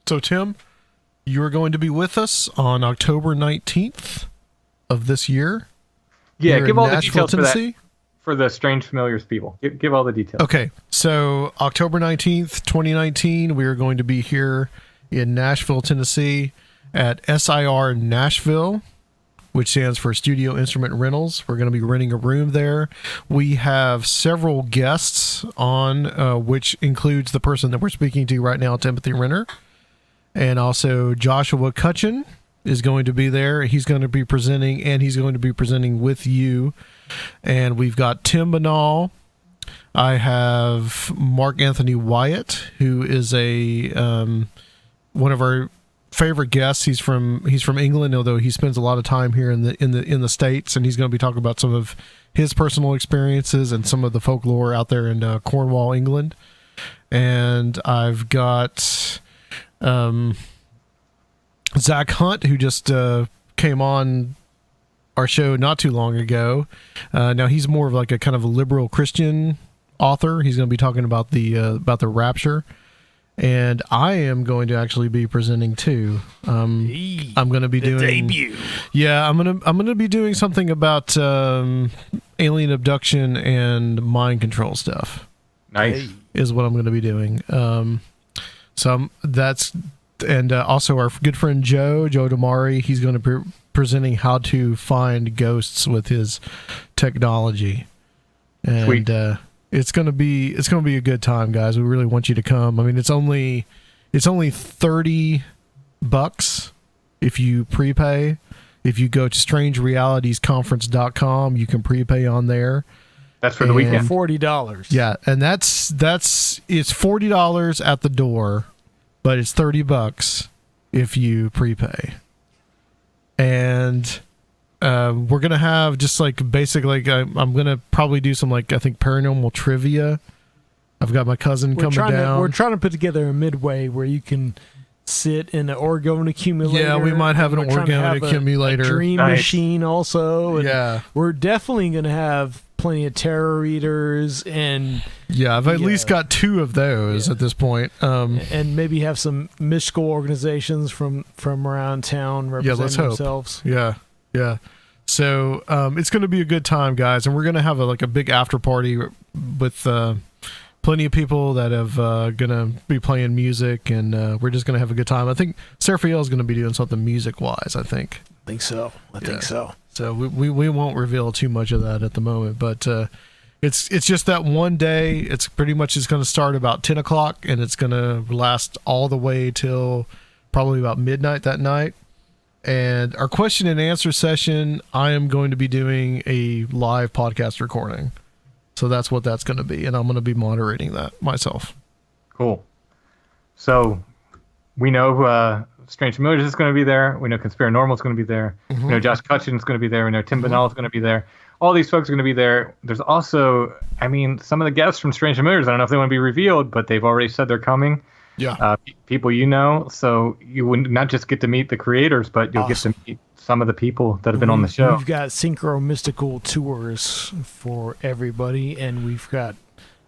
So Tim, you are going to be with us on October 19th of this year. Yeah, give all the Nashville, details Tennessee. for the Strange Familiars people. Give all the details. Okay, so October 19th, 2019, we are going to be here in Nashville, Tennessee at SIR Nashville, which stands for Studio Instrument Rentals. We're going to be renting a room there. We have several guests on, which includes the person that we're speaking to right now, Timothy Renner, and also Joshua Cutchin is going to be there. He's going to be presenting, and he's going to be presenting with you. And we've got Tim Banal. I have Mark Anthony Wyatt, who is a one of our favorite guests. He's from England, although he spends a lot of time here in the States, and he's going to be talking about some of his personal experiences and some of the folklore out there in Cornwall, England. And I've got Zach Hunt, who just came on our show not too long ago. Now he's more of like a kind of a liberal Christian author. He's going to be talking about the rapture, and I am going to actually be presenting too. I'm going to be doing debut. Yeah, I'm going to be doing something about alien abduction and mind control stuff. Nice. Is what I'm going to be doing. And also our good friend Joe Damari, he's going to be presenting how to find ghosts with his technology. And Sweet. It's going to be a good time, guys. We really want you to come. I mean, it's only $30 if you prepay. If you go to strangerealitiesconference.com, you can prepay on there. That's for the weekend. $40. Yeah, and it's $40 at the door, but it's $30 if you prepay. And we're gonna have just like basic, like I'm gonna probably do some, like, I think paranormal trivia. I've got my cousin coming down. We're trying to put together a midway where you can sit in an orgone accumulator. Yeah, we might have an orgone accumulator. A dream machine also. And yeah, we're definitely gonna have plenty of tarot readers, and I've at least got 2 of those at this point. And maybe have some mystical organizations from around town representing themselves. Yeah. So it's going to be a good time, guys, and we're going to have a big after party with plenty of people that have going to be playing music, and we're just going to have a good time. I think Seraphiel is going to be doing something music-wise, I think. I think so. So we won't reveal too much of that at the moment, but it's just that one day. It's pretty much going to start about 10 o'clock, and it's going to last all the way till probably about midnight that night. And our question and answer session, I am going to be doing a live podcast recording. So that's what that's going to be, and I'm going to be moderating that myself. Cool. So we know Strange Familiars is going to be there. We know Conspirinormal is going to be there. Mm-hmm. We know Josh Cutchin is going to be there. We know Tim Banal is going to be there. All these folks are going to be there. There's also, some of the guests from Strange Familiars, I don't know if they want to be revealed, but they've already said they're coming. Yeah. People you know, so you would not just get to meet the creators, but you'll get to meet some of the people that have been on the show. We've got synchro mystical tours for everybody, and we've got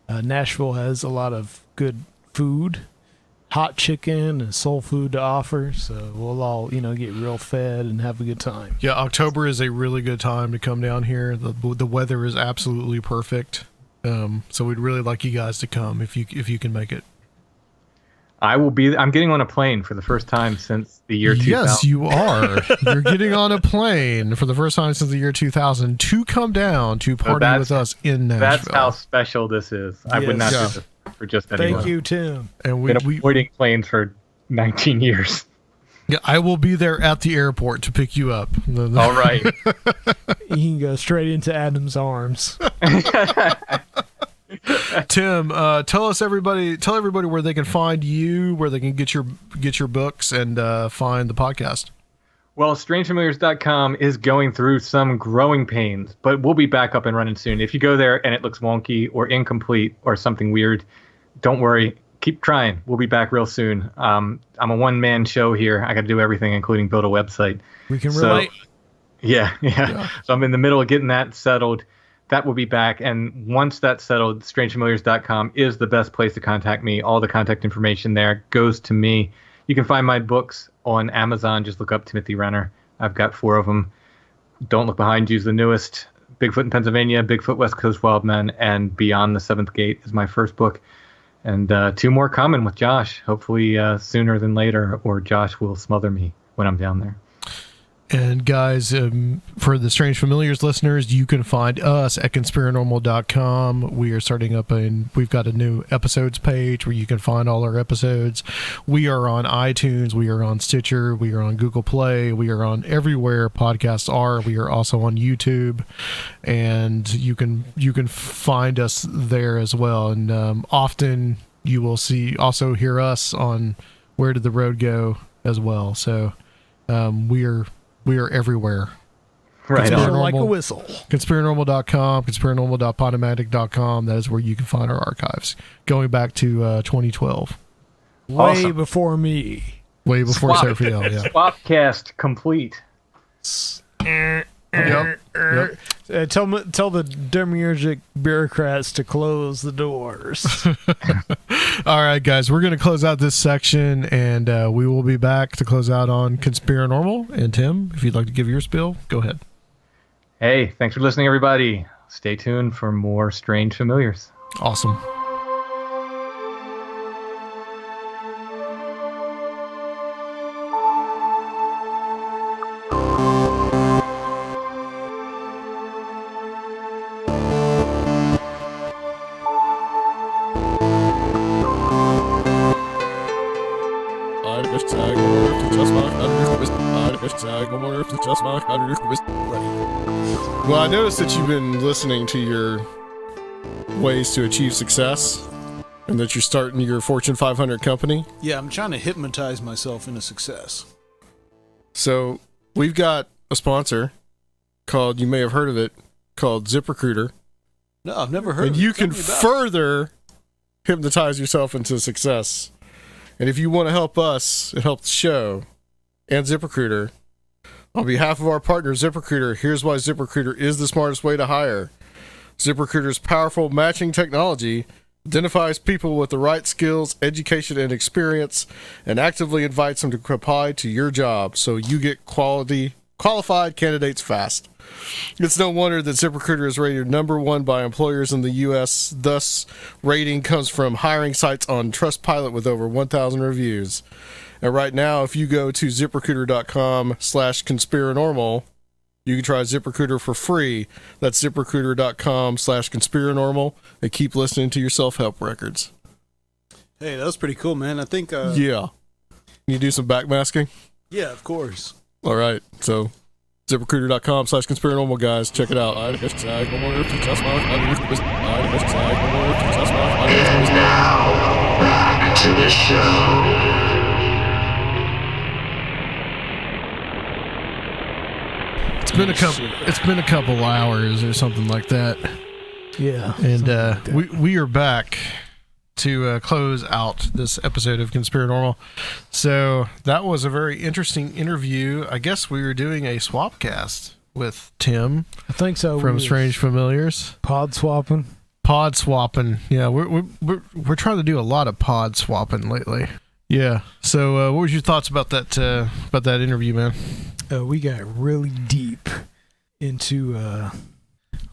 Nashville has a lot of good food, hot chicken and soul food to offer, so we'll all get real fed and have a good time. Yeah, October is a really good time to come down here. The weather is absolutely perfect. So we'd really like you guys to come if you can make it. I will be. I'm getting on a plane for the first time since the year 2000. Yes, you are. You're getting on a plane for the first time since the year 2000 to come down to party with us in Nashville. That's how special this is. I would not do this for just anyone. Thank you, Tim. And Been avoiding planes for 19 years. Yeah, I will be there at the airport to pick you up. All right. You can go straight into Adam's arms. Tim, tell everybody where they can find you, where they can get your books, and find the podcast. Well, strangefamiliars.com is going through some growing pains, but we'll be back up and running soon. If you go there and it looks wonky or incomplete or something weird, don't worry. Keep trying. We'll be back real soon. I'm a one-man show here. I got to do everything, including build a website. We can relate. Yeah. So I'm in the middle of getting that settled. That will be back. And once that's settled, strangefamiliars.com is the best place to contact me. All the contact information there goes to me. You can find my books on Amazon. Just look up Timothy Renner. I've got 4 of them. Don't Look Behind You is the newest. Bigfoot in Pennsylvania, Bigfoot West Coast Wild Men, and Beyond the Seventh Gate is my first book. And 2 more coming with Josh, hopefully sooner than later, or Josh will smother me when I'm down there. And guys, for the Strange Familiars listeners, you can find us at Conspirinormal.com. We are starting up we've got a new episodes page where you can find all our episodes. We are on iTunes, we are on Stitcher, we are on Google Play, we are on everywhere podcasts are. We are also on YouTube, and you can find us there as well. And often you will also hear us on Where Did the Road Go as well. So we are everywhere. Right. Like a whistle. Conspirinormal.com, conspirinormal.podomatic.com. That is where you can find our archives going back to 2012. Way before me. Way before Seraphiel, yeah. Swapcast complete. Yep. Tell the demiurgic bureaucrats to close the doors. All right, guys, we're going to close out this section, and we will be back to close out on Conspirinormal. And Tim, if you'd like to give your spiel, go ahead. Hey, thanks for listening, everybody. Stay tuned for more Strange Familiars. Awesome. Well, I noticed that you've been listening to your ways to achieve success, and that you're starting your Fortune 500 company. Yeah, I'm trying to hypnotize myself into success. So we've got a sponsor called, you may have heard of it, called ZipRecruiter. No, I've never heard and of it. You can further hypnotize yourself into success. And if you want to help us and help the show and ZipRecruiter, on behalf of our partner ZipRecruiter, here's why ZipRecruiter is the smartest way to hire. ZipRecruiter's powerful matching technology identifies people with the right skills, education, and experience, and actively invites them to apply to your job so you get qualified candidates fast. It's no wonder that ZipRecruiter is rated #1 by employers in the U.S. Thus, rating comes from hiring sites on Trustpilot with over 1,000 reviews. And right now, if you go to ZipRecruiter.com/Conspirinormal, you can try ZipRecruiter for free. That's ZipRecruiter.com/Conspirinormal, and keep listening to your self-help records. Hey, that was pretty cool, man. I think... Yeah. Can you do some backmasking? Yeah, of course. All right. So, ZipRecruiter.com/Conspirinormal, guys. Check it out. Now, back to the show. It's been a couple hours or something like that. Yeah. And we are back to close out this episode of Conspirinormal. So that was a very interesting interview. I guess we were doing a swapcast with Tim. I think so. From Strange Familiars. Pod swapping. Yeah, we're trying to do a lot of pod swapping lately. Yeah. So what was your thoughts about that interview, man? We got really deep into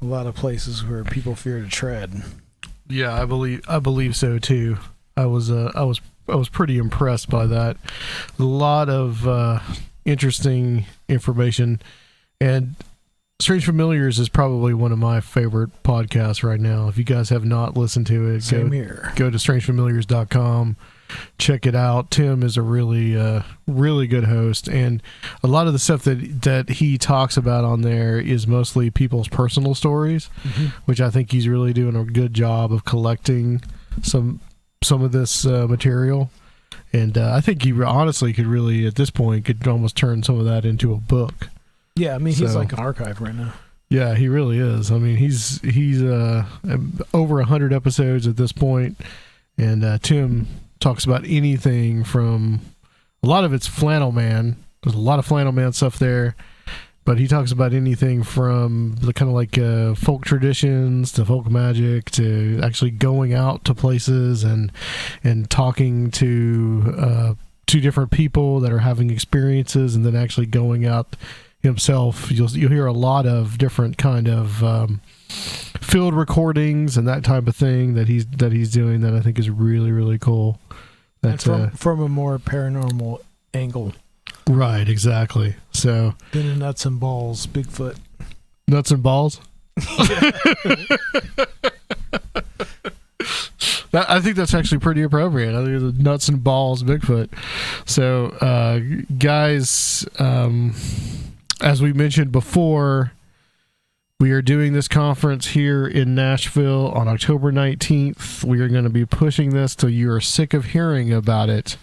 a lot of places where people fear to tread. Yeah, I believe so too. I was pretty impressed by that. A lot of interesting information, and Strange Familiars is probably one of my favorite podcasts right now. If you guys have not listened to it, go to strangefamiliars.com. Check it out. Tim is a really good host, and a lot of the stuff that he talks about on there is mostly people's personal stories, which I think he's really doing a good job of collecting some of this material. And I think he honestly could really, at this point, could almost turn some of that into a book. Yeah, I mean, he's like an archive right now. Yeah, he really is. I mean, he's over 100 episodes at this point, and Tim talks about anything from, a lot of it's Flannel Man. There's a lot of Flannel Man stuff there, but he talks about anything from the kind of like folk traditions to folk magic to actually going out to places and talking to different people that are having experiences, and then actually going out himself. You'll hear a lot of different kind of field recordings and that type of thing that he's doing that I think is really, really cool. That's from a more paranormal angle. Right, exactly. So then a nuts and balls, Bigfoot. Nuts and balls? I think that's actually pretty appropriate. I think it's nuts and balls Bigfoot. So guys, as we mentioned before, we are doing this conference here in Nashville on October 19th. We are going to be pushing this till you are sick of hearing about it.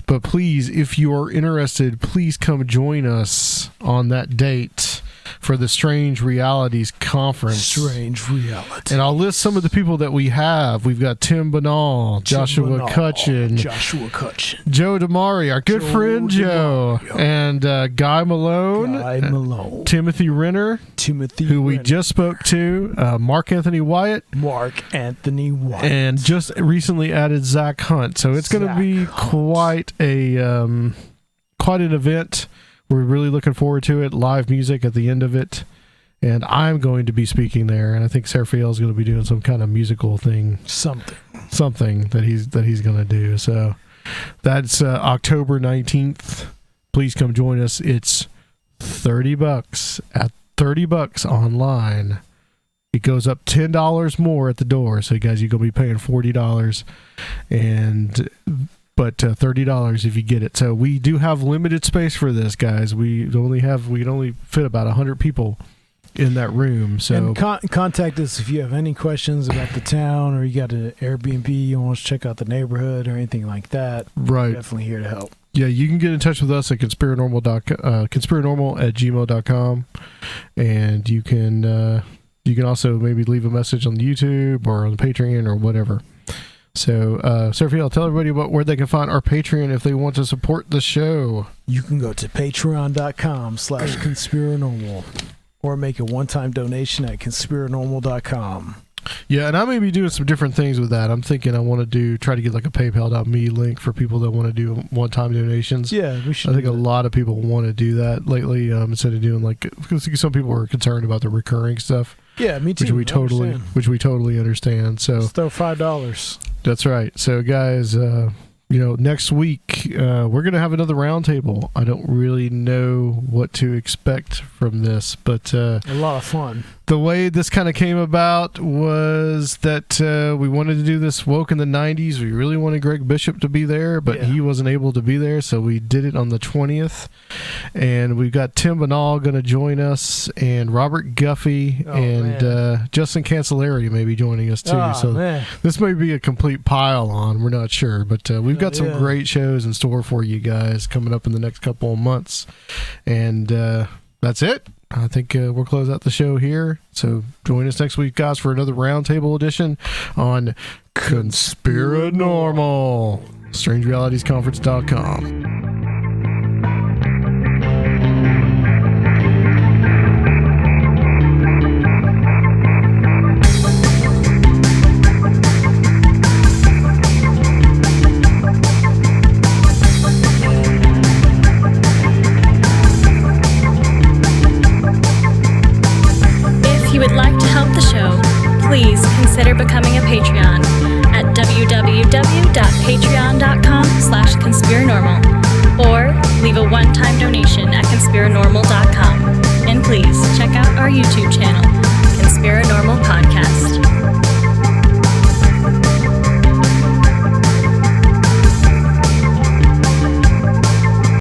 But please, if you are interested, please come join us on that date for the Strange Realities Conference. Strange Reality. And I'll list some of the people that we have. We've got Tim Banal, Joshua Cutchin, Joe Damari, our good friend Joe, and Guy Malone, Timothy Renner, who we just spoke to, Mark Anthony Wyatt, and just recently added Zach Hunt. So it's going to be quite an event. We're really looking forward to it. Live music at the end of it. And I'm going to be speaking there. And I think Seraphiel is going to be doing some kind of musical thing. Something that he's going to do. So that's October 19th. Please come join us. It's $30 at $30 online. It goes up $10 more at the door. So you guys, you're going to be paying $40. But $30 if you get it. So we do have limited space for this, guys. We can only fit about 100 people in that room. So and contact us if you have any questions about the town, or you got an Airbnb, you want to check out the neighborhood or anything like that. Right. We're definitely here to help. Yeah, you can get in touch with us at conspirinormal@gmail.com, and you can also maybe leave a message on YouTube or on Patreon or whatever. So, Seraphiel, tell everybody about where they can find our Patreon if they want to support the show. You can go to patreon.com/conspirinormal or make a one-time donation at conspirinormal.com. Yeah, and I may be doing some different things with that. I'm thinking I want to try to get like a PayPal.me link for people that want to do one-time donations. Yeah, we should. I think a lot of people want to do that lately, instead of doing because some people are concerned about the recurring stuff. Yeah, me too. Which we totally understand. So let's throw $5. That's right. So guys, next week we're going to have another roundtable. I don't really know what to expect from this, but a lot of fun. The way this kind of came about was that we wanted to do this Woke in the 90s. We really wanted Greg Bishop to be there, but he wasn't able to be there, so we did it on the 20th. And we've got Tim Banal going to join us, and Robert Guffey, Justin Cancelleri may be joining us too. This may be a complete pile-on. We're not sure, but we've got some great shows in store for you guys coming up in the next couple of months. And that's it. I think we'll close out the show here. So join us next week, guys, for another roundtable edition on Conspirinormal. StrangeRealitiesConference.com. If you would like to becoming a Patreon at www.patreon.com/Conspirinormal or leave a one-time donation at Conspirinormal.com. And please check out our YouTube channel, Conspirinormal Podcast.